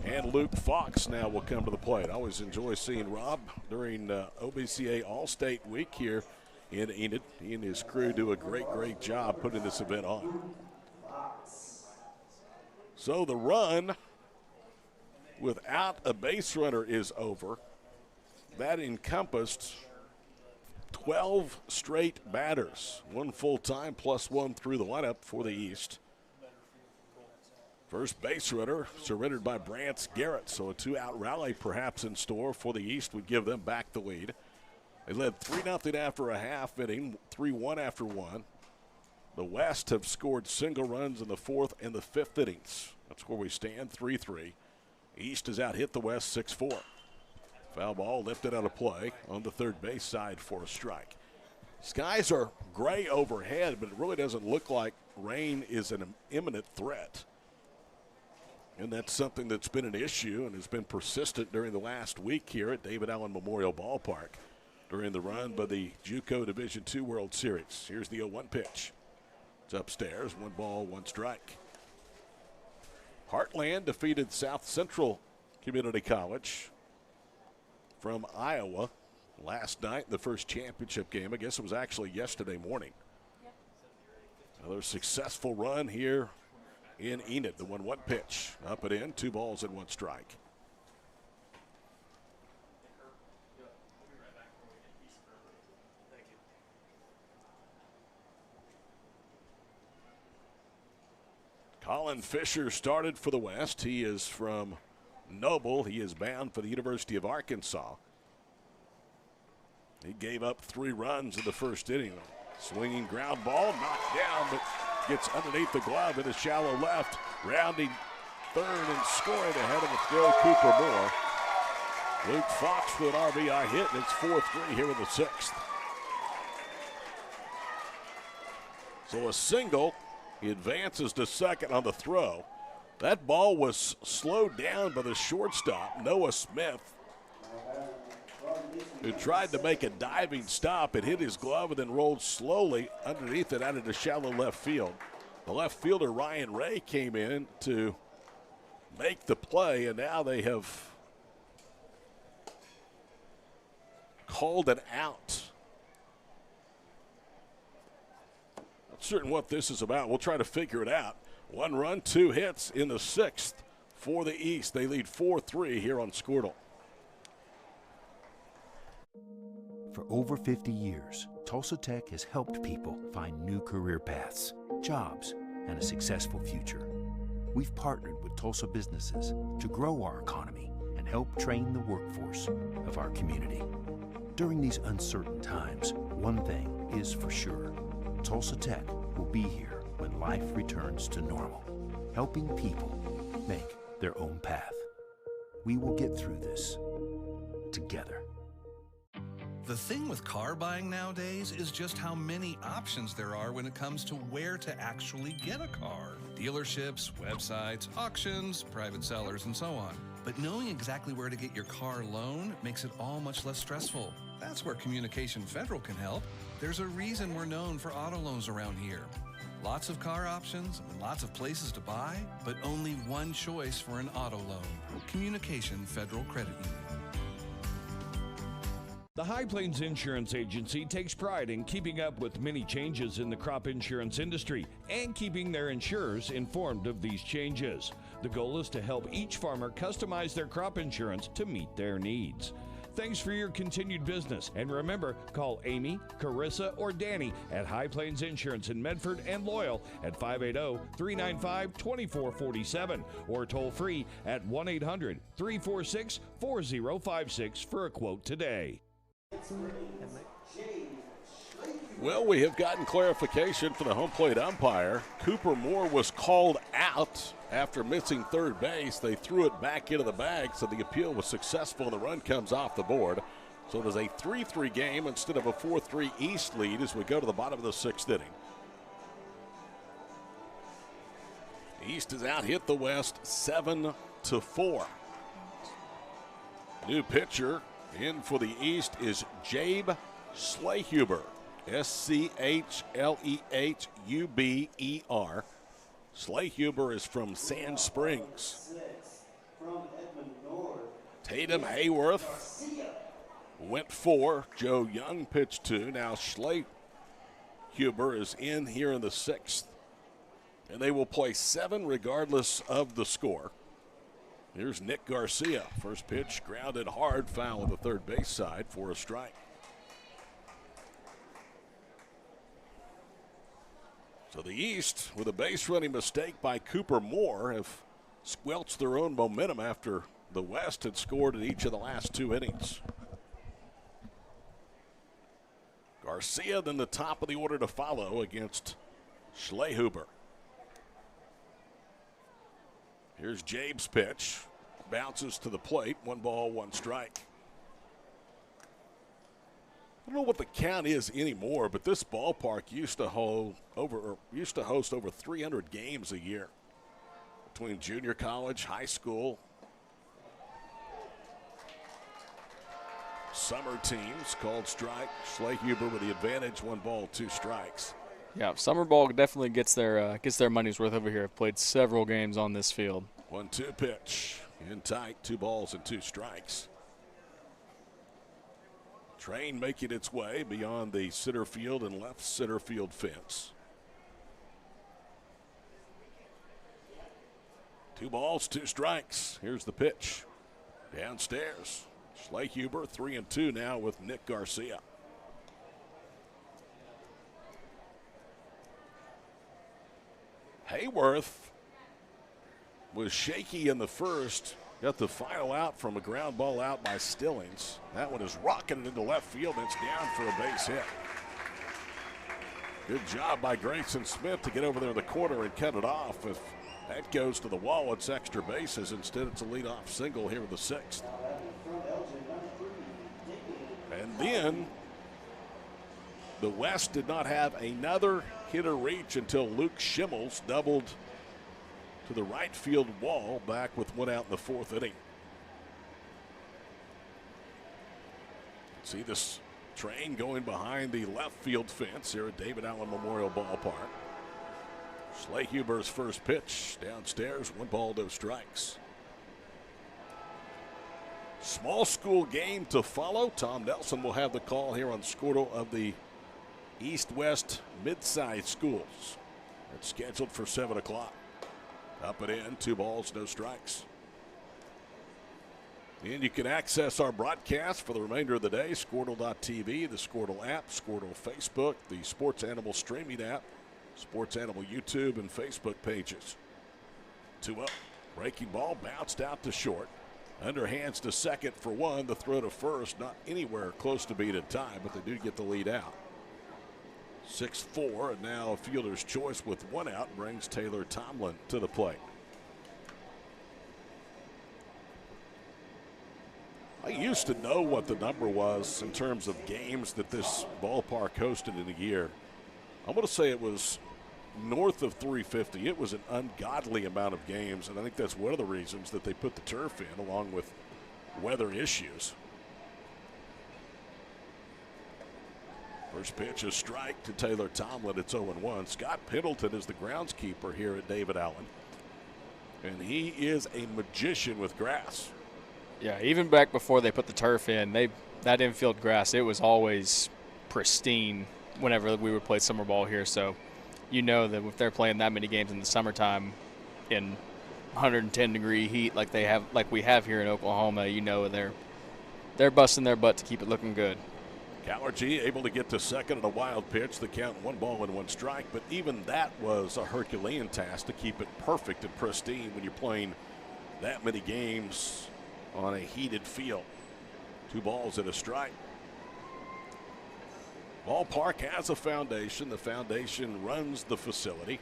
And Luke Fox now will come to the plate. I always enjoy seeing Rob during OBCA All-State Week here in Enid. He and his crew do a great job putting this event on. So the run without a base runner is over. That encompassed 12 straight batters, 1 full time plus 1 through the lineup for the East. First base runner surrendered by Brants Garrett, so a 2-out rally perhaps in store for the East would give them back the lead. They led 3-0 after a half inning, 3-1 after one. The West have scored single runs in the 4th and the 5th innings. That's where we stand, 3-3. East has out-hit the West 6-4. Foul ball lifted out of play on the third base side for a strike. Skies are gray overhead, but it really doesn't look like rain is an imminent threat. And that's something that's been an issue and has been persistent during the last week here at David Allen Memorial Ballpark during the run by the JUCO Division II World Series. Here's the 0-1 pitch. It's upstairs, 1 ball, 1 strike. Heartland defeated South Central Community College from Iowa last night, the first championship game. I guess it was actually yesterday morning. Another successful run here in Enid. The 1-1 pitch. Up and in, 2 balls and 1 strike. Colin Fisher started for the West. He is from Noble. He is bound for the University of Arkansas. He gave up 3 runs in the first inning. Swinging ground ball, knocked down, but gets underneath the glove in a shallow left. Rounding third and scoring ahead of the throw, Cooper Moore. Luke Fox with an RBI hit, and it's 4-3 here in the 6th. So a single. He advances to second on the throw. That ball was slowed down by the shortstop, Noah Smith, who tried to make a diving stop. It hit his glove and then rolled slowly underneath it out into shallow left field. The left fielder, Ryan Ray, came in to make the play, and now they have called an out. Not certain what this is about. We'll try to figure it out. 1 run, 2 hits in the 6th for the East. They lead 4-3 here on Squirtle. For over 50 years, Tulsa Tech has helped people find new career paths, jobs, and a successful future. We've partnered with Tulsa businesses to grow our economy and help train the workforce of our community. During these uncertain times, one thing is for sure. Tulsa Tech will be here when life returns to normal, helping people make their own path. We will get through this together. The thing with car buying nowadays is just how many options there are when it comes to where to actually get a car. Dealerships, websites, auctions, private sellers, and so on. But knowing exactly where to get your car loan makes it all much less stressful. That's where Communication Federal can help. There's a reason we're known for auto loans around here. Lots of car options and lots of places to buy, but only one choice for an auto loan. Communication Federal Credit Union. The High Plains Insurance Agency takes pride in keeping up with many changes in the crop insurance industry and keeping their insurers informed of these changes. The goal is to help each farmer customize their crop insurance to meet their needs. Thanks for your continued business, and remember, call Amy, Carissa, or Danny at High Plains Insurance in Medford and Loyal at 580-395-2447 or toll free at 1-800-346-4056 for a quote today. Well, we have gotten clarification from the home plate umpire. Cooper Moore was called out after missing third base. They threw it back into the bag, so the appeal was successful and the run comes off the board. So it is a 3-3 game instead of a 4-3 East lead as we go to the bottom of the 6th inning. East has out-hit the West 7-4. New pitcher in for the East is Jabe Schlehuber. Schlehuber. Schlehuber is from Sand Springs. Tatum Hayworth went 4. Joe Young pitched 2. Now Schlehuber is in here in the 6th. And they will play 7 regardless of the score. Here's Nick Garcia. First pitch grounded hard, foul on the third base side for a strike. So the East, with a base running mistake by Cooper Moore, have squelched their own momentum after the West had scored in each of the last 2 innings. Garcia then the top of the order to follow against Schlehuber. Here's Jabe's pitch. Bounces to the plate. 1 ball, 1 strike. I don't know what the count is anymore, but this ballpark used to host over 300 games a year between junior college, high school, summer teams called strike. Schlehuber with the advantage, 1 ball, 2 strikes. Yeah, summer ball definitely gets their money's worth over here. I've played several games on this field. 1-2 pitch in tight, 2 balls and 2 strikes. Train making its way beyond the center field and left center field fence. 2 balls, 2 strikes. Here's the pitch. Downstairs. Schlehuber 3-2 now with Nick Garcia. Hayworth was shaky in the first. Got the final out from a ground ball out by Stillings. That one is rocketed into left field. It's down for a base hit. Good job by Grayson Smith to get over there in the corner and cut it off. If that goes to the wall, it's extra bases. Instead, it's a leadoff single here in the 6th. And then the West did not have another hitter reach until Luke Schimmels doubled to the right field wall back with 1 out in the 4th inning. See this train going behind the left field fence here at David Allen Memorial Ballpark. Schlehuber's first pitch downstairs, 1 ball, 2 strikes. Small school game to follow. Tom Nelson will have the call here on Squirtle of the East-West mid-sized schools. It's scheduled for 7 o'clock. Up and in, 2 balls, 2 strikes. And you can access our broadcast for the remainder of the day. Squirtle.tv, the Squirtle app, Squirtle Facebook, the Sports Animal streaming app, Sports Animal YouTube and Facebook pages. 2-0. Breaking ball bounced out to short. Underhands to second for 1. The throw to first, not anywhere close to being in time, but they do get the lead out. 6-4, and now a fielder's choice with 1 out brings Taylor Tomlin to the plate. I used to know what the number was in terms of games that this ballpark hosted in a year. I'm going to say it was north of 350. It was an ungodly amount of games, and I think that's one of the reasons that they put the turf in, along with weather issues. First pitch, a strike to Taylor Tomlin. It's 0-1. Scott Pendleton is the groundskeeper here at David Allen, and he is a magician with grass. Yeah, even back before they put the turf in, that infield grass, it was always pristine whenever we would play summer ball here. So you know that if they're playing that many games in the summertime in 110-degree heat like we have here in Oklahoma, you know they're busting their butt to keep it looking good. Callergy able to get to second on a wild pitch. The count 1 ball and 1 strike, but even that was a Herculean task to keep it perfect and pristine when you're playing that many games on a heated field. 2 balls and a strike. Ballpark has a foundation. The foundation runs the facility.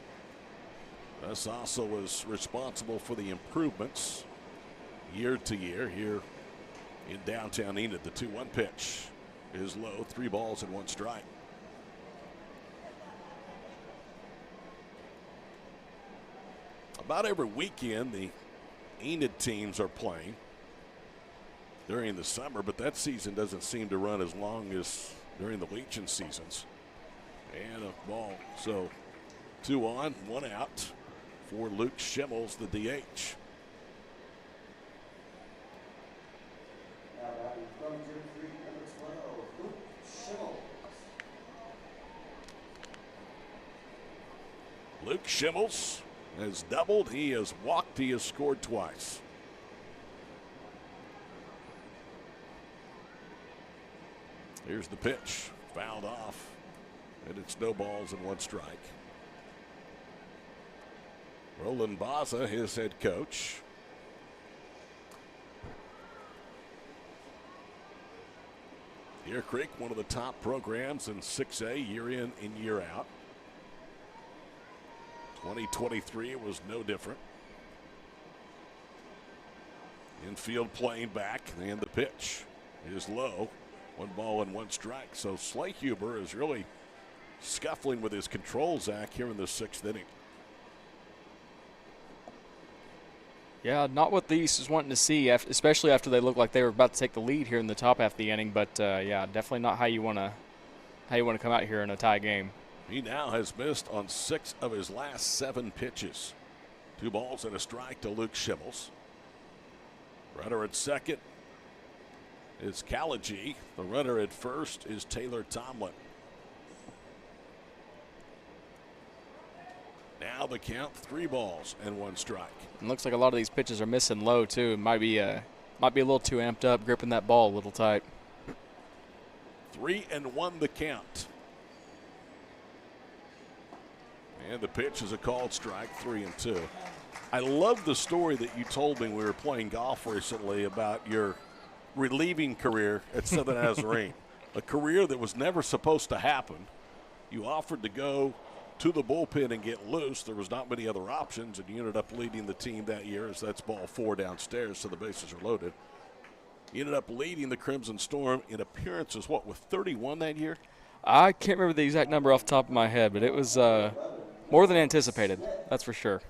This also is responsible for the improvements year to year here in downtown Enid. The 2-1 pitch is low, 3 balls and 1 strike. About every weekend, the Enid teams are playing during the summer, but that season doesn't seem to run as long as during the Legion seasons. And a ball. So 2 on, 1 out for Luke Schimmels, the DH. Luke Schimmels has doubled. He has walked. He has scored twice. Here's the pitch. Fouled off. And it's no balls and 1 strike. Roland Baza, his head coach. Deer Creek, one of the top programs in 6A, year in and year out. 2023 was no different. Infield playing back, and the pitch is low. 1 ball and 1 strike. So Slayhuber is really scuffling with his control, Zach, here in the 6th inning. Yeah, not what the East is wanting to see, especially after they looked like they were about to take the lead here in the top half of the inning. But yeah, definitely not how you want to come out here in a tie game. He now has missed on 6 of his last 7 pitches. 2 balls and a strike to Luke Schimmels. Runner at second is Kalaji. The runner at first is Taylor Tomlin. Now the count, 3 balls and 1 strike. It looks like a lot of these pitches are missing low too. It might be a little too amped up, gripping that ball a little tight. 3-1 the count. And the pitch is a called strike, 3-2. I love the story that you told me when we were playing golf recently about your relieving career at Southern Nazarene. A career that was never supposed to happen. You offered to go to the bullpen and get loose. There was not many other options, and you ended up leading the team that year, as that's ball 4 downstairs, so the bases are loaded. You ended up leading the Crimson Storm in appearances, with 31 that year? I can't remember the exact number off the top of my head, but it was more than anticipated, that's for sure.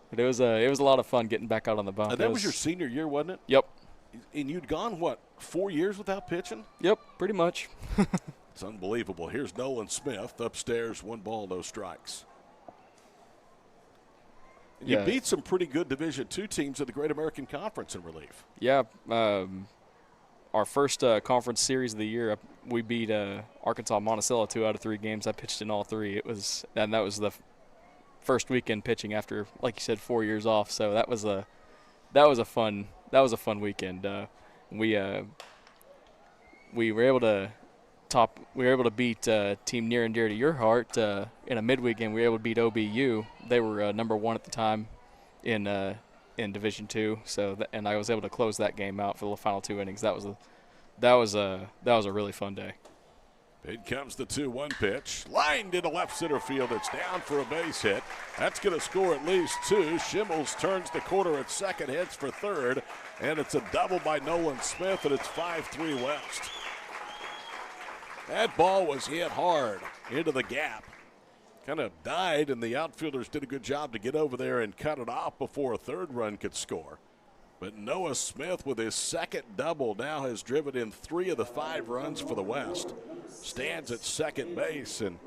But it was a lot of fun getting back out on the bump. And that was your senior year, wasn't it? Yep. And you'd gone, 4 years without pitching? Yep, pretty much. It's unbelievable. Here's Nolan Smith upstairs, 1 ball, no strikes. And you beat some pretty good Division II teams in the Great American Conference in relief. Yeah, our first conference series of the year, we beat Arkansas Monticello 2 out of 3 games. I pitched in all 3. That was the first weekend pitching after, like you said, 4 years off. So that was a fun weekend. We were able to beat a team near and dear to your heart in a midweek game. We were able to beat OBU. They were number 1 at the time in Division II. And I was able to close that game out for the final 2 innings. That was a really fun day. In comes the 2-1 pitch. Lined into left center field. It's down for a base hit. That's going to score at least 2. Schimmels turns the corner at second, heads for third, and it's a double by Nolan Smith, and it's 5-3 West. That ball was hit hard into the gap. Kind of died, and the outfielders did a good job to get over there and cut it off before a third run could score. But Noah Smith, with his second double, now has driven in 3 of the 5 runs for the West. Stands at second base, and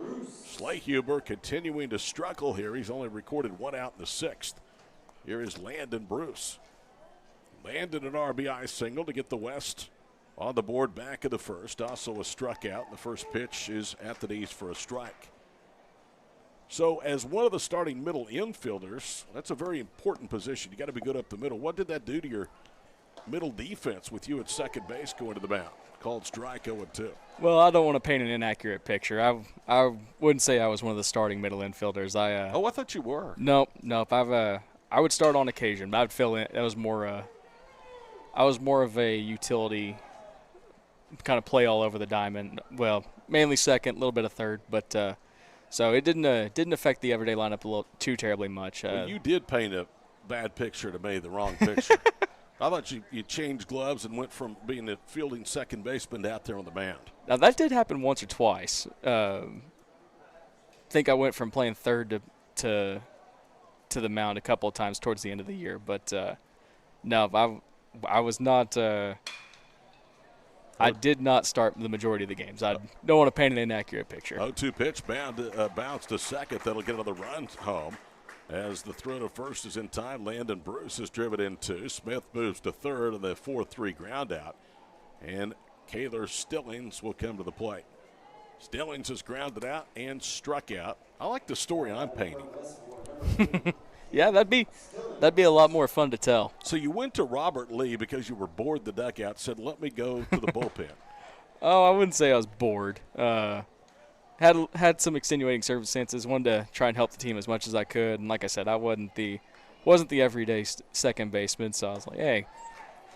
Slayhuber continuing to struggle here. He's only recorded 1 out in the 6th. Here is Landon Bruce. Landon an RBI single to get the West on the board back of the first. Also a struck out. The first pitch is at the knees for a strike. So as one of the starting middle infielders, that's a very important position. You got to be good up the middle. What did that do to your middle defense with you at second base going to the mound? Called strike 0-2. Well, I don't want to paint an inaccurate picture. I wouldn't say I was one of the starting middle infielders. I thought you were. Nope. I would start on occasion, but I'd fill in. That was more. I was more of a utility, kind of play all over the diamond. Well, mainly second, a little bit of third, but. So it didn't affect the everyday lineup too terribly much. Well, you did paint a bad picture to me, the wrong picture. I thought you changed gloves and went from being a fielding second baseman to out there on the mound. Now, that did happen once or twice. I think I went from playing third to the mound a couple of times towards the end of the year. But, no, I was not I did not start the majority of the games. I don't want to paint an inaccurate picture. 0-2 pitch, bounce to second. That'll get another run home. As the throw to first is in time, Landon Bruce is driven in 2. Smith moves to third on the 4-3 ground out. And Kaylor Stillings will come to the plate. Stillings is grounded out and struck out. I like the story I'm painting. Yeah, that'd be a lot more fun to tell. So you went to Robert Lee because you were bored the dugout, said, let me go to the bullpen. Oh, I wouldn't say I was bored. had some extenuating circumstances. Wanted to try and help the team as much as I could, and like I said, I wasn't the everyday second baseman. So I was like, hey,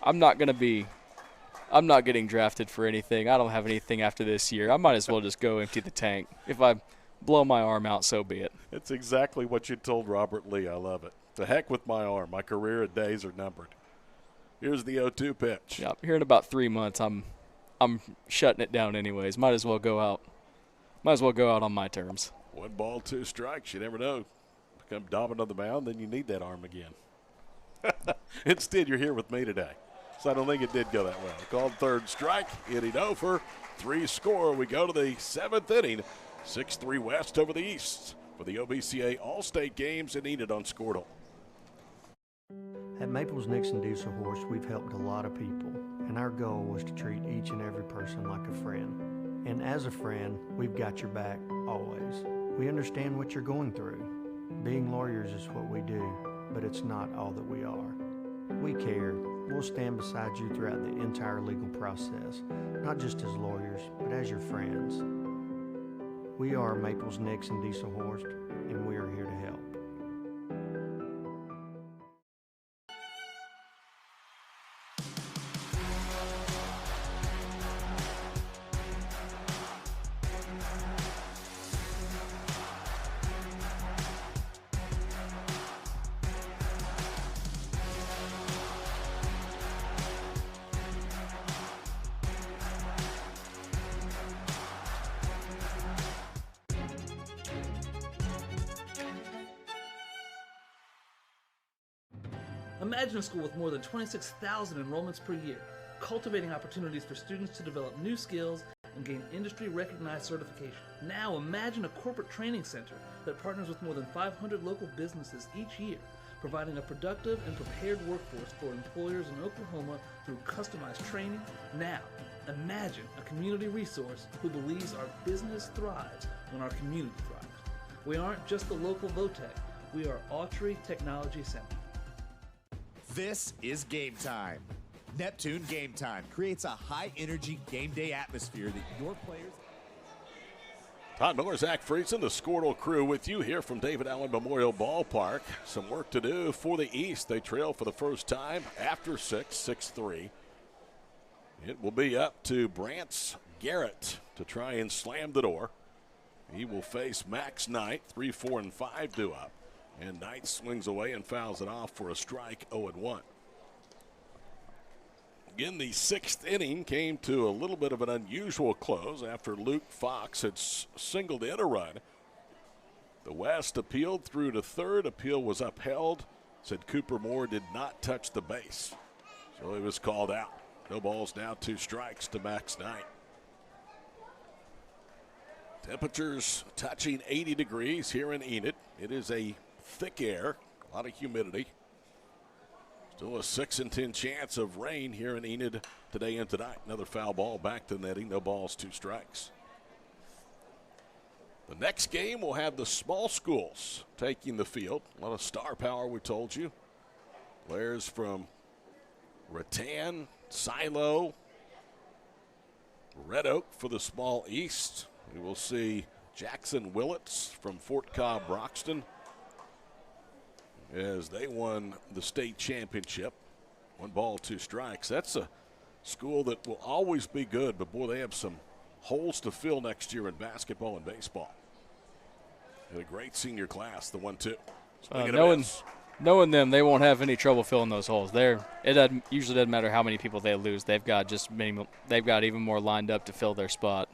I'm not getting drafted for anything. I don't have anything after this year. I might as well just go empty the tank. If I blow my arm out, so be it. It's exactly what you told Robert Lee. I love it. To heck with my arm. My career days are numbered. Here's the 0-2 pitch. Yeah, here in about 3 months, I'm shutting it down anyways. Might as well go out on my terms. 1 ball, 2 strikes. You never know. Become dominant on the mound, then you need that arm again. Instead, you're here with me today. So I don't think it did go that well. Called third strike, inning over, 3 score. We go to the 7th inning, 6-3 West over the East for the OBCA All-State Games in Enid on Squirtle. At Maples Nixon Diesel Horse, we've helped a lot of people, and our goal was to treat each and every person like a friend. And as a friend, we've got your back always. We understand what you're going through. Being lawyers is what we do, but it's not all that we are. We care. We'll stand beside you throughout the entire legal process, not just as lawyers, but as your friends. We are Maples Nixon Diesel Horse, and we are here to help. Imagine a school with more than 26,000 enrollments per year, cultivating opportunities for students to develop new skills and gain industry-recognized certification. Now imagine a corporate training center that partners with more than 500 local businesses each year, providing a productive and prepared workforce for employers in Oklahoma through customized training. Now imagine a community resource who believes our business thrives when our community thrives. We aren't just the local Votech, we are Autry Technology Center. This is Game Time. Neptune Game Time creates a high-energy game day atmosphere that your players... Todd Miller, Zach Friesen, the Squirtle crew with you here from David Allen Memorial Ballpark. Some work to do for the East. They trail for the first time after 6-3. It will be up to Brant's Garrett to try and slam the door. He will face Max Knight, 3, 4, and 5 due up. And Knight swings away and fouls it off for a strike, 0-1. Again, the 6th inning came to a little bit of an unusual close after Luke Fox had singled in a run. The West appealed through to third. Appeal was upheld. Said Cooper Moore did not touch the base. So he was called out. No balls, now 2 strikes to Max Knight. Temperatures touching 80 degrees here in Enid. It is a thick air, a lot of humidity. Still a 6 in 10 chance of rain here in Enid today and tonight. Another foul ball back to netting. No balls, 2 strikes. The next game will have the small schools taking the field. A lot of star power, we told you. Players from Rattan, Silo, Red Oak for the small East. We will see Jackson Willits from Fort Cobb Broxton as they won the state championship. 1 ball, 2 strikes. That's a school that will always be good, but boy, they have some holes to fill next year in basketball and baseball. And a great senior class, the 1-2. Knowing them, they won't have any trouble filling those holes. It usually doesn't matter how many people they lose. They've got even more lined up to fill their spot.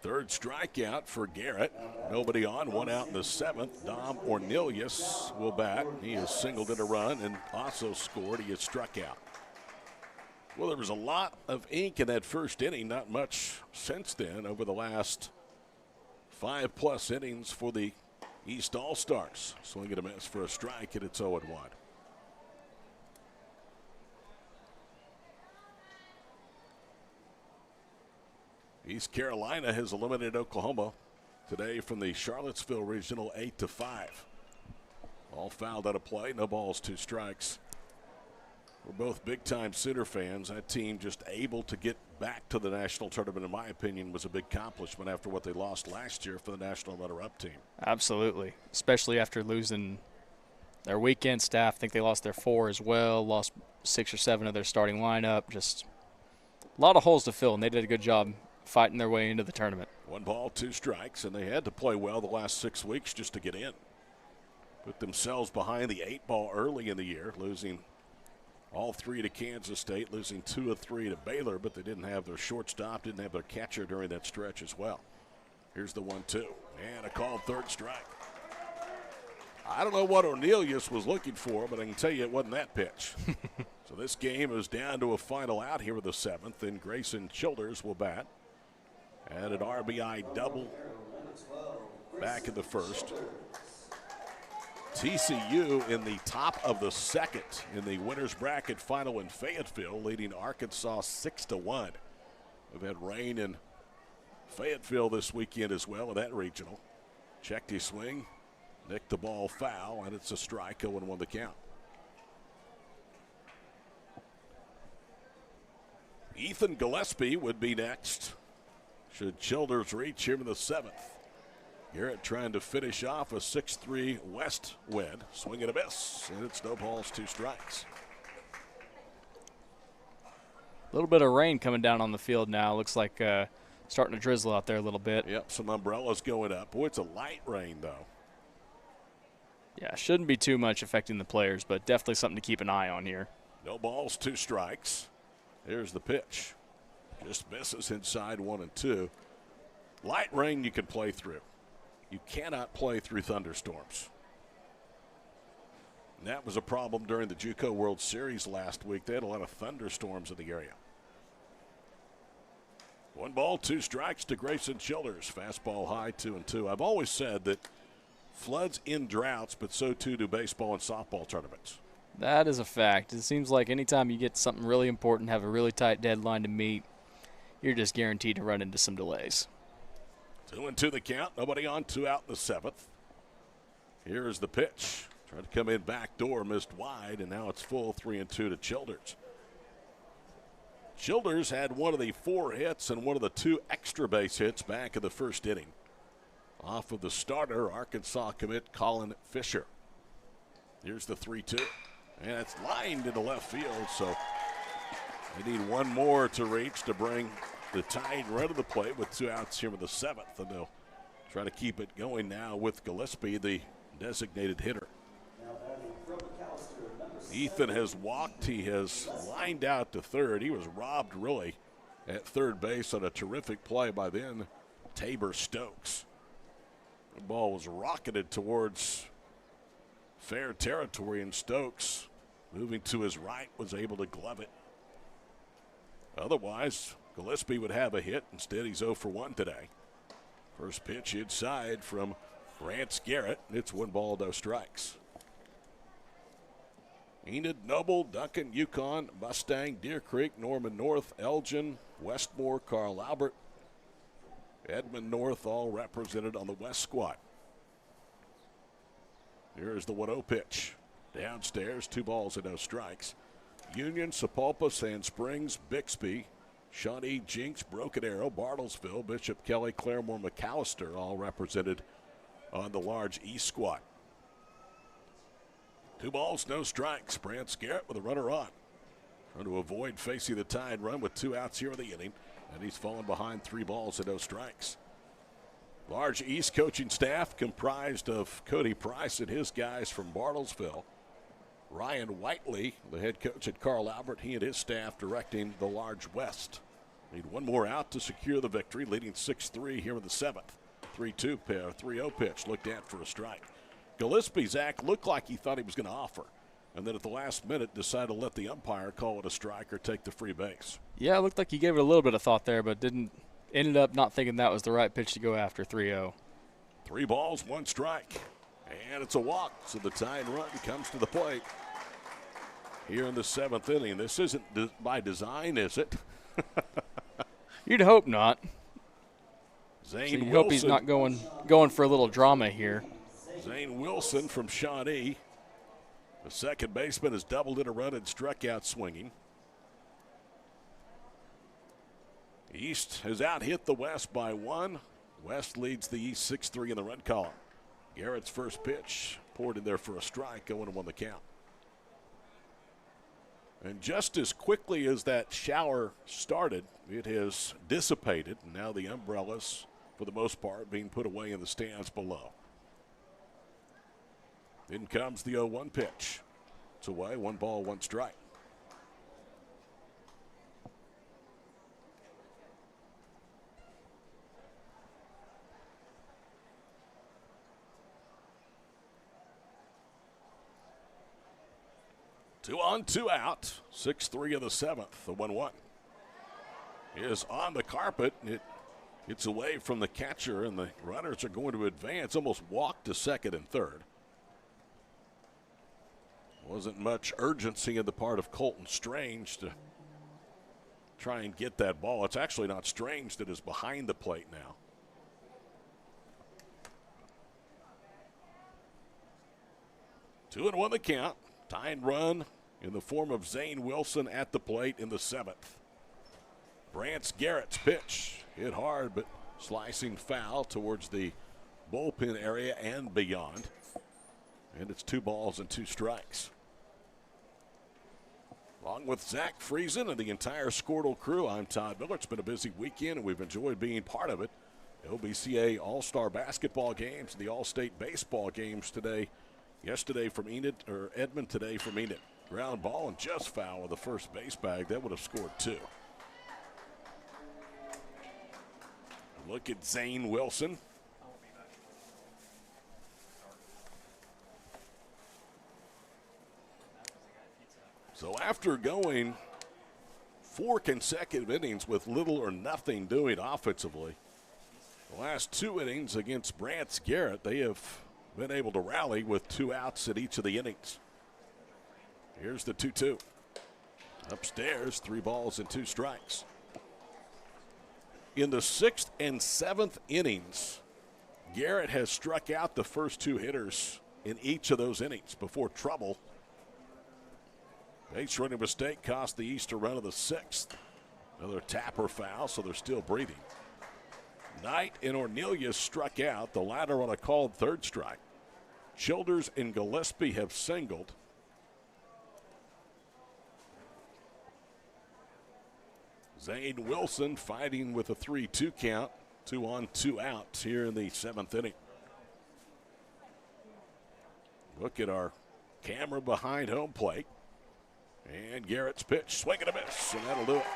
Third strikeout for Garrett. Nobody on, 1 out in the 7th. Dom Ornelius will bat. He has singled in a run and also scored. He has struck out. Well, there was a lot of ink in that first inning. Not much since then over the last 5+ innings for the East All-Stars. Swing and a miss for a strike, and it's 0-1. East Carolina has eliminated Oklahoma today from the Charlottesville Regional 8-5. All fouled out of play, no balls, 2 strikes. We're both big-time Center fans. That team just able to get back to the national tournament, in my opinion, was a big accomplishment after what they lost last year for the national runner-up team. Absolutely, especially after losing their weekend staff. I think they lost their 4 as well, lost 6 or 7 of their starting lineup. Just a lot of holes to fill, and they did a good job fighting their way into the tournament. 1 ball, 2 strikes, and they had to play well the last 6 weeks just to get in. Put themselves behind the 8 ball early in the year, losing all 3 to Kansas State, losing 2 of 3 to Baylor, but they didn't have their shortstop, didn't have their catcher during that stretch as well. Here's the 1-2, and a called 3rd strike. I don't know what Ornelius was looking for, but I can tell you it wasn't that pitch. So this game is down to a final out here with the 7th, and Grayson Childers will bat. And an RBI double back in the 1st. TCU in the top of the 2nd in the winners bracket final in Fayetteville, leading Arkansas 6-1. We've had rain in Fayetteville this weekend as well in that regional. Checked his swing, nicked the ball foul, and it's a strike, 0-1 the count. Ethan Gillespie would be next, should Childers reach here in the 7th. Garrett trying to finish off a 6-3 west wind. Swing and a miss, and it's no balls, 2 strikes. A little bit of rain coming down on the field now. Looks like starting to drizzle out there a little bit. Yep, some umbrellas going up. Boy, it's a light rain, though. Yeah, shouldn't be too much affecting the players, but definitely something to keep an eye on here. No balls, 2 strikes. Here's the pitch. Just misses inside 1-2. Light rain you can play through. You cannot play through thunderstorms. And that was a problem during the JUCO World Series last week. They had a lot of thunderstorms in the area. 1 ball, 2 strikes to Grayson Childers. Fastball high, 2-2. I've always said that floods in droughts, but so too do baseball and softball tournaments. That is a fact. It seems like anytime you get something really important, have a really tight deadline to meet, you're just guaranteed to run into some delays. 2-2 the count. Nobody on, 2 out in the 7th. Here is the pitch. Tried to come in back door, missed wide, and now it's full, 3-2 to Childers. Childers had one of the 4 hits and one of the 2 extra base hits back in the 1st inning. Off of the starter, Arkansas commit Colin Fisher. Here's the 3-2. And it's lined into left field, so they need 1 more to reach to bring the Tide run to the plate with 2 outs here in the 7th. And they'll try to keep it going now with Gillespie, the designated hitter. Ethan has walked. He has lined out to 3rd. He was robbed, really, at 3rd base on a terrific play by then Tabor Stokes. The ball was rocketed towards fair territory, and Stokes, moving to his right, was able to glove it. Otherwise, Gillespie would have a hit. Instead, he's 0 for 1 today. First pitch inside from Rance Garrett. It's 1 ball, no strikes. Enid, Noble, Duncan, Yukon, Mustang, Deer Creek, Norman North, Elgin, Westmore, Carl Albert, Edmond North, all represented on the West squad. Here's the 1-0 pitch. Downstairs, 2 balls and no strikes. Union, Sapulpa, Sand Springs, Bixby, Shawnee, Jinx, Broken Arrow, Bartlesville, Bishop Kelly, Claremore, McAllister, all represented on the large East squad. 2 balls, no strikes. Rance Garrett with a runner on. Trying to avoid facing the Tide run with 2 outs here in the inning, and he's fallen behind 3 balls and no strikes. Large East coaching staff comprised of Cody Price and his guys from Bartlesville. Ryan Whiteley, the head coach at Carl Albert, he and his staff directing the large West. Need 1 more out to secure the victory, leading 6-3 here in the 7th. 3-0 pitch, looked at for a strike. Gillespie, Zach, looked like he thought he was going to offer, and then at the last minute decided to let the umpire call it a strike or take the free base. Yeah, it looked like he gave it a little bit of thought there, but ended up not thinking that was the right pitch to go after. 3-0. 3 balls, 1 strike, and it's a walk, so the Tide run comes to the plate here in the 7th inning. This isn't by design, is it? You'd hope not. Zane so you Wilson. Hope he's not going for a little drama here. Zane Wilson from Shawnee. The second baseman has doubled in a run and struck out swinging. East has out-hit the West by 1. West leads the East 6-3 in the red column. Garrett's first pitch poured in there for a strike, 0-1 the count. And just as quickly as that shower started, it has dissipated. And now the umbrellas, for the most part, being put away in the stands below. In comes the 0-1 pitch. It's away, 1 ball, 1 strike. Two on, 2 out. 6-3 of the 7th. The 1-1 is on the carpet. It's away from the catcher, and the runners are going to advance, almost walk to second and third. Wasn't much urgency on the part of Colton Strange to try and get that ball. It's actually not Strange that is behind the plate now. Two and 1 the count. Tying run in the form of Zane Wilson at the plate in the 7th. Brant's Garrett's pitch hit hard, but slicing foul towards the bullpen area and beyond. And it's 2 balls and 2 strikes. Along with Zach Friesen and the entire Squirtle crew, I'm Todd Miller. It's been a busy weekend, and we've enjoyed being part of it. The OBCA All-Star Basketball games and the All-State Baseball games today. Yesterday from Edmond, today from Enid. Ground ball and just foul of the first base bag. That would have scored 2. Look at Zane Wilson. So after going 4 consecutive innings with little or nothing doing offensively, the last 2 innings against Brant's Garrett, they have been able to rally with 2 outs at each of the innings. Here's the 2-2. Upstairs, 3 balls and 2 strikes. In the 6th and 7th innings, Garrett has struck out the first 2 hitters in each of those innings before trouble. Base running mistake cost the East a run of the 6th. Another tapper foul, so they're still breathing. Knight and Ornelas struck out, the latter on a called 3rd strike. Childers and Gillespie have singled. Zane Wilson fighting with a 3-2 count. 2 on, 2 out here in the 7th inning. Look at our camera behind home plate. And Garrett's pitch, swing and a miss, and that'll do it.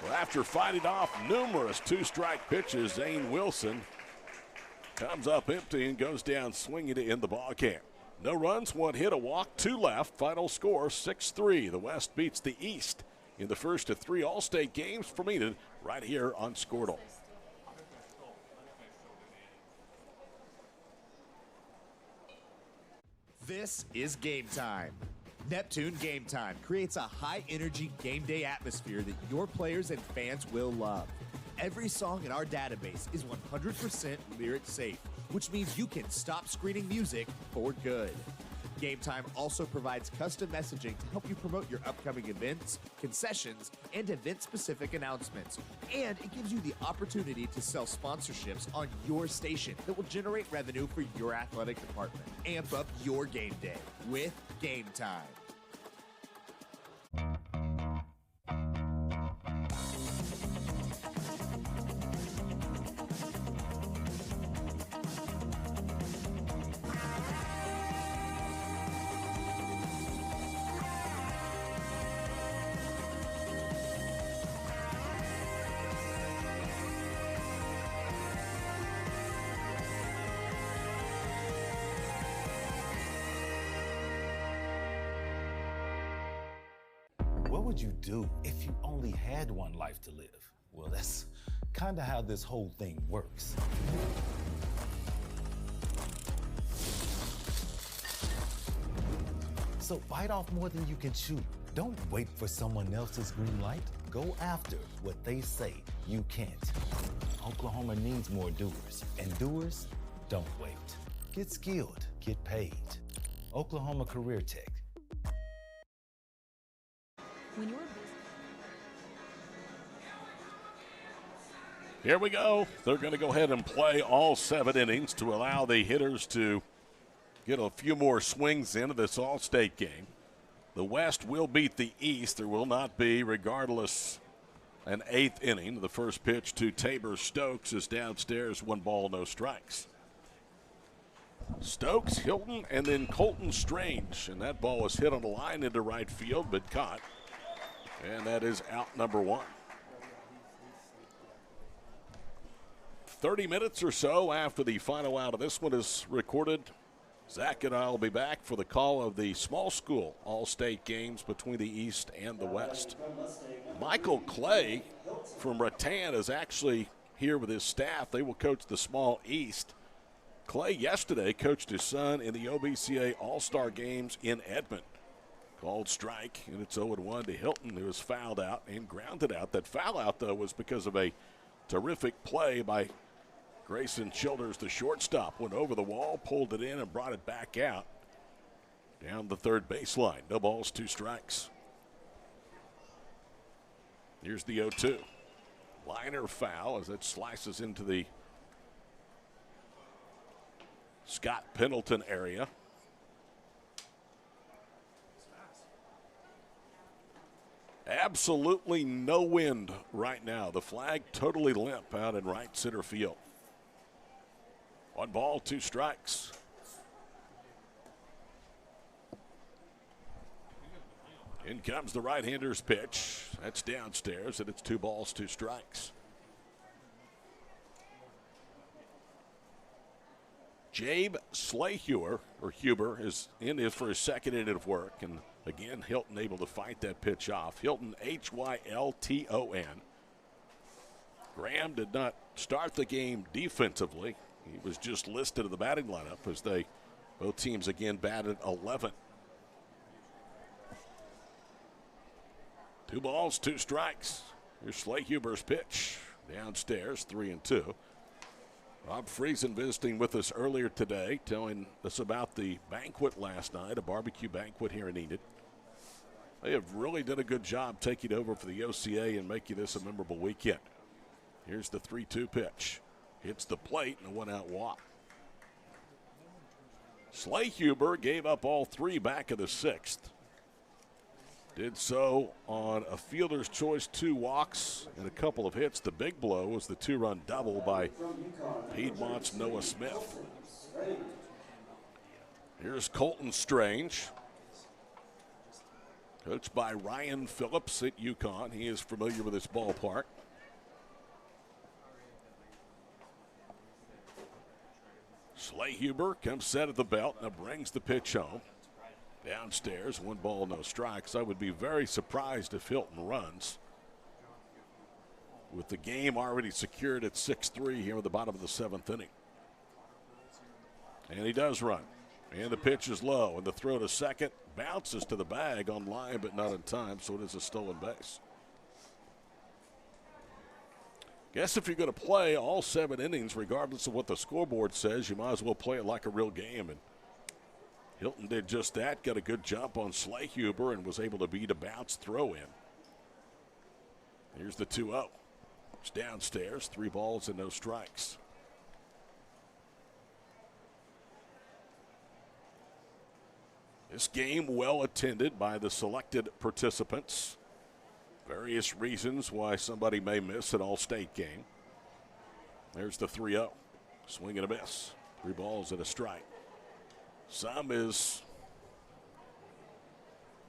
Well, after fighting off numerous 2-strike pitches, Zane Wilson comes up empty and goes down swinging to end the ball game. No runs, 1 hit, a walk, 2 left. Final score 6-3. The West beats the East in the first of 3 All-State games from Enid right here on Squirtle. This is Game Time. Neptune Game Time creates a high-energy game day atmosphere that your players and fans will love. Every song in our database is 100% lyric safe, which means you can stop screening music for good. Game Time also provides custom messaging to help you promote your upcoming events, concessions, and event-specific announcements. And it gives you the opportunity to sell sponsorships on your station that will generate revenue for your athletic department. Amp up your game day with Game Time. What would you do if you only had one life to live? Well, that's kind of how this whole thing works. So bite off more than you can chew. Don't wait for someone else's green light. Go after what they say you can't. Oklahoma needs more doers, and doers don't wait. Get skilled, get paid. Oklahoma Career Tech. When your Here we go. They're going to go ahead and play all 7 innings to allow the hitters to get a few more swings into this All-State game. The West will beat the East. There will not be, regardless, an 8th inning. The first pitch to Tabor Stokes is downstairs, 1 ball, no strikes. Stokes, Hilton, and then Colton Strange. And that ball was hit on the line into right field, but caught. And that is out number 1. 30 minutes or so after the final out of this one is recorded, Zach and I will be back for the call of the small school all-state games between the East and the West. Michael Clay from Rattan is actually here with his staff. They will coach the small East. Clay yesterday coached his son in the OBCA All-Star Games in Edmond. Called strike, and it's 0-1 to Hilton, who was fouled out and grounded out. That foul out, though, was because of a terrific play by Grayson Childers, the shortstop. Went over the wall, pulled it in, and brought it back out down the third baseline. No balls, 2 strikes. Here's the 0-2. Liner foul as it slices into the Scott Pendleton area. Absolutely no wind right now. The flag totally limp out in right center field. 1 ball, 2 strikes. In comes the right-hander's pitch. That's downstairs, and it's 2 balls, 2 strikes. Jabe Slahuber is in for his second inning of work, and again, Hilton able to fight that pitch off. Hilton, Hylton. Graham did not start the game defensively. He was just listed in the batting lineup as both teams again batted 11. 2 balls, 2 strikes. Here's Slahuber's pitch. Downstairs, 3-2. Rob Friesen visiting with us earlier today, telling us about the banquet last night, a barbecue banquet here in Enid. They have really done a good job taking over for the OCA and making this a memorable weekend. Here's the 3-2 pitch. Hits the plate and a 1-out walk. Slahuber gave up all 3 back of the 6th. Did so on a fielder's choice, 2 walks and a couple of hits. The big blow was the 2-run double by Piedmont's Noah Smith. Here's Colton Strange, coached by Ryan Phillips at UConn. He is familiar with this ballpark. Slahuber comes set at the belt and brings the pitch home. Downstairs, 1 ball, no strikes. I would be very surprised if Hilton runs, with the game already secured at 6-3 here at the bottom of the 7th inning. And he does run. And the pitch is low, and the throw to second bounces to the bag on line, but not in time, so it is a stolen base. Guess if you're going to play all 7 innings, regardless of what the scoreboard says, you might as well play it like a real game. And Hilton did just that, got a good jump on Slahuber and was able to beat a bounce throw in. Here's the 2-0. It's downstairs, 3 balls and no strikes. This game well attended by the selected participants. Various reasons why somebody may miss an all-state game. There's the 3-0. Swing and a miss. 3 balls and a strike. Some is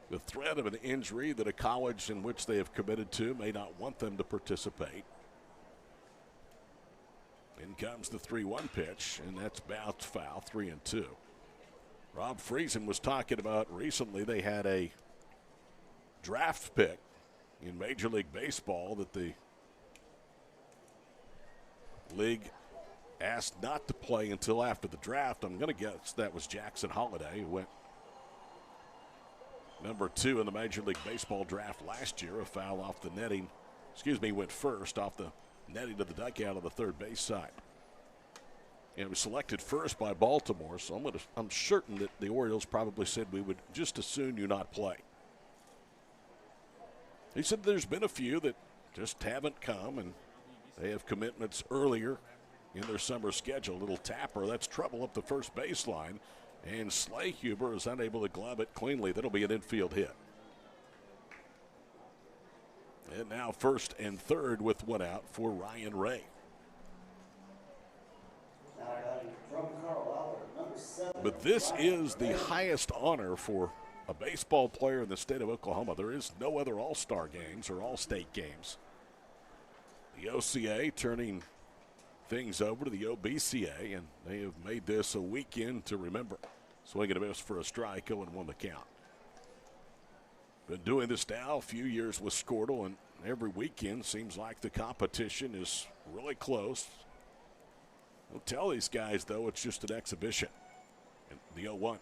the threat of an injury that a college in which they have committed to may not want them to participate. In comes the 3-1 pitch, and that's bounced foul, 3-2. Rob Friesen was talking about recently they had a draft pick in Major League Baseball that the league asked not to play until after the draft. I'm going to guess that was Jackson Holiday, who went number 2 in the Major League Baseball draft last year. A foul off the netting. Went first off the netting to the dugout on the third base side. And it was selected first by Baltimore, so I'm certain that the Orioles probably said we would just as soon you not play. He said there's been a few that just haven't come, and They have commitments earlier in their summer schedule. Little tapper, that's trouble up the first baseline. And Slayhuber is unable to glove it cleanly. That'll be an infield hit. And now first and third with one out for Ryan Ray. But this is the highest honor for a baseball player in the state of Oklahoma. There is no other all-star games or all-state games. The OCA turning things over to the OBCA, and they have made this a weekend to remember. Swinging a miss for a strike, 0-1 the count. Been doing this now a few years with Squirtle, and every weekend seems like the competition is really close. Don't tell these guys, though, it's just an exhibition. And the 0-1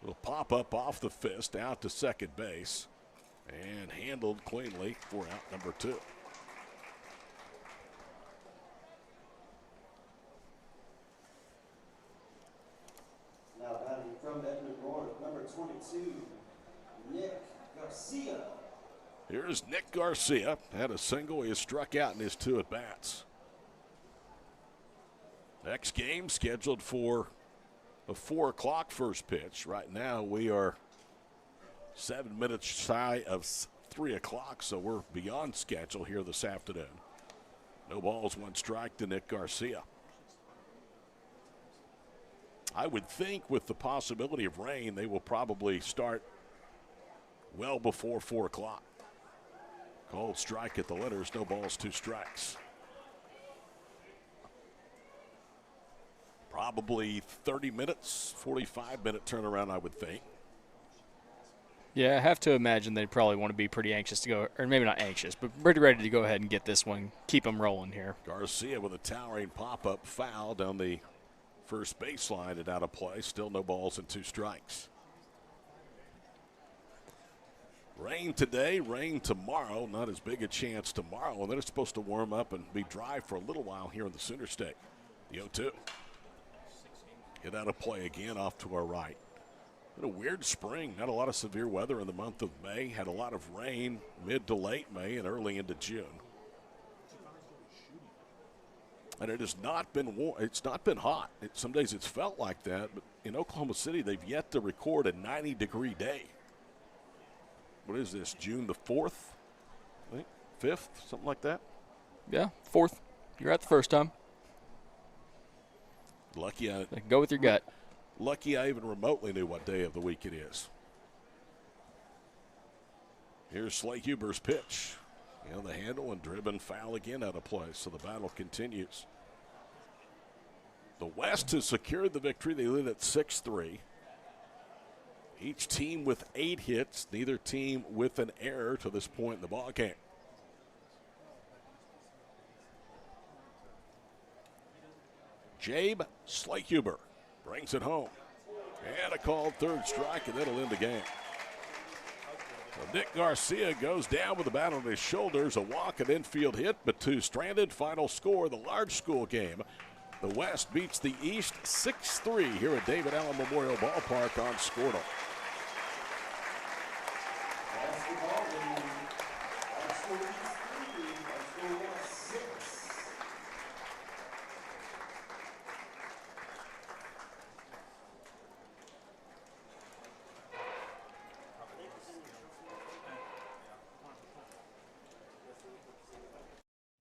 will pop up off the fist out to second base and handled cleanly for out number 2. Now batting from Edmond North, number 22, Nick Garcia. Here's Nick Garcia. Had a single. He has struck out in his 2 at-bats. Next game scheduled for a 4 o'clock first pitch. Right now we are 7 minutes shy of 3 o'clock, so we're beyond schedule here this afternoon. No balls, 1 strike to Nick Garcia. I would think with the possibility of rain, they will probably start well before 4 o'clock. Called strike at the letters, no balls, 2 strikes. Probably 30 minutes, 45-minute turnaround, I would think. Yeah, I have to imagine they probably want to be pretty anxious to go, or maybe not anxious, but pretty ready to go ahead and get this one, keep them rolling here. Garcia with a towering pop-up foul down the first baseline and out of play. Still no balls and 2 strikes. Rain today, rain tomorrow. Not as big a chance tomorrow, and then it's supposed to warm up and be dry for a little while here in the Sooner State. The 0-2. Get out of play again off to our right. Been a weird spring. Not a lot of severe weather in the month of May. Had a lot of rain mid to late May and early into June. And it has not been warm. It's not been hot. Some days it's felt like that, but in Oklahoma City, they've yet to record a 90-degree day. What is this, June the 4th? I think 5th, something like that? Yeah, 4th. You're at the first time. Lucky I go with your gut. Lucky I even remotely knew what day of the week it is. Here's Slayhuber's pitch. The handle and driven foul again out of play, so the battle continues. The West has secured the victory. They lead at 6-3. Each team with 8 hits, neither team with an error to this point in the ballgame. Jabe Slayhuber brings it home. And a called 3rd strike, and that'll end the game. So Nick Garcia goes down with the bat on his shoulders. A walk, an infield hit, but 2 stranded. Final score, the large school game. The West beats the East 6-3 here at David Allen Memorial Ballpark on Squirtle.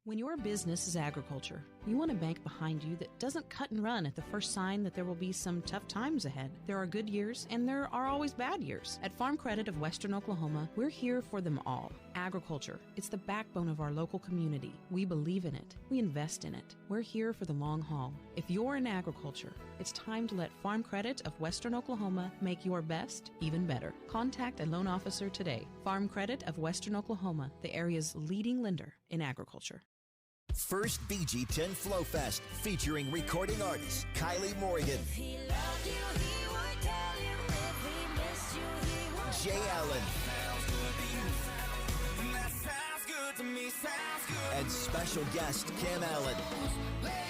When your business is agriculture, you want a bank behind you that doesn't cut and run at the first sign that there will be some tough times ahead. There are good years and there are always bad years. At Farm Credit of Western Oklahoma, we're here for them all. Agriculture, it's the backbone of our local community. We believe in it. We invest in it. We're here for the long haul. If you're in agriculture, it's time to let Farm Credit of Western Oklahoma make your best even better. Contact a loan officer today. Farm Credit of Western Oklahoma, the area's leading lender in agriculture. First BG10 Flow Fest featuring recording artist Kylie Morgan, Jay Allen, and special guest Cam Allen.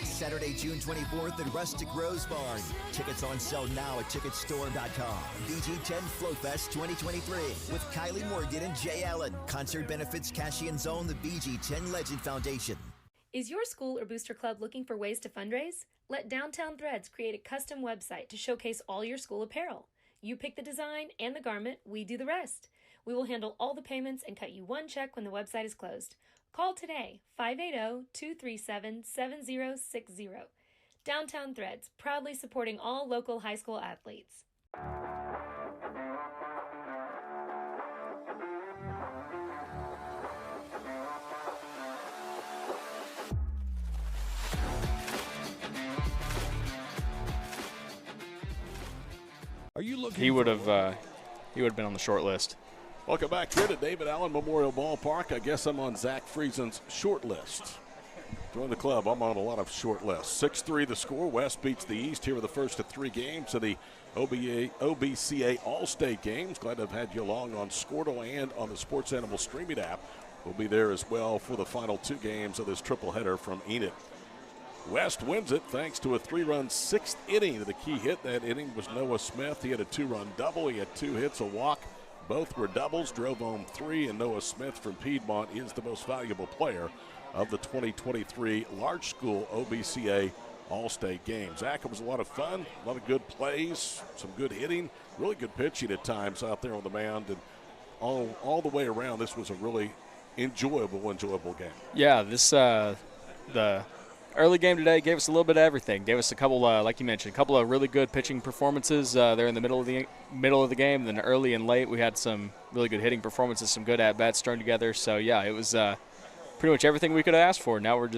Saturday, June 24th at Rustic Rose Barn. Tickets on sale now at ticketstore.com. BG10 Flow Fest 2023 with Kylie Morgan and Jay Allen. Concert benefits Cashian Zone, the BG10 Legend Foundation. Is your school or booster club looking for ways to fundraise? Let Downtown Threads create a custom website to showcase all your school apparel. You pick the design and the garment, we do the rest. We will handle all the payments and cut you one check when the website is closed. Call today, 580-237-7060. Downtown Threads, proudly supporting all local high school athletes. Are you looking? He would have been on the short list. Welcome back here to David Allen Memorial Ballpark. I guess I'm on Zach Friesen's short list. Join the club. I'm on a lot of short lists. 6-3 the score. West beats the East here with the first of 3 games of the OBCA All-State games. Glad to have had you along on Squirtle and on the Sports Animal streaming app. We'll be there as well for the final 2 games of this triple header from Enid. West wins it thanks to a 3-run 6th inning. The key hit that inning was Noah Smith. He had a 2-run double. He had 2 hits, a walk. Both were doubles, drove home 3, and Noah Smith from Piedmont is the most valuable player of the 2023 large school OBCA All-State games. Zach, it was a lot of fun, a lot of good plays, some good hitting, really good pitching at times out there on the mound, and all the way around, this was a really enjoyable game. Yeah, this the early game today gave us a little bit of everything. Gave us a couple, like you mentioned, a couple of really good pitching performances there in the middle of the game. Then early and late, we had some really good hitting performances, some good at-bats strung together. So, yeah, it was pretty much everything we could have asked for. Now we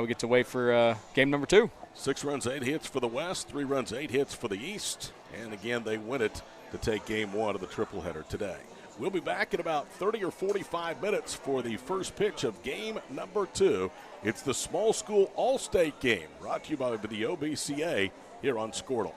get to wait for game number 2. 6 runs, 8 hits for the West, 3 runs, 8 hits for the East. And, again, they win it to take game 1 of the triple header today. We'll be back in about 30 or 45 minutes for the first pitch of game number 2. It's the Small School All-State game, brought to you by the OBCA here on Squirtle.